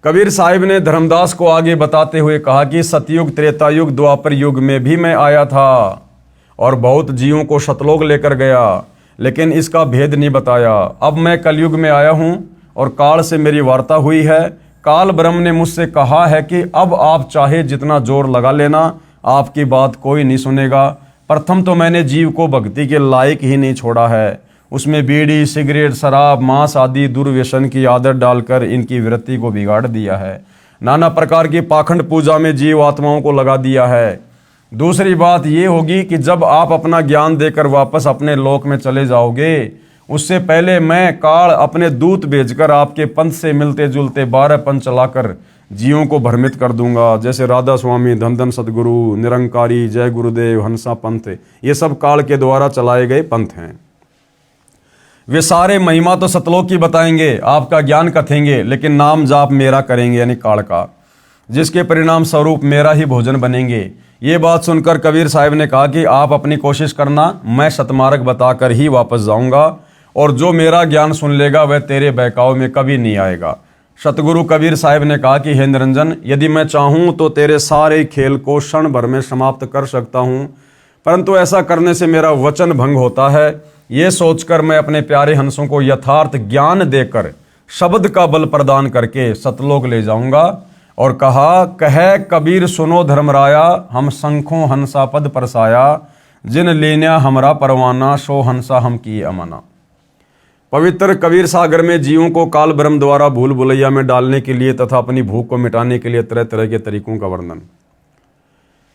कबीर साहिब ने धर्मदास को आगे बताते हुए कहा कि सतयुग, त्रेता युग, द्वापर युग में भी मैं आया था और बहुत जीवों को सतलोक लेकर गया, लेकिन इसका भेद नहीं बताया। अब मैं कलयुग में आया हूं और काल से मेरी वार्ता हुई है। काल ब्रह्म ने मुझसे कहा है कि अब आप चाहे जितना जोर लगा लेना, आपकी बात कोई नहीं सुनेगा। प्रथम तो मैंने जीव को भक्ति के लायक ही नहीं छोड़ा है, उसमें बीड़ी, सिगरेट, शराब, मांस आदि दुर्व्यसन की आदत डालकर इनकी वृत्ति को बिगाड़ दिया है। नाना प्रकार की पाखंड पूजा में जीव आत्माओं को लगा दिया है। दूसरी बात ये होगी कि जब आप अपना ज्ञान देकर वापस अपने लोक में चले जाओगे, उससे पहले मैं काल अपने दूत भेजकर आपके पंथ से मिलते जुलते 12 पंथ चलाकर जीवों को भ्रमित कर दूंगा। जैसे राधा स्वामी, धन धन सदगुरु, निरंकारी, जय गुरुदेव, हंसा पंथ, ये सब काल के द्वारा चलाए गए पंथ हैं। वे सारे महिमा तो सतलोक की बताएंगे, आपका ज्ञान कथेंगे, लेकिन नाम जाप मेरा करेंगे, यानी काल का, जिसके परिणाम स्वरूप मेरा ही भोजन बनेंगे। ये बात सुनकर कबीर साहिब ने कहा कि आप अपनी कोशिश करना, मैं सतमार्ग बताकर ही वापस जाऊंगा, और जो मेरा ज्ञान सुन लेगा वह तेरे बहकाव में कभी नहीं आएगा। सतगुरु कबीर साहिब ने कहा कि हे निरंजन, यदि मैं चाहूं तो तेरे सारे खेल को क्षण भर में समाप्त कर सकता हूं, परंतु ऐसा करने से मेरा वचन भंग होता है। ये सोचकर मैं अपने प्यारे हंसों को यथार्थ ज्ञान देकर शब्द का बल प्रदान करके सतलोक ले जाऊंगा। और कहा, कह कबीर सुनो धर्मराया, हम शंखों हंसा पद परसाया, जिन लेना हमरा परवाना, सो हंसा हम किए अमाना। पवित्र कबीर सागर में जीवों को काल ब्रह्म द्वारा भूल भुलैया में डालने के लिए तथा अपनी भूख को मिटाने के लिए तरह तरह के तरीकों का वर्णन।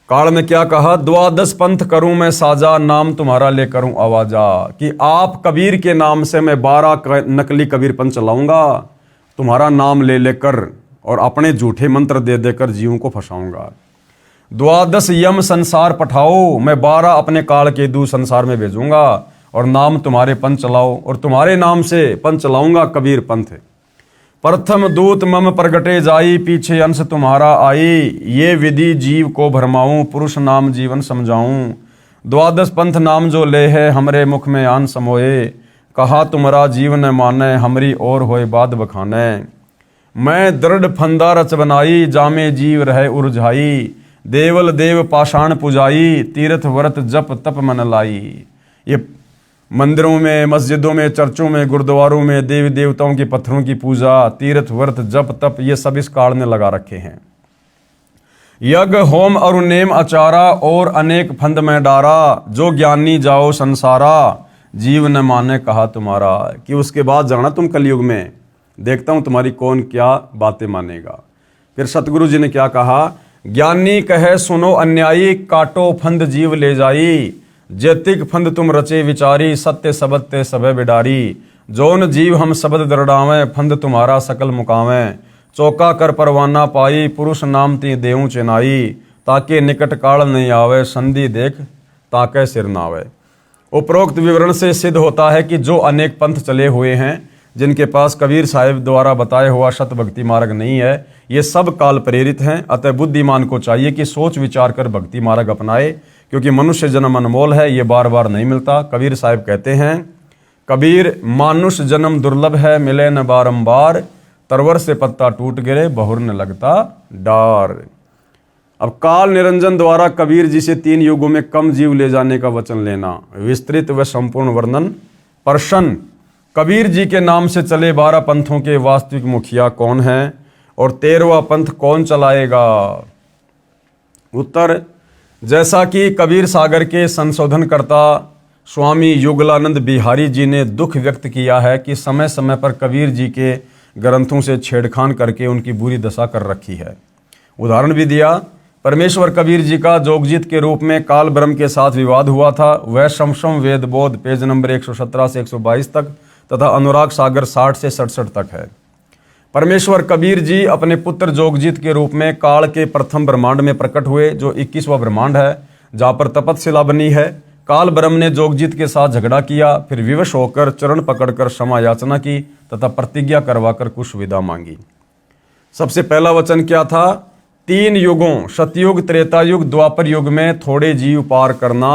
काल ने क्या कहा, 12 पंथ करूं मैं साजा, नाम तुम्हारा ले करूं आवाजा, कि आप कबीर के नाम से मैं 12 नकली कबीर पंथ चलाऊंगा, तुम्हारा नाम ले लेकर और अपने झूठे मंत्र दे देकर जीवों को फंसाऊंगा। 12 यम संसार पठाओ, मैं 12 अपने काल के दूत संसार में भेजूंगा और नाम तुम्हारे पंथ चलाओ, और तुम्हारे नाम से पंथ चलाऊंगा कबीर पंथ। प्रथम दूत मम प्रगटे जाई, पीछे अंश तुम्हारा आई, ये विधि जीव को भरमाऊं, पुरुष नाम जीवन समझाऊं। 12 पंथ नाम जो ले है, हमरे मुख में आन समोए, कहा तुम्हारा जीवन माने, हमरी और होए बाद बखाने। मैं दृढ़ फंदा रच बनाई, जामे जीव रहे उर्झाई, देवल देव पाषाण पुजाई, तीर्थ व्रत जप तप मन लाई। ये मंदिरों में, मस्जिदों में, चर्चों में, गुरुद्वारों में देवी देवताओं के पत्थरों की पूजा, तीर्थ व्रत जप तप, ये सब इस काल ने लगा रखे हैं। यज्ञ होम और नेम आचारा, और अनेक फंद में डारा, जो ज्ञानी जाओ संसारा, जीव न माने कहा तुम्हारा। कि उसके बाद जाना तुम कलयुग में, देखता हूं तुम्हारी कौन क्या बातें मानेगा। फिर सतगुरु जी ने क्या कहा, ज्ञानी कहे सुनो अन्यायी, काटो फंद जीव ले जाई, जैतिक फंद तुम रचे विचारी, सत्य सबद ते सबे बिडारी, जोन जीव हम शब्द दरड़ावें, फंद तुम्हारा सकल मुकावें, चौका कर परवाना पाई, पुरुष नाम ती देऊं चेनाई, ताके निकट काल नहीं आवे, संधि देख ताके सिर नावे। उपरोक्त विवरण से सिद्ध होता है कि जो अनेक पंथ चले हुए हैं, जिनके पास कबीर साहिब द्वारा बताया हुआ शत भक्ति मार्ग नहीं है, ये सब काल प्रेरित हैं। अतः बुद्धिमान को चाहिए कि सोच विचार कर भक्ति मार्ग अपनाए, क्योंकि मनुष्य जन्म अनमोल है, ये बार बार नहीं मिलता। कबीर साहिब कहते हैं, कबीर मानुष जन्म दुर्लभ है, मिले न बारंबार, तरवर से पत्ता टूट गिरे, बहुर न लगता डार। अब काल निरंजन द्वारा कबीर जी से 3 युगों में कम जीव ले जाने का वचन लेना, विस्तृत व संपूर्ण वर्णन। प्रश्न, कबीर जी के नाम से चले 12 पंथों के वास्तविक मुखिया कौन है और 13वां पंथ कौन चलाएगा? उत्तर, जैसा कि कबीर सागर के संशोधनकर्ता स्वामी युगलानंद बिहारी जी ने दुख व्यक्त किया है कि समय समय पर कबीर जी के ग्रंथों से छेड़खान करके उनकी बुरी दशा कर रखी है। उदाहरण भी दिया, परमेश्वर कबीर जी का जोगजीत के रूप में काल ब्रह्म के साथ विवाद हुआ था। वह शमशम वेद बोध पेज नंबर 117 से 122 तक तथा अनुराग सागर 60 से 67 तक है। परमेश्वर कबीर जी अपने पुत्र जोगजीत के रूप में काल के प्रथम ब्रह्मांड में प्रकट हुए, जो 21वां ब्रह्मांड है, जहाँ पर तपतशिला बनी है। काल ब्रह्म ने जोगजीत के साथ झगड़ा किया, फिर विवश होकर चरण पकड़कर क्षमा याचना की तथा प्रतिज्ञा करवाकर कुछ विदा मांगी। सबसे पहला वचन क्या था? 3 युगों, सतयुग, त्रेता युग, द्वापर युग में थोड़े जीव पार करना।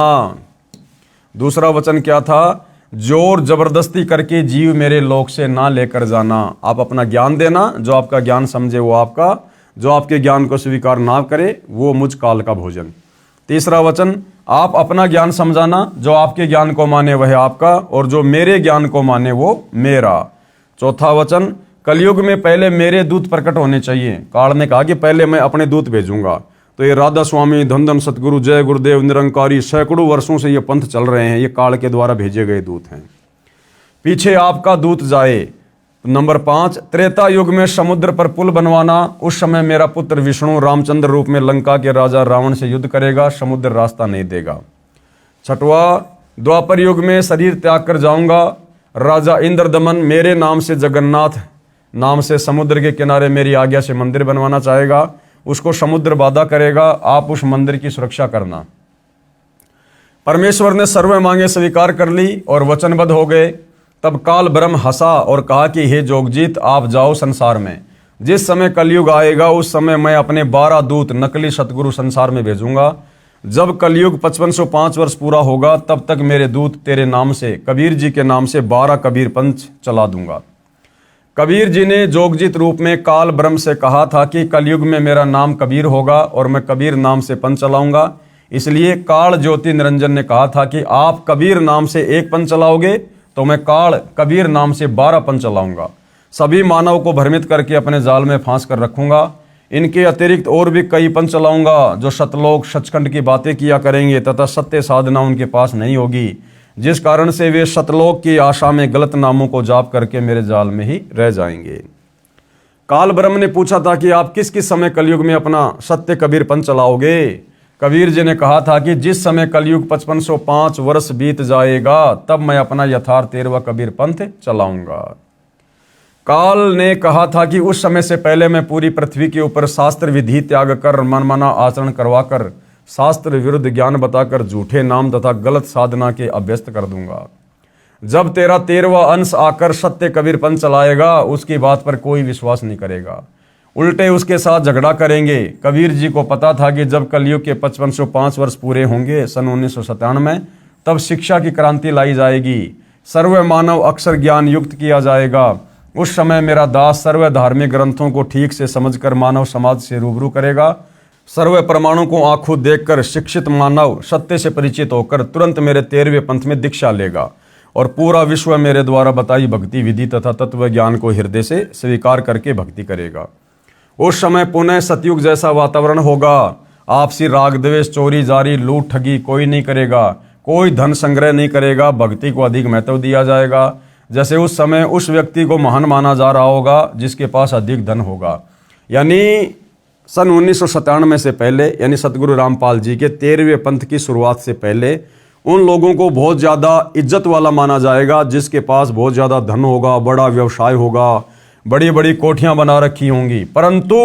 दूसरा वचन क्या था? जोर जबरदस्ती करके जीव मेरे लोक से ना लेकर जाना। आप अपना ज्ञान देना, जो आपका ज्ञान समझे वो आपका, जो आपके ज्ञान को स्वीकार ना करे वो मुझ काल का भोजन। तीसरा वचन, आप अपना ज्ञान समझाना, जो आपके ज्ञान को माने वह आपका, और जो मेरे ज्ञान को माने वो मेरा। चौथा वचन, कलयुग में पहले मेरे दूत प्रकट होने चाहिए। काल ने कहा कि पहले मैं अपने दूत भेजूंगा। तो ये राधा स्वामी, धन धन सतगुरु, जय गुरुदेव, निरंकारी, सैकड़ों वर्षों से ये पंथ चल रहे हैं, ये काल के द्वारा भेजे गए दूत हैं। पीछे आपका दूत जाए। नंबर 5, त्रेता युग में समुद्र पर पुल बनवाना। उस समय मेरा पुत्र विष्णु रामचंद्र रूप में लंका के राजा रावण से युद्ध करेगा, समुद्र रास्ता नहीं देगा। छठवा, द्वापर युग में शरीर त्याग कर जाऊंगा। राजा इंद्रदमन मेरे नाम से, जगन्नाथ नाम से, समुद्र के किनारे मेरी आज्ञा से मंदिर बनवाना चाहेगा, उसको समुद्र बाधा करेगा, आप उस मंदिर की सुरक्षा करना। परमेश्वर ने सर्व मांगे स्वीकार कर ली और वचनबद्ध हो गए। तब काल ब्रह्म हंसा और कहा कि हे जोगजीत, आप जाओ संसार में। जिस समय कलयुग आएगा उस समय मैं अपने 12 दूत नकली सतगुरु संसार में भेजूंगा। जब कलयुग 5505 वर्ष पूरा होगा तब तक मेरे दूत तेरे नाम से, कबीर जी के नाम से 12 कबीर पंथ चला दूंगा। कबीर जी ने जोगजीत रूप में काल ब्रह्म से कहा था कि कलयुग में मेरा नाम कबीर होगा और मैं कबीर नाम से पंथ चलाऊंगा। इसलिए काल ज्योति निरंजन ने कहा था कि आप कबीर नाम से एक पंथ चलाओगे तो मैं काल कबीर नाम से 12 पंथ चलाऊंगा। सभी मानव को भ्रमित करके अपने जाल में फांस कर रखूंगा। इनके अतिरिक्त और भी कई पंथ चलाऊंगा जो सतलोक सचखंड की बातें किया करेंगे तथा सत्य साधना उनके पास नहीं होगी, जिस कारण से वे सतलोक की आशा में गलत नामों को जाप करके मेरे जाल में ही रह जाएंगे। काल ब्रह्म ने पूछा था कि आप किस किस समय कलयुग में अपना सत्य कबीर पंथ चलाओगे? कबीर जी ने कहा था कि जिस समय कलयुग 5505 वर्ष बीत जाएगा तब मैं अपना यथार्थ 13वां कबीर पंथ चलाऊंगा। काल ने कहा था कि उस समय से पहले मैं पूरी पृथ्वी के ऊपर शास्त्र विधि त्याग कर, मनमाना आचरण करवाकर, शास्त्र विरुद्ध ज्ञान बताकर झूठे नाम तथा गलत साधना के अभ्यस्त कर दूंगा। जब तेरा 13वां अंश आकर सत्य कबीर पंथ चलाएगा उसकी बात पर कोई विश्वास नहीं करेगा, उल्टे उसके साथ झगड़ा करेंगे। कबीर जी को पता था कि जब कलयुग के 5505 वर्ष पूरे होंगे सन 1997 में, तब शिक्षा की क्रांति लाई जाएगी, सर्व मानव अक्षर ज्ञान युक्त किया जाएगा। उस समय मेरा दास सर्व धार्मिक ग्रंथों को ठीक से समझकर मानव समाज से रूबरू करेगा। सर्व परमाणु को आंखों देखकर शिक्षित मानव सत्य से परिचित होकर तुरंत मेरे 13वें पंथ में दीक्षा लेगा और पूरा विश्व मेरे द्वारा बताई भक्ति विधि तथा तत्व ज्ञान को हृदय से स्वीकार करके भक्ति करेगा। उस समय पुनः सतयुग जैसा वातावरण होगा। आपसी राग द्वेष, चोरी जारी, लूट ठगी कोई नहीं करेगा, कोई धन संग्रह नहीं करेगा, भक्ति को अधिक महत्व दिया जाएगा। जैसे उस समय उस व्यक्ति को महान माना जा रहा होगा जिसके पास अधिक धन होगा। यानी सन 1997 से पहले, यानी सतगुरु रामपाल जी के 13वें पंथ की शुरुआत से पहले उन लोगों को बहुत ज़्यादा इज्जत वाला माना जाएगा जिसके पास बहुत ज़्यादा धन होगा, बड़ा व्यवसाय होगा, बड़ी बड़ी कोठियां बना रखी होंगी। परंतु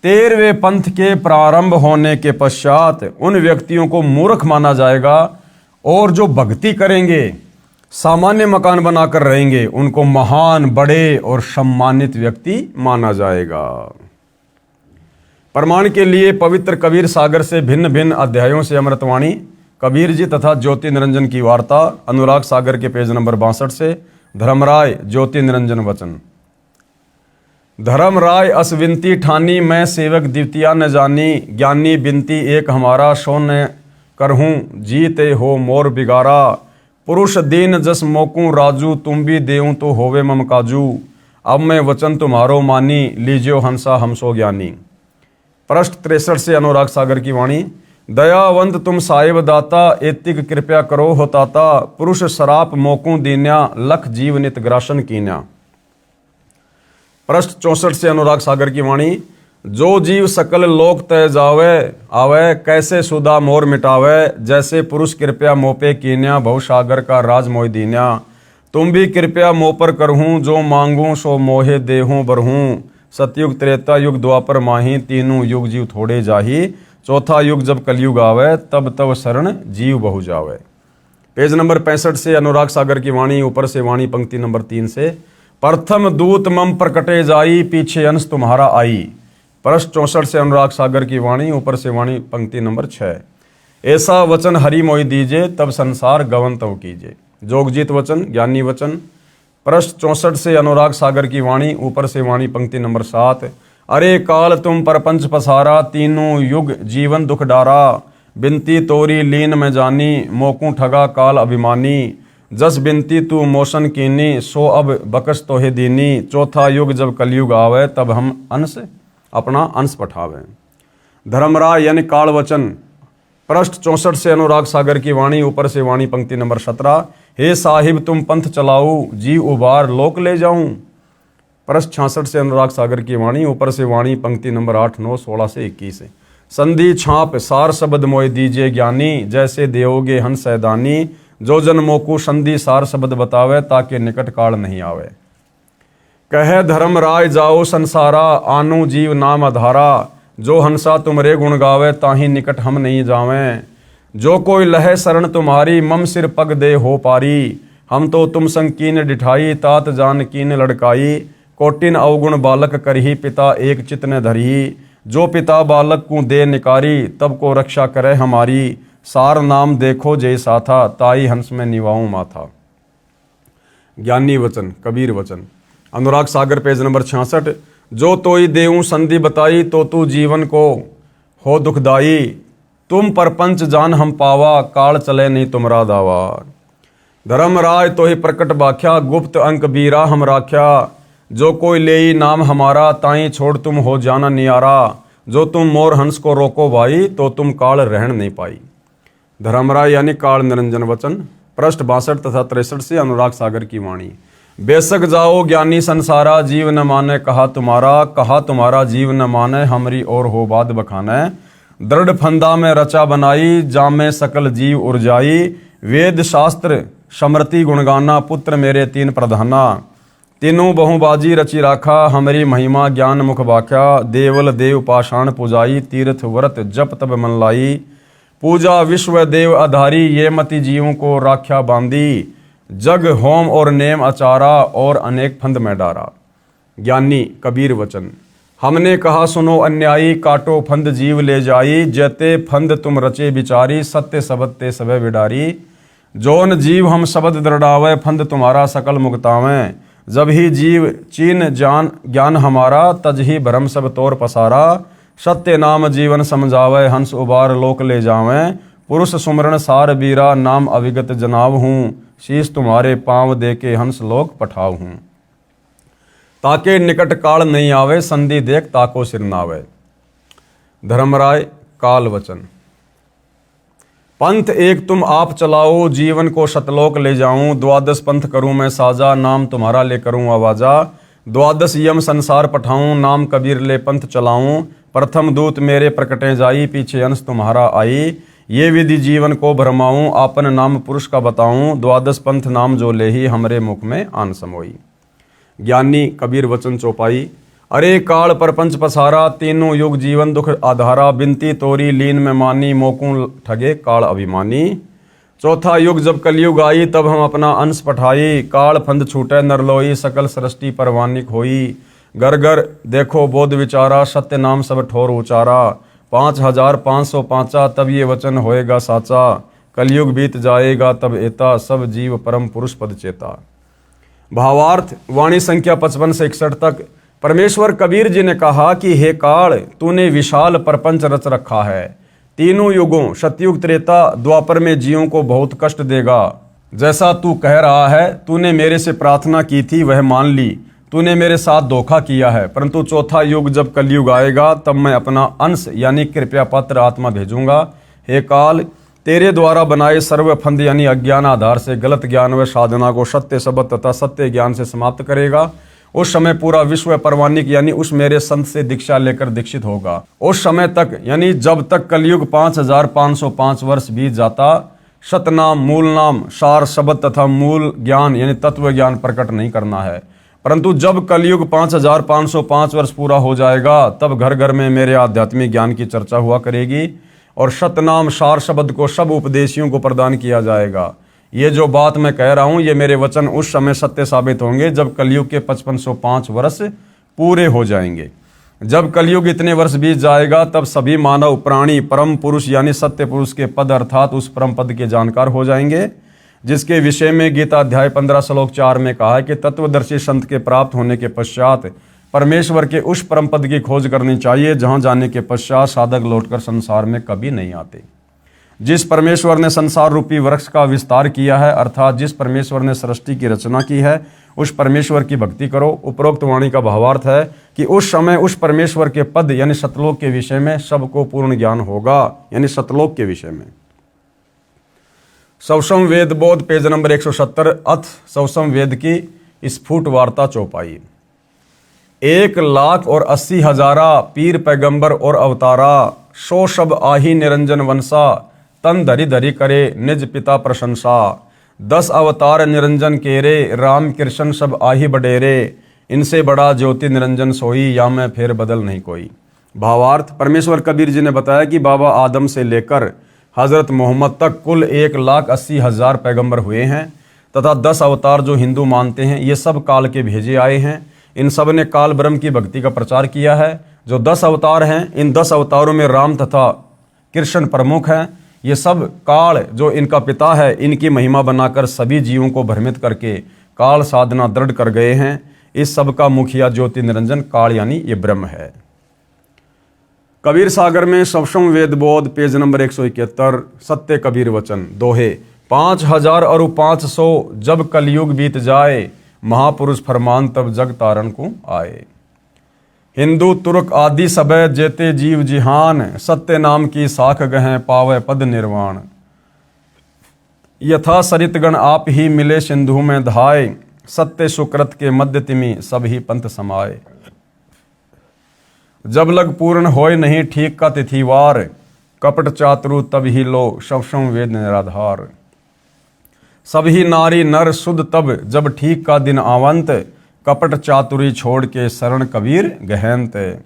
13वें पंथ के प्रारंभ होने के पश्चात उन व्यक्तियों को मूर्ख माना जाएगा और जो भक्ति करेंगे, सामान्य मकान बनाकर रहेंगे, उनको महान, बड़े और सम्मानित व्यक्ति माना जाएगा। प्रमाण के लिए पवित्र कबीर सागर से भिन्न भिन्न अध्यायों से अमृतवाणी कबीर जी तथा ज्योति निरंजन की वार्ता, अनुराग सागर के पेज नंबर 62 से। धर्मराय ज्योति निरंजन वचन। धर्मराय अस विनती ठानी, मैं सेवक द्वितीया न जानी, ज्ञानी बिनती एक हमारा, सो न करहूँ जीते हो मोर बिगारा। पुरुष दीन जस मोकू राजू, तुम भी देऊँ तो होवे मम काजू। अब मैं वचन तुम्हारो मानी, लीजियो हंसा हमसो ज्ञानी। पृष्ठ 63 से अनुराग सागर की वाणी। दयावंत तुम साहिब दाता, एतिक कृपया करो हो ताता। पुरुष सराप मोकू दीन्या, लख जीव नित ग्रासन कीन्या। पृष्ठ 64 से अनुराग सागर की वाणी। जो जीव सकल लोक तय जावे, आवे कैसे सुधा मोर मिटावे। जैसे पुरुष कृपया मोपे कीन्या, भव सागर का राज मोहि दीन्या। तुम भी कृपया मो पर करहूँ, जो मांगूं सो मोहे देहूँ बरहूँ। सतयुग त्रेता युग द्वापर माही, तीनों युग जीव थोड़े जाही। चौथा युग जब कलयुग आवे, तब तब शरण जीव बहु जावे। पेज नंबर 65 से अनुराग सागर की वाणी, ऊपर से वाणी पंक्ति नंबर 3 से। प्रथम दूत मम प्रकटे जाई, पीछे अंश तुम्हारा आई। पृष्ठ 64 से अनुराग सागर की वाणी, ऊपर से वाणी पंक्ति नंबर 6। ऐसा वचन हरि मोहि दीजे, तब संसार गवन तव कीजे। जोगजीत वचन, ज्ञानी वचन। पृष्ठ 64 से अनुराग सागर की वाणी, ऊपर से वाणी पंक्ति नंबर 7। अरे काल तुम परपंच पसारा, तीनों युग जीवन दुख डारा। बिनती तोरी लीन में जानी, मोकू ठगा काल अभिमानी। जस बिनती तू मोशन कीनी, सो अब बकस तोहे दीनी। चौथा युग जब कलयुग आवे, तब हम अंश अपना अंश पठावे। धर्मराय यानी काल वचन। पृष्ठ 64 से अनुराग सागर की वाणी, ऊपर से वाणी पंक्ति नंबर 17। हे साहिब तुम पंथ चलाऊ, जी उबार लोक ले जाऊं। पृष्ठ 66 से अनुराग सागर की वाणी, ऊपर से वाणी पंक्ति नंबर 8, 9, 16 से 21। संधि छाप सार शब्द मोय दीजे ज्ञानी, जैसे देवोगे हंस सैदानी। जो जन मोकू संधि सार शब्द बतावे, ताके निकट काल नहीं आवे। कहे धर्म राय जाओ संसारा, आनु जीव नाम अधारा। जो हंसा तुमरे गुण गावे, ताही निकट हम नहीं जावें। जो कोई लहे शरण तुम्हारी, मम सिर पग दे हो पारी। हम तो तुम संग कीन डिठाई, तात जान कीन लड़काई। कोटिन अवगुण बालक करही, पिता एक चित न धरही। जो पिता बालक को दे निकारी, तब को रक्षा करे हमारी। सार नाम देखो जय साथा, ताई हंस में निवाऊं माथा। ज्ञानी वचन, कबीर वचन। Anurag Sagar page number 66। जो तोई देऊं संधि बताई, तो तू जीवन को हो दुखदाई। तुम परपंच जान हम पावा, काल चले नहीं तुमरा दावा। धर्मराय तो ही प्रकट बाख्या, गुप्त अंक बीरा हम राख्या। जो कोई लेई नाम हमारा, ताई छोड़ तुम हो जाना नियारा। जो तुम मोर हंस को रोको भाई, तो तुम काल रहन नहीं पाई। धर्मराय यानी काल निरंजन वचन। पृष्ठ 62 तथा 63 से अनुराग सागर की वाणी। बेशक जाओ ज्ञानी संसारा, जीव न माने कहा तुम्हारा जीव न माने, हमरी और हो बात बखाने। दृढ़ फंदा में रचा बनाई, जामे सकल जीव उर्जाई। वेद शास्त्र समृति गुणगाना, पुत्र मेरे तीन प्रधाना। तीनों बहुबाजी रचि राखा, हमरी महिमा ज्ञान मुख बाख्या। देवल देव पाषाण पुजाई, तीर्थ व्रत जप तब मन लाई। पूजा विश्व देव आधारी, ये मति जीवों को राख्या बांधी। जग होम और नेम अचारा, और अनेक फंद में डारा। ज्ञानी कबीर वचन। हमने कहा सुनो अन्यायी, काटो फंद जीव ले जाई। जैते फंद तुम रचे बिचारी, सत्य सबद ते सबे बिडारी। जोन जीव हम शब्द दृढ़ावे, फंद तुम्हारा सकल मुक्तावें। जब ही जीव चीन जान ज्ञान हमारा, तज ही भरम सब तोर पसारा। सत्य नाम जीवन समझावे, हंस उबार लोक ले जावें। पुरुष सुमरण सार बीरा, नाम अविगत जनाव हूँ। शीश तुम्हारे पांव दे के हंस लोक पठाव हूँ। ताके निकट काल नहीं आवे, संधि देख ताको सिर नावे। धर्मराय काल वचन। पंथ एक तुम आप चलाओ, जीवन को शतलोक ले जाऊं। द्वादश पंथ करूं मैं साजा, नाम तुम्हारा ले करूं आवाजा। द्वादश यम संसार पठाऊं, नाम कबीर ले पंथ चलाऊं। प्रथम दूत मेरे प्रकटे जाई, पीछे अंश तुम्हारा आई। ये विधि जीवन को भरमाऊं, आपन नाम पुरुष का बताऊं। द्वादश पंथ नाम जो ले ही, हमरे मुख में आन समोई। ज्ञानी कबीर वचन चौपाई। अरे काल परपंच पसारा, तीनों युग जीवन दुख आधारा। बिनती तोरी लीन में मानी, मोकू ठगे काल अभिमानी। चौथा युग जब कलयुग आई, तब हम अपना अंश पठाई। काल फंद छूटे नरलोई, सकल सृष्टि परवानिक होई। घर घर देखो बोध विचारा, सत्य नाम सब ठोर उचारा। 5505 तब ये वचन होएगा साचा। कलयुग बीत जाएगा तब एता, सब जीव परम पुरुष पद चेता। भावार्थ वाणी संख्या 55 से 61 तक। परमेश्वर कबीर जी ने कहा कि हे काल, तूने विशाल प्रपंच रच रखा है। तीनों युगों सतयुग त्रेता द्वापर में जीवों को बहुत कष्ट देगा। जैसा तू कह रहा है, तूने मेरे से प्रार्थना की थी वह मान ली। तूने मेरे साथ धोखा किया है, परंतु चौथा युग जब कलयुग आएगा, तब मैं अपना अंश यानी कृपया पात्र आत्मा भेजूंगा। हे काल, तेरे द्वारा बनाए सर्व फंद यानी अज्ञान आधार से गलत ज्ञान व साधना को सत्य शब्द तथा सत्य ज्ञान से समाप्त करेगा। उस समय पूरा विश्व परवानिक यानी उस मेरे संत से दीक्षा लेकर दीक्षित होगा। उस समय तक यानी जब तक कलयुग 5505 वर्ष बीत जाता, सतनाम मूल नाम सार शब्द तथा मूल ज्ञान यानी तत्व ज्ञान प्रकट नहीं करना है। परंतु जब कलयुग 5505 वर्ष पूरा हो जाएगा, तब घर घर में मेरे आध्यात्मिक ज्ञान की चर्चा हुआ करेगी और सतनाम सार शब्द को सब उपदेशियों को प्रदान किया जाएगा। ये जो बात मैं कह रहा हूँ, ये मेरे वचन उस समय सत्य साबित होंगे जब कलयुग के 5505 वर्ष पूरे हो जाएंगे। जब कलयुग इतने वर्ष बीत जाएगा तब सभी मानव प्राणी परम पुरुष यानी सत्य पुरुष के पद अर्थात उस परम पद के जानकार हो जाएंगे, जिसके विषय में गीता अध्याय 15 श्लोक 4 में कहा है कि तत्वदर्शी संत के प्राप्त होने के पश्चात परमेश्वर के उस परम पद की खोज करनी चाहिए जहां जाने के पश्चात साधक लौटकर संसार में कभी नहीं आते। जिस परमेश्वर ने संसार रूपी वृक्ष का विस्तार किया है अर्थात जिस परमेश्वर ने सृष्टि की रचना की है उस परमेश्वर की भक्ति करो। उपरोक्त वाणी का भावार्थ है कि उस समय उस परमेश्वर के पद यानी सतलोक के विषय में सबको पूर्ण ज्ञान होगा, यानी सतलोक के विषय में। सवसम वेद बोध पेज नंबर 170 अथ सवसम वेद की स्फुट वार्ता चौपाई। 1,80,000 पीर पैगंबर और अवतारा, सो सब आही निरंजन वंशा, तन धरी धरी करे निज पिता प्रशंसा। 10 अवतार निरंजन केरे, राम कृष्ण सब आही बडेरे, इनसे बड़ा ज्योति निरंजन सोई, या मैं फेर बदल नहीं कोई। भावार्थ, परमेश्वर कबीर जी ने बताया कि बाबा आदम से लेकर हजरत मोहम्मद तक कुल 1,80,000 पैगंबर हुए हैं तथा 10 अवतार जो हिंदू मानते हैं ये सब काल के भेजे आए हैं। इन सब ने काल ब्रह्म की भक्ति का प्रचार किया है। जो 10 अवतार हैं इन 10 अवतारों में राम तथा कृष्ण प्रमुख हैं। ये सब काल जो इनका पिता है इनकी महिमा बनाकर सभी जीवों को भ्रमित करके काल साधना दृढ़ कर गए हैं। इस सब का मुखिया ज्योति निरंजन काल यानी ये ब्रह्म है। कबीर सागर में सवसम वेद बोध पेज नंबर 171 सत्य कबीर वचन दोहे। 5,000 और 500 जब कलयुग बीत जाए, महापुरुष फरमान तब जग तारण को आए। हिंदू तुर्क आदि सबे जेते जीव जिहान, सत्य नाम की साख गहें पावे पद निर्वाण। यथा सरितगण आप ही मिले सिंधु में धाय, सत्य सुकृत के मध्य तिमि सब ही पंथ समाये। जब लग पूर्ण होय नहीं ठीक का तिथिवार, कपट चातुरु तब ही लो सवसम वेद निराधार। सभी नारी नर शुद्ध तब जब ठीक का दिन आवंत, कपट चातुरी छोड़ के शरण कबीर गहनत।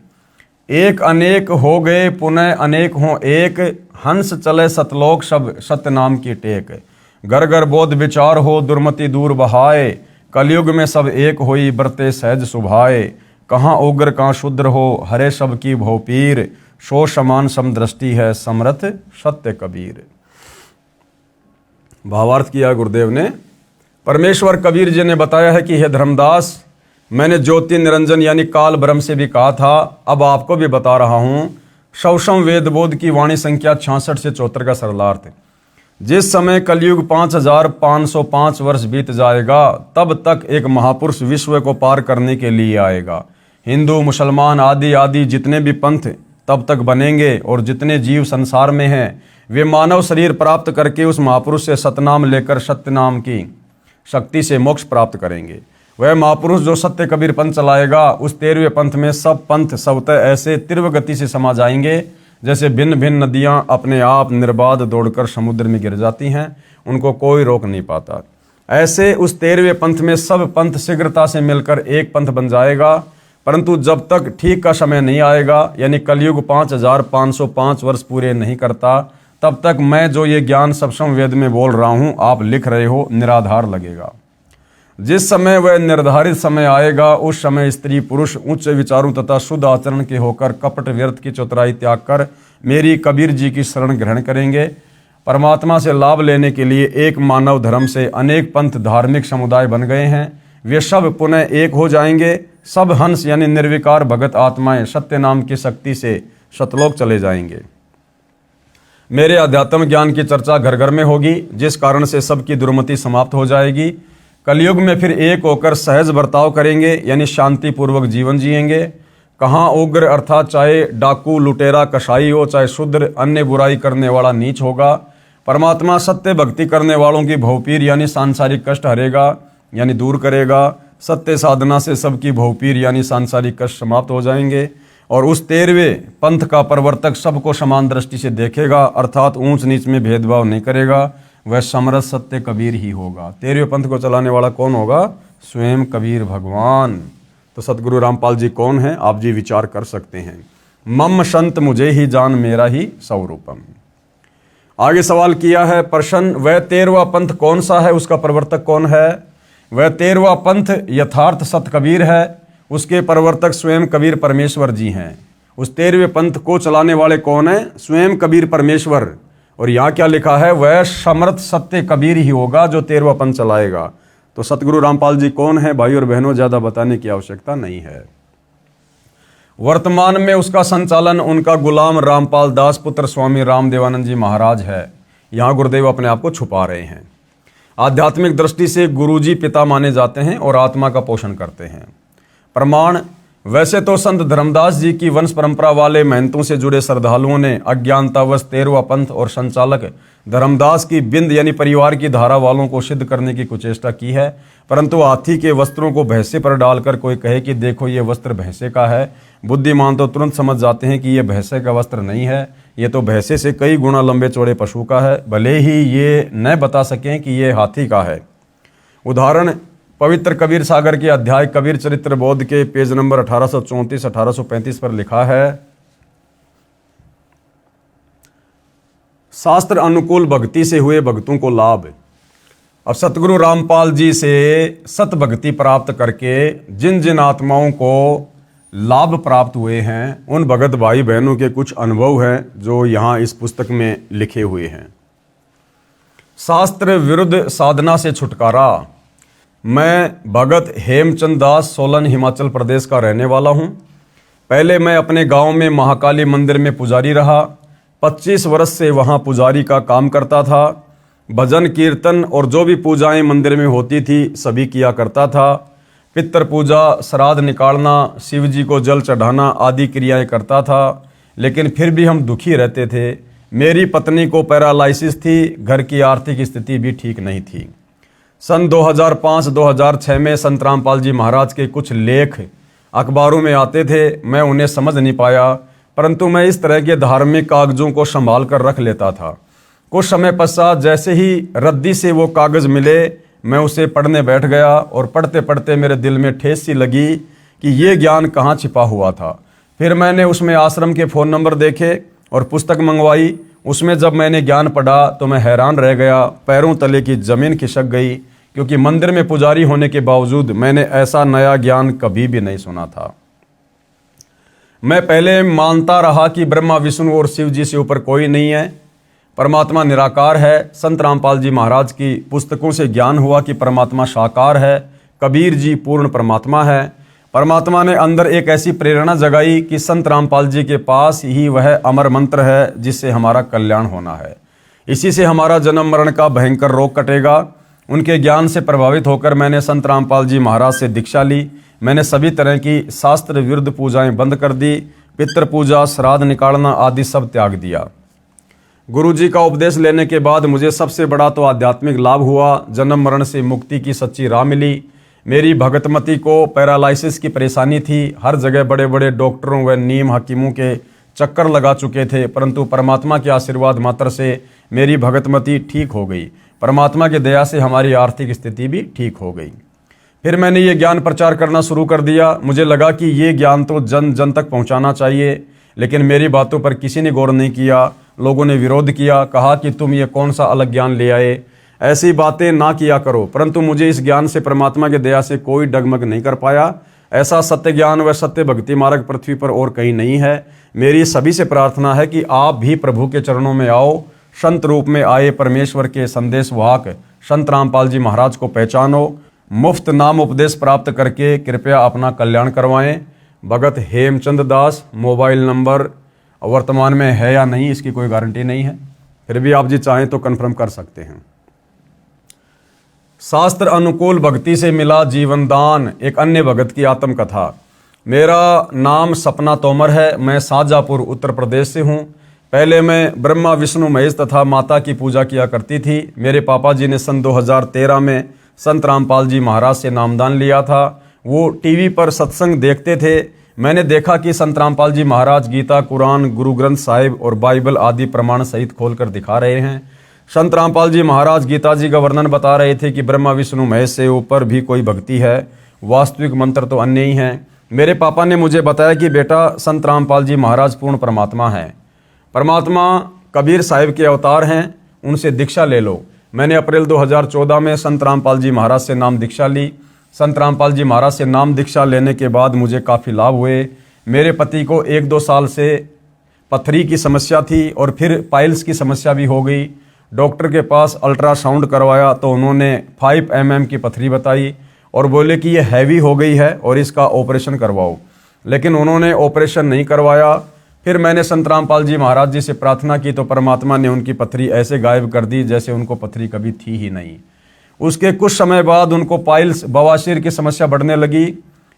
एक अनेक हो गए पुनः अनेक हों एक, हंस चले सतलोक सब सत्य नाम की टेक। घर घर बोध विचार हो दुर्मति दूर बहाए, कलयुग में सब एक होई बरते सहज सुभाए। कहाँ उग्र कहाँ शुद्र हो हरे सब की भोपीर, सो समान समदृष्टि है समर्थ सत्य कबीर। भावार्थ किया गुरुदेव ने। परमेश्वर कबीर जी ने बताया है कि हे धर्मदास, मैंने ज्योति निरंजन यानी काल ब्रह्म से भी कहा था, अब आपको भी बता रहा हूं। सवसम वेद बोध की वाणी संख्या 66 से 74 का सरलार्थ। जिस समय कलयुग 5,505 वर्ष बीत जाएगा तब तक एक महापुरुष विश्व को पार करने के लिए आएगा। हिंदू मुसलमान आदि आदि जितने भी पंथ तब तक बनेंगे और जितने जीव संसार में हैं वे मानव शरीर प्राप्त करके उस महापुरुष से सतनाम लेकर सत्य नाम की शक्ति से मोक्ष प्राप्त करेंगे। वह महापुरुष जो सत्य कबीर पंथ चलाएगा उस 13वें पंथ में सब पंथ स्वतः ऐसे तीव्र गति से समा जाएंगे जैसे भिन्न भिन्न नदियां अपने आप निर्बाध दौड़कर समुद्र में गिर जाती हैं, उनको कोई रोक नहीं पाता। ऐसे उस 13वें पंथ में सब पंथ शीघ्रता से मिलकर एक पंथ बन जाएगा। परंतु जब तक ठीक का समय नहीं आएगा यानी कलयुग 5,505 वर्ष पूरे नहीं करता तब तक मैं जो ये ज्ञान सवसम वेद में बोल रहा हूँ आप लिख रहे हो निराधार लगेगा। जिस समय वह निर्धारित समय आएगा उस समय स्त्री पुरुष उच्च विचारों तथा शुद्ध आचरण के होकर कपट व्यर्थ की चतुराई त्याग कर मेरी कबीर जी की शरण ग्रहण करेंगे। परमात्मा से लाभ लेने के लिए एक मानव धर्म से अनेक पंथ धार्मिक समुदाय बन गए हैं। वे सब पुनः एक हो जाएंगे। सब हंस यानी निर्विकार भगत आत्माएं सत्य नाम की शक्ति से सतलोक चले जाएंगे। मेरे अध्यात्म ज्ञान की चर्चा घर घर में होगी, जिस कारण से सबकी दुर्मति समाप्त हो जाएगी। कलयुग में फिर एक होकर सहज बर्ताव करेंगे यानी शांतिपूर्वक जीवन जिएंगे। कहाँ उग्र अर्थात चाहे डाकू लुटेरा कसाई हो, चाहे शूद्र अन्य बुराई करने वाला नीच होगा। परमात्मा सत्य भक्ति करने वालों की भवपीर यानी सांसारिक कष्ट हरेगा यानी दूर करेगा। सत्य साधना से सबकी भवपीर यानी सांसारिक कष्ट समाप्त हो जाएंगे और उस 13वें पंथ का प्रवर्तक सबको समान दृष्टि से देखेगा अर्थात ऊंच नीच में भेदभाव नहीं करेगा। वह समरस सत्य कबीर ही होगा। 13वें पंथ को चलाने वाला कौन होगा? स्वयं कबीर भगवान। तो सतगुरु रामपाल जी कौन है? आप जी विचार कर सकते हैं। मम संत मुझे ही जान मेरा ही स्वरूपम। आगे सवाल किया है प्रश्न, वह 13वां पंथ कौन सा है, उसका प्रवर्तक कौन है? वह 13वां पंथ यथार्थ सत कबीर है। उसके प्रवर्तक स्वयं कबीर परमेश्वर जी हैं। उस 13वें पंथ को चलाने वाले कौन है? स्वयं कबीर परमेश्वर। और यहाँ क्या लिखा है? वह समर्थ सत्य कबीर ही होगा जो 13वां पंथ चलाएगा। तो सतगुरु रामपाल जी कौन है भाई और बहनों? ज़्यादा बताने की आवश्यकता नहीं है। वर्तमान में उसका संचालन उनका गुलाम रामपाल दास पुत्र स्वामी रामदेवानंद जी महाराज है। यहाँ गुरुदेव अपने आप को छुपा रहे हैं। आध्यात्मिक दृष्टि से गुरुजी पिता माने जाते हैं और आत्मा का पोषण करते हैं। प्रमाण: वैसे तो संत धर्मदास जी की वंश परंपरा वाले महंतों से जुड़े श्रद्धालुओं ने अज्ञानतावश 13वां पंथ और संचालक धर्मदास की बिंद यानी परिवार की धारा वालों को सिद्ध करने की कुचेष्टा की है, परंतु हाथी के वस्त्रों को भैंसे पर डालकर कोई कहे कि देखो ये वस्त्र भैंसे का है, बुद्धिमान तो तुरंत समझ जाते हैं कि ये भैंसे का वस्त्र नहीं है, ये तो भैंसे से कई गुना लंबे चौड़े पशु का है, भले ही ये न बता सकें कि ये हाथी का है। उदाहरण: पवित्र कबीर सागर के अध्याय कबीर चरित्र बोध के पेज नंबर 1834-1835 पर लिखा है, शास्त्र अनुकूल भक्ति से हुए भक्तों को लाभ। अब सतगुरु रामपाल जी से सत भक्ति प्राप्त करके जिन जिन आत्माओं को लाभ प्राप्त हुए हैं, उन भगत भाई बहनों के कुछ अनुभव हैं जो यहाँ इस पुस्तक में लिखे हुए हैं। शास्त्र विरुद्ध साधना से छुटकारा। मैं भगत हेमचंद दास सोलन हिमाचल प्रदेश का रहने वाला हूँ। पहले मैं अपने गांव में महाकाली मंदिर में पुजारी रहा। 25 वर्ष से वहाँ पुजारी का काम करता था। भजन कीर्तन और जो भी पूजाएं मंदिर में होती थी सभी किया करता था। पितृ पूजा, श्राद्ध निकालना, शिव जी को जल चढ़ाना आदि क्रियाएं करता था। लेकिन फिर भी हम दुखी रहते थे। मेरी पत्नी को पैरालाइसिस थी, घर की आर्थिक स्थिति भी ठीक नहीं थी। सन 2005-2006 में संत रामपाल जी महाराज के कुछ लेख अखबारों में आते थे। मैं उन्हें समझ नहीं पाया, परंतु मैं इस तरह के धार्मिक कागजों को संभाल कर रख लेता था। कुछ समय पश्चात जैसे ही रद्दी से वो कागज मिले, मैं उसे पढ़ने बैठ गया और पढ़ते पढ़ते मेरे दिल में ठेस सी लगी कि ये ज्ञान कहाँ छिपा हुआ था। फिर मैंने उसमें आश्रम के फ़ोन नंबर देखे और पुस्तक मंगवाई। उसमें जब मैंने ज्ञान पढ़ा तो मैं हैरान रह गया, पैरों तले की ज़मीन खिसक गई, क्योंकि मंदिर में पुजारी होने के बावजूद मैंने ऐसा नया ज्ञान कभी भी नहीं सुना था। मैं पहले मानता रहा कि ब्रह्मा विष्णु और शिव जी से ऊपर कोई नहीं है, परमात्मा निराकार है। संत रामपाल जी महाराज की पुस्तकों से ज्ञान हुआ कि परमात्मा साकार है, कबीर जी पूर्ण परमात्मा है। परमात्मा ने अंदर एक ऐसी प्रेरणा जगाई कि संत रामपाल जी के पास ही वह अमर मंत्र है जिससे हमारा कल्याण होना है। इसी से हमारा जन्म मरण का भयंकर रोग कटेगा। उनके ज्ञान से प्रभावित होकर मैंने संत रामपाल जी महाराज से दीक्षा ली। मैंने सभी तरह की शास्त्र विरुद्ध पूजाएं बंद कर दी। पितृ पूजा, श्राद्ध निकालना आदि सब त्याग दिया। गुरुजी का उपदेश लेने के बाद मुझे सबसे बड़ा तो आध्यात्मिक लाभ हुआ। जन्म मरण से मुक्ति की सच्ची राह मिली। मेरी भगतमती को पैरालाइसिस की परेशानी थी। हर जगह बड़े बड़े डॉक्टरों व नीम हकीमों के चक्कर लगा चुके थे, परंतु परमात्मा के आशीर्वाद मात्र से मेरी भगतमती ठीक हो गई। परमात्मा की दया से हमारी आर्थिक स्थिति भी ठीक हो गई। फिर मैंने ये ज्ञान प्रचार करना शुरू कर दिया। मुझे लगा कि ये ज्ञान तो जन जन तक पहुंचाना चाहिए, लेकिन मेरी बातों पर किसी ने गौर नहीं किया। लोगों ने विरोध किया, कहा कि तुम ये कौन सा अलग ज्ञान ले आए, ऐसी बातें ना किया करो। परंतु मुझे इस ज्ञान से परमात्मा की दया से कोई डगमग नहीं कर पाया। ऐसा सत्य ज्ञान व सत्य भक्ति मार्ग पृथ्वी पर और कहीं नहीं है। मेरी सभी से प्रार्थना है कि आप भी प्रभु के चरणों में आओ। संत रूप में आए परमेश्वर के संदेश वाहक संत रामपाल जी महाराज को पहचानो। मुफ्त नाम उपदेश प्राप्त करके कृपया अपना कल्याण करवाएं। भगत हेमचंद दास। मोबाइल नंबर वर्तमान में है या नहीं इसकी कोई गारंटी नहीं है, फिर भी आप जी चाहें तो कन्फर्म कर सकते हैं। शास्त्र अनुकूल भक्ति से मिला जीवन दान। एक अन्य भगत की आत्मकथा। मेरा नाम सपना तोमर है। मैं शाहजहाँपुर उत्तर प्रदेश से हूँ। पहले मैं ब्रह्मा विष्णु महेश तथा माता की पूजा किया करती थी। मेरे पापा जी ने सन 2013 में संत रामपाल जी महाराज से नामदान लिया था। वो टीवी पर सत्संग देखते थे। मैंने देखा कि संत रामपाल जी महाराज गीता, कुरान, गुरु ग्रंथ साहिब और बाइबल आदि प्रमाण सहित खोलकर दिखा रहे हैं। संत रामपाल जी महाराज गीता जी का वर्णन बता रहे थे कि ब्रह्मा विष्णु महेश से ऊपर भी कोई भक्ति है, वास्तविक मंत्र तो अन्य ही हैं। मेरे पापा ने मुझे बताया कि बेटा, संत रामपाल जी महाराज पूर्ण परमात्मा हैं। परमात्मा कबीर साहिब के अवतार हैं, उनसे दीक्षा ले लो। मैंने अप्रैल 2014 में संत रामपाल जी महाराज से नाम दीक्षा ली। संत रामपाल जी महाराज से नाम दीक्षा लेने के बाद मुझे काफ़ी लाभ हुए। मेरे पति को 1-2 साल से पथरी की समस्या थी और फिर पाइल्स की समस्या भी हो गई। डॉक्टर के पास अल्ट्रासाउंड करवाया तो उन्होंने 5 mm की पथरी बताई और बोले कि ये हैवी हो गई है और इसका ऑपरेशन करवाओ, लेकिन उन्होंने ऑपरेशन नहीं करवाया। फिर मैंने संत रामपाल जी महाराज जी से प्रार्थना की तो परमात्मा ने उनकी पथरी ऐसे गायब कर दी जैसे उनको पथरी कभी थी ही नहीं। उसके कुछ समय बाद उनको पाइल्स बवासीर की समस्या बढ़ने लगी।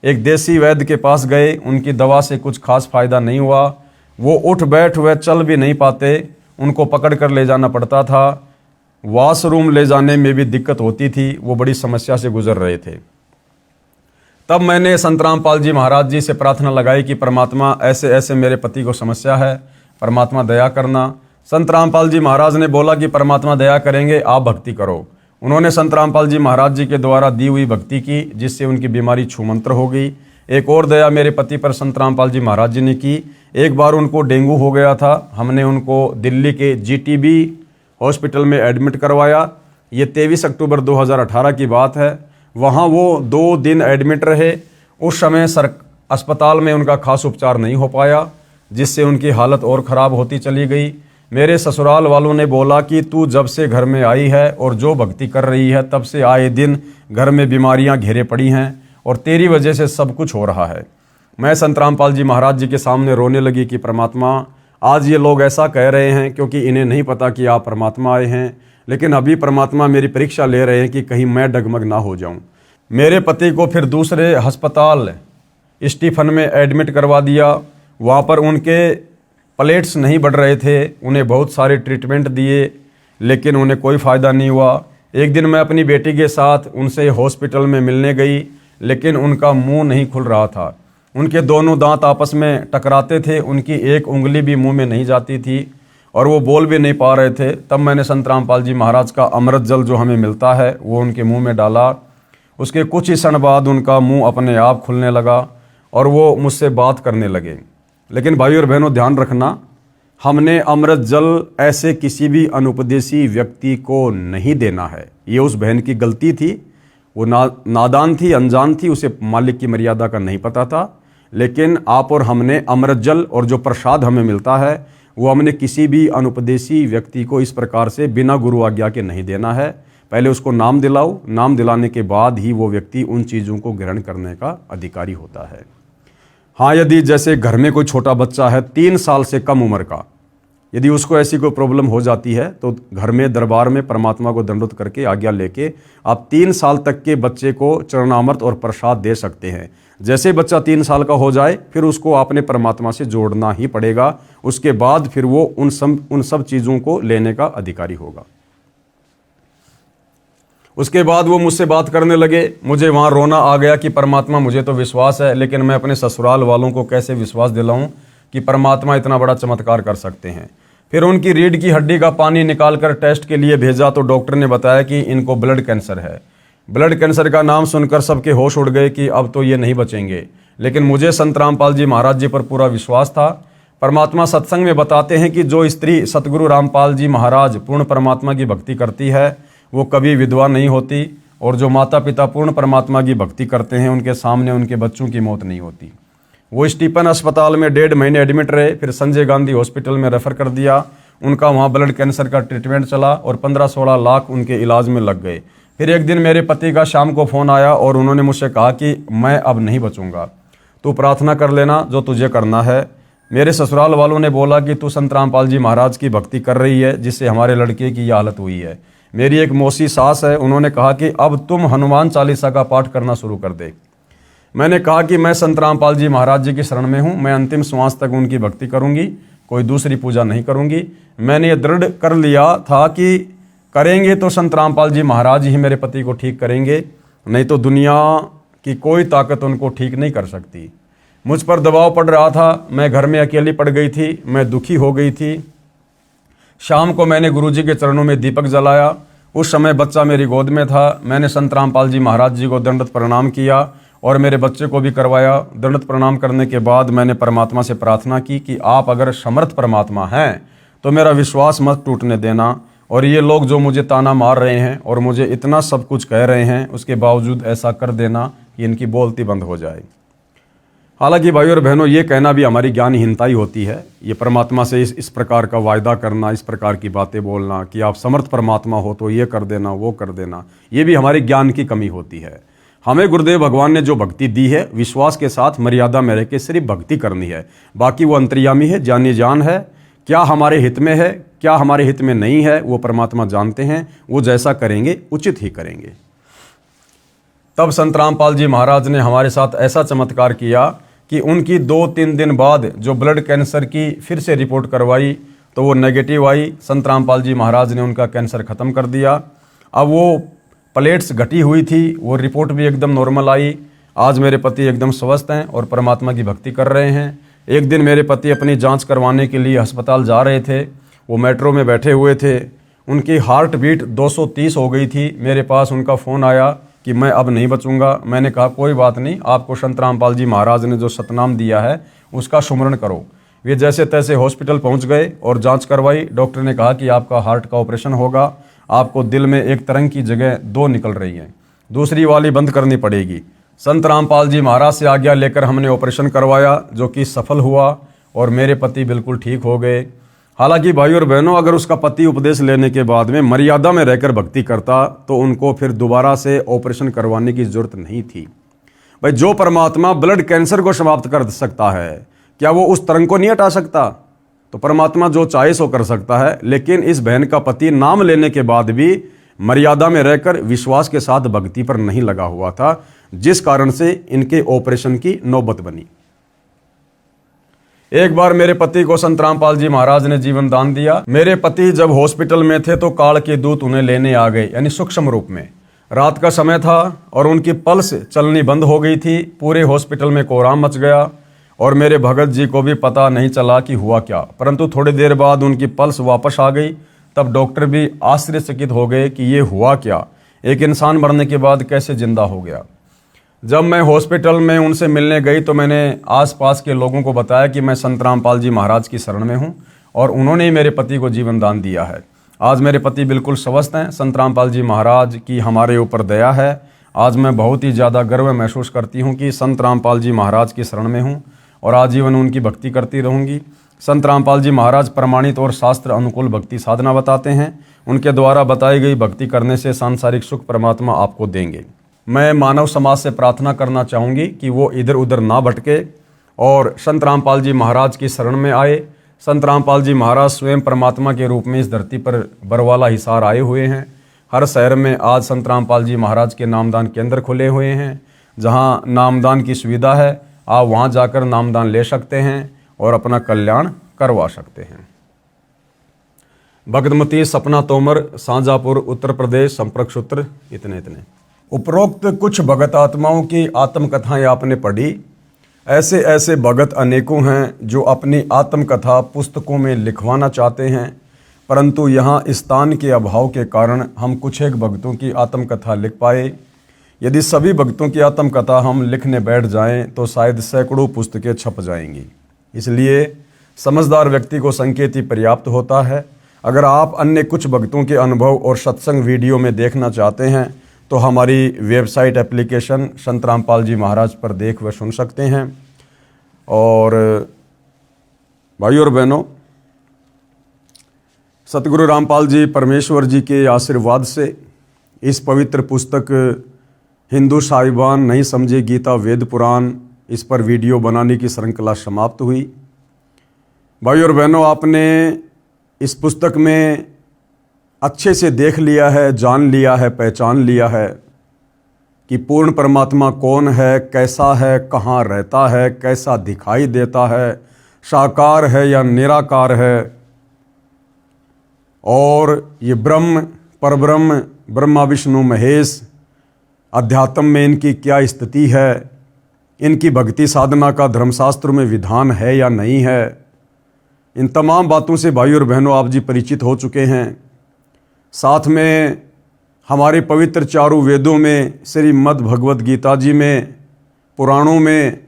एक देसी वैद्य के पास गए, उनकी दवा से कुछ खास फायदा नहीं हुआ। वो उठ बैठ व चल भी नहीं पाते, उनको पकड़ कर ले जाना पड़ता था। वॉशरूम ले जाने में भी दिक्कत होती थी, वो बड़ी समस्या से गुजर रहे थे। तब मैंने संत रामपाल जी महाराज जी से प्रार्थना लगाई कि परमात्मा ऐसे ऐसे मेरे पति को समस्या है, परमात्मा दया करना। संत रामपाल जी महाराज ने बोला कि परमात्मा दया करेंगे, आप भक्ति करो। उन्होंने संत रामपाल जी महाराज जी के द्वारा दी हुई भक्ति की, जिससे उनकी बीमारी छूमंतर हो गई। एक और दया मेरे पति पर संत रामपाल जी महाराज जी ने की। एक बार उनको डेंगू हो गया था, हमने उनको दिल्ली के GTB हॉस्पिटल में एडमिट करवाया। ये 23 अक्टूबर 2018 की बात है। वहाँ वो 2 दिन एडमिट रहे। उस समय अस्पताल में उनका खास उपचार नहीं हो पाया, जिससे उनकी हालत और ख़राब होती चली गई। मेरे ससुराल वालों ने बोला कि तू जब से घर में आई है और जो भक्ति कर रही है, तब से आए दिन घर में बीमारियां घेरे पड़ी हैं और तेरी वजह से सब कुछ हो रहा है। मैं संत रामपाल जी महाराज जी के सामने रोने लगी कि परमात्मा, आज ये लोग ऐसा कह रहे हैं क्योंकि इन्हें नहीं पता कि आप परमात्मा आए हैं, लेकिन अभी परमात्मा मेरी परीक्षा ले रहे हैं कि कहीं मैं डगमग ना हो जाऊं। मेरे पति को फिर दूसरे अस्पताल स्टीफन में एडमिट करवा दिया। वहाँ पर उनके प्लेट्स नहीं बढ़ रहे थे, उन्हें बहुत सारे ट्रीटमेंट दिए, लेकिन उन्हें कोई फ़ायदा नहीं हुआ। एक दिन मैं अपनी बेटी के साथ उनसे हॉस्पिटल में मिलने गई, लेकिन उनका मुंह नहीं खुल रहा था। उनके दोनों दांत आपस में टकराते थे, उनकी एक उंगली भी मुंह में नहीं जाती थी और वो बोल भी नहीं पा रहे थे। तब मैंने संत रामपाल जी महाराज का अमृत जल जो हमें मिलता है वो उनके मुंह में डाला। उसके कुछ ही क्षण बाद उनका मुंह अपने आप खुलने लगा और वो मुझसे बात करने लगे। लेकिन भाई और बहनों, ध्यान रखना, हमने अमृत जल ऐसे किसी भी अनुपदेशी व्यक्ति को नहीं देना है। ये उस बहन की गलती थी, वो नादान थी, अनजान थी, उसे मालिक की मर्यादा का नहीं पता था। लेकिन आप और हमने अमृत जल और जो प्रसाद हमें मिलता है वो हमने किसी भी अनुपदेशी व्यक्ति को इस प्रकार से बिना गुरु आज्ञा के नहीं देना है। पहले उसको नाम दिलाओ, नाम दिलाने के बाद ही वो व्यक्ति उन चीज़ों को ग्रहण करने का अधिकारी होता है। हाँ, यदि जैसे घर में कोई छोटा बच्चा है 3 साल से कम उम्र का, यदि उसको ऐसी कोई प्रॉब्लम हो जाती है तो घर में दरबार में परमात्मा को दंडवत करके आज्ञा लेके आप 3 साल तक के बच्चे को चरणामृत और प्रसाद दे सकते हैं। जैसे बच्चा 3 साल का हो जाए फिर उसको आपने परमात्मा से जोड़ना ही पड़ेगा। उसके बाद फिर वो उन सब चीज़ों को लेने का अधिकारी होगा। उसके बाद वो मुझसे बात करने लगे। मुझे वहाँ रोना आ गया कि परमात्मा, मुझे तो विश्वास है, लेकिन मैं अपने ससुराल वालों को कैसे विश्वास दिलाऊं कि परमात्मा इतना बड़ा चमत्कार कर सकते हैं। फिर उनकी रीढ़ की हड्डी का पानी निकाल कर टेस्ट के लिए भेजा तो डॉक्टर ने बताया कि इनको ब्लड कैंसर है। ब्लड कैंसर का नाम सुनकर सबके होश उड़ गए कि अब तो ये नहीं बचेंगे। लेकिन मुझे संत रामपाल जी महाराज जी पर पूरा विश्वास था। परमात्मा सत्संग में बताते हैं कि जो स्त्री सतगुरु रामपाल जी महाराज पूर्ण परमात्मा की भक्ति करती है वो कभी विधवा नहीं होती, और जो माता पिता पूर्ण परमात्मा की भक्ति करते हैं उनके सामने उनके बच्चों की मौत नहीं होती। वो स्टीफन अस्पताल में 1.5 महीने एडमिट रहे, फिर संजय गांधी हॉस्पिटल में रेफर कर दिया। उनका वहाँ ब्लड कैंसर का ट्रीटमेंट चला और 15-16 लाख उनके इलाज में लग गए। फिर एक दिन मेरे पति का शाम को फ़ोन आया और उन्होंने मुझसे कहा कि मैं अब नहीं बचूंगा, तू प्रार्थना कर लेना जो तुझे करना है। मेरे ससुराल वालों ने बोला कि तू संत रामपाल जी महाराज की भक्ति कर रही है जिससे हमारे लड़के की यह हालत हुई है। मेरी एक मौसी सास है, उन्होंने कहा कि अब तुम हनुमान चालीसा का पाठ करना शुरू कर दे। मैंने कहा कि मैं संत रामपाल जी महाराज जी की शरण में हूँ, मैं अंतिम श्वास तक उनकी भक्ति करूँगी, कोई दूसरी पूजा नहीं करूँगी। मैंने ये दृढ़ कर लिया था कि करेंगे तो संत रामपाल जी महाराज ही मेरे पति को ठीक करेंगे, नहीं तो दुनिया की कोई ताकत उनको ठीक नहीं कर सकती। मुझ पर दबाव पड़ रहा था, मैं घर में अकेली पड़ गई थी, मैं दुखी हो गई थी। शाम को मैंने गुरुजी के चरणों में दीपक जलाया। उस समय बच्चा मेरी गोद में था। मैंने संत रामपाल जी महाराज जी को दंडवत प्रणाम किया और मेरे बच्चे को भी करवाया। दंडवत प्रणाम करने के बाद मैंने परमात्मा से प्रार्थना की कि आप अगर समर्थ परमात्मा हैं तो मेरा विश्वास मत टूटने देना। और ये लोग जो मुझे ताना मार रहे हैं और मुझे इतना सब कुछ कह रहे हैं, उसके बावजूद ऐसा कर देना कि इनकी बोलती बंद हो जाए। हालांकि भाई और बहनों, ये कहना भी हमारी ज्ञानहीनता ही होती है। ये परमात्मा से इस प्रकार का वायदा करना, इस प्रकार की बातें बोलना कि आप समर्थ परमात्मा हो तो ये कर देना, वो कर देना, ये भी हमारे ज्ञान की कमी होती है। हमें गुरुदेव भगवान ने जो भक्ति दी है, विश्वास के साथ मर्यादा में रह के सिर्फ भक्ति करनी है। बाकी वो अंतर्यामी है, जानी जान है। क्या हमारे हित में है, क्या हमारे हित में नहीं है, वो परमात्मा जानते हैं। वो जैसा करेंगे उचित ही करेंगे। तब संत रामपाल जी महाराज ने हमारे साथ ऐसा चमत्कार किया कि उनकी 2-3 दिन बाद जो ब्लड कैंसर की फिर से रिपोर्ट करवाई तो वो नेगेटिव आई। संत रामपाल जी महाराज ने उनका कैंसर ख़त्म कर दिया। अब वो प्लेट्स घटी हुई थी, वो रिपोर्ट भी एकदम नॉर्मल आई। आज मेरे पति एकदम स्वस्थ हैं और परमात्मा की भक्ति कर रहे हैं। एक दिन मेरे पति अपनी जांच करवाने के लिए अस्पताल जा रहे थे। वो मेट्रो में बैठे हुए थे, उनकी हार्ट बीट 230 हो गई थी। मेरे पास उनका फ़ोन आया कि मैं अब नहीं बचूंगा। मैंने कहा कोई बात नहीं, आपको संत रामपाल जी महाराज ने जो सतनाम दिया है उसका सुमरण करो। वे जैसे तैसे हॉस्पिटल पहुंच गए और जांच करवाई। डॉक्टर ने कहा कि आपका हार्ट का ऑपरेशन होगा, आपको दिल में एक तरंग की जगह 2 निकल रही हैं, दूसरी वाली बंद करनी पड़ेगी। संत रामपाल जी महाराज से आज्ञा लेकर हमने ऑपरेशन करवाया, जो कि सफल हुआ और मेरे पति बिल्कुल ठीक हो गए। हालांकि भाई और बहनों, अगर उसका पति उपदेश लेने के बाद में मर्यादा में रहकर भक्ति करता तो उनको फिर दोबारा से ऑपरेशन करवाने की जरूरत नहीं थी। भाई, जो परमात्मा ब्लड कैंसर को समाप्त कर सकता है, क्या वो उस तरंग को नहीं हटा सकता? तो परमात्मा जो चाहे सो कर सकता है। लेकिन इस बहन का पति नाम लेने के बाद भी मर्यादा में रहकर विश्वास के साथ भक्ति पर नहीं लगा हुआ था, जिस कारण से इनके ऑपरेशन की नौबत बनी। एक बार मेरे पति को संत रामपाल जी महाराज ने जीवन दान दिया। मेरे पति जब हॉस्पिटल में थे तो काल के दूत उन्हें लेने आ गए, यानी सूक्ष्म रूप में। रात का समय था और उनकी पल्स चलनी बंद हो गई थी। पूरे हॉस्पिटल में कोहराम मच गया और मेरे भगत जी को भी पता नहीं चला कि हुआ क्या। परंतु थोड़ी देर बाद उनकी पल्स वापस आ गई। तब डॉक्टर भी आश्चर्यचकित हो गए कि ये हुआ क्या, एक इंसान मरने के बाद कैसे जिंदा हो गया। जब मैं हॉस्पिटल में उनसे मिलने गई तो मैंने आसपास के लोगों को बताया कि मैं संत रामपाल जी महाराज की शरण में हूं और उन्होंने ही मेरे पति को जीवन दान दिया है। आज मेरे पति बिल्कुल स्वस्थ हैं। संत रामपाल जी महाराज की हमारे ऊपर दया है। आज मैं बहुत ही ज़्यादा गर्व महसूस करती हूं कि संत रामपाल जी महाराज की शरण में हूं और आजीवन उनकी भक्ति करती रहूंगी। संत रामपाल जी महाराज प्रमाणित और शास्त्र अनुकूल भक्ति साधना बताते हैं। उनके द्वारा बताई गई भक्ति करने से सांसारिक सुख परमात्मा आपको देंगे। मैं मानव समाज से प्रार्थना करना चाहूँगी कि वो इधर उधर ना भटके और संत रामपाल जी महाराज की शरण में आए। संत रामपाल जी महाराज स्वयं परमात्मा के रूप में इस धरती पर बरवाला हिसार आए हुए हैं। हर शहर में आज संत रामपाल जी महाराज के नामदान केंद्र खुले हुए हैं। जहाँ नामदान की सुविधा है, आप वहाँ जाकर नामदान ले सकते हैं और अपना कल्याण करवा सकते हैं। भगतमती सपना तोमर, शाहजहाँपुर, उत्तर प्रदेश। संपर्क सूत्र इतने। उपरोक्त कुछ भगत आत्माओं की आत्मकथाएं आपने पढ़ी। ऐसे ऐसे भगत अनेकों हैं जो अपनी आत्मकथा पुस्तकों में लिखवाना चाहते हैं, परंतु यहाँ स्थान के अभाव के कारण हम कुछ एक भक्तों की आत्मकथा लिख पाए। यदि सभी भक्तों की आत्मकथा हम लिखने बैठ जाएं तो शायद सैकड़ों पुस्तकें छप जाएंगी। इसलिए समझदार व्यक्ति को संकेत ही पर्याप्त होता है। अगर आप अन्य कुछ भक्तों के अनुभव और सत्संग वीडियो में देखना चाहते हैं तो हमारी वेबसाइट एप्लीकेशन संत रामपाल जी महाराज पर देख व सुन सकते हैं। और भाइयों और बहनों, सतगुरु रामपाल जी परमेश्वर जी के आशीर्वाद से इस पवित्र पुस्तक हिंदू साहिबान नहीं समझे गीता वेद पुराण, इस पर वीडियो बनाने की श्रृंखला समाप्त हुई। भाइयों और बहनों, आपने इस पुस्तक में अच्छे से देख लिया है, जान लिया है, पहचान लिया है कि पूर्ण परमात्मा कौन है, कैसा है, कहाँ रहता है, कैसा दिखाई देता है, साकार है या निराकार है, और ये ब्रह्म, परब्रह्म, ब्रह्मा विष्णु महेश, अध्यात्म में इनकी क्या स्थिति है, इनकी भक्ति साधना का धर्मशास्त्र में विधान है या नहीं है। इन तमाम बातों से भाई और बहनों आप जी परिचित हो चुके हैं। साथ में हमारे पवित्र चारों वेदों में, श्रीमद् भगवद गीता जी में, पुराणों में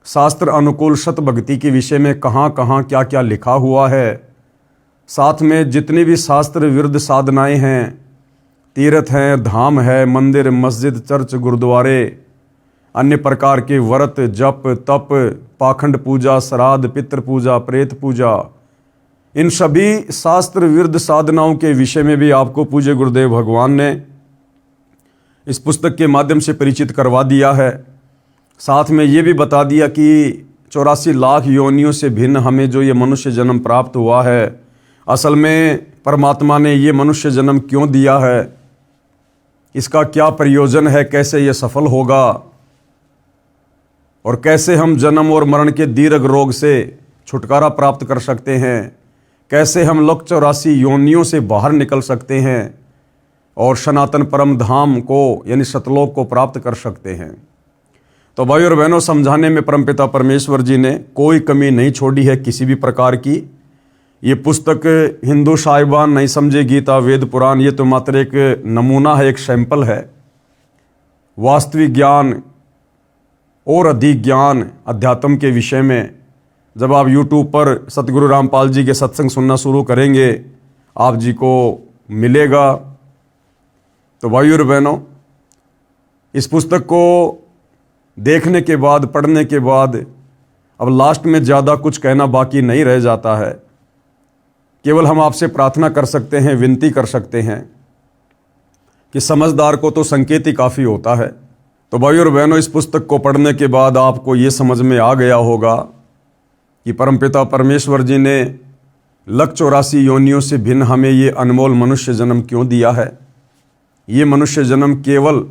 शास्त्र अनुकूल सत भक्ति के विषय में कहाँ कहाँ क्या क्या लिखा हुआ है, साथ में जितनी भी शास्त्र विरुद्ध साधनाएं हैं, तीर्थ हैं, धाम है, मंदिर, मस्जिद, चर्च, गुरुद्वारे, अन्य प्रकार के व्रत, जप, तप, पाखंड पूजा, श्राद्ध, पितृ पूजा, प्रेत पूजा, इन सभी शास्त्र विरुद्ध साधनाओं के विषय में भी आपको पूज्य गुरुदेव भगवान ने इस पुस्तक के माध्यम से परिचित करवा दिया है। साथ में ये भी बता दिया कि 84 लाख योनियों से भिन्न हमें जो ये मनुष्य जन्म प्राप्त हुआ है, असल में परमात्मा ने ये मनुष्य जन्म क्यों दिया है, इसका क्या प्रयोजन है, कैसे ये सफल होगा और कैसे हम जन्म और मरण के दीर्घ रोग से छुटकारा प्राप्त कर सकते हैं, कैसे हम लोक 84 योनियों से बाहर निकल सकते हैं और सनातन परम धाम को यानी सतलोक को प्राप्त कर सकते हैं। तो भाई और बहनों, समझाने में परमपिता परमेश्वर जी ने कोई कमी नहीं छोड़ी है किसी भी प्रकार की। ये पुस्तक हिंदू साहिबान नहीं समझे गीता वेद पुराण, ये तो मात्र एक नमूना है, एक सैंपल है। वास्तविक ज्ञान और अधिक ज्ञान अध्यात्म के विषय में जब आप YouTube पर सतगुरु रामपाल जी के सत्संग सुनना शुरू करेंगे, आप जी को मिलेगा। तो भाई और बहनों, इस पुस्तक को देखने के बाद, पढ़ने के बाद अब लास्ट में ज़्यादा कुछ कहना बाकी नहीं रह जाता है। केवल हम आपसे प्रार्थना कर सकते हैं, विनती कर सकते हैं कि समझदार को तो संकेत ही काफ़ी होता है। तो भाई और बहनों, इस पुस्तक को पढ़ने के बाद आपको ये समझ में आ गया होगा कि परमपिता परमेश्वर जी ने लक 84 योनियों से भिन्न हमें ये अनमोल मनुष्य जन्म क्यों दिया है। ये मनुष्य जन्म केवल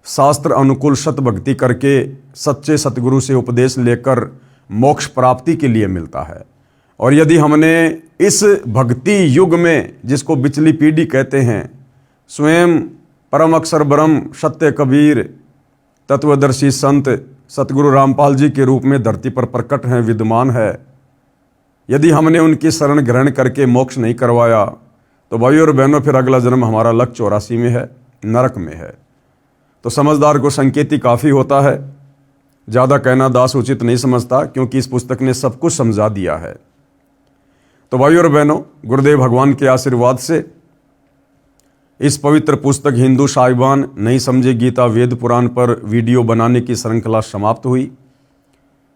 शास्त्र अनुकूल सत भक्ति करके सच्चे सतगुरु से उपदेश लेकर मोक्ष प्राप्ति के लिए मिलता है। और यदि हमने इस भक्ति युग में, जिसको बिचली पीढ़ी कहते हैं, स्वयं परम अक्षर ब्रह्म सत्य कबीर तत्वदर्शी संत सतगुरु रामपाल जी के रूप में धरती पर प्रकट हैं, विद्यमान है, यदि हमने उनकी शरण ग्रहण करके मोक्ष नहीं करवाया, तो भाई और बहनों फिर अगला जन्म हमारा लक 84 में है, नरक में है। तो समझदार को संकेत ही काफ़ी होता है, ज़्यादा कहना दास उचित नहीं समझता, क्योंकि इस पुस्तक ने सब कुछ समझा दिया है। तो भाई और बहनों, गुरुदेव भगवान के आशीर्वाद से इस पवित्र पुस्तक हिंदू साहिबान नहीं समझे गीता वेद पुराण पर वीडियो बनाने की श्रृंखला समाप्त हुई।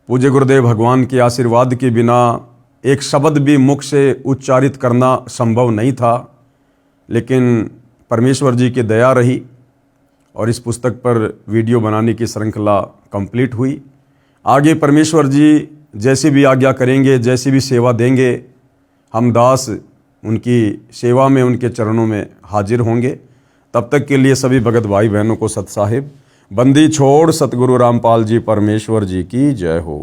पूज्य गुरुदेव भगवान के आशीर्वाद के बिना एक शब्द भी मुख से उच्चारित करना संभव नहीं था, लेकिन परमेश्वर जी की दया रही और इस पुस्तक पर वीडियो बनाने की श्रृंखला कंप्लीट हुई। आगे परमेश्वर जी जैसी भी आज्ञा करेंगे, जैसी भी सेवा देंगे, हम दास उनकी सेवा में, उनके चरणों में हाजिर होंगे। तब तक के लिए सभी भगत भाई बहनों को सत साहिब बंदी छोड़ सतगुरु रामपाल जी परमेश्वर जी की जय हो।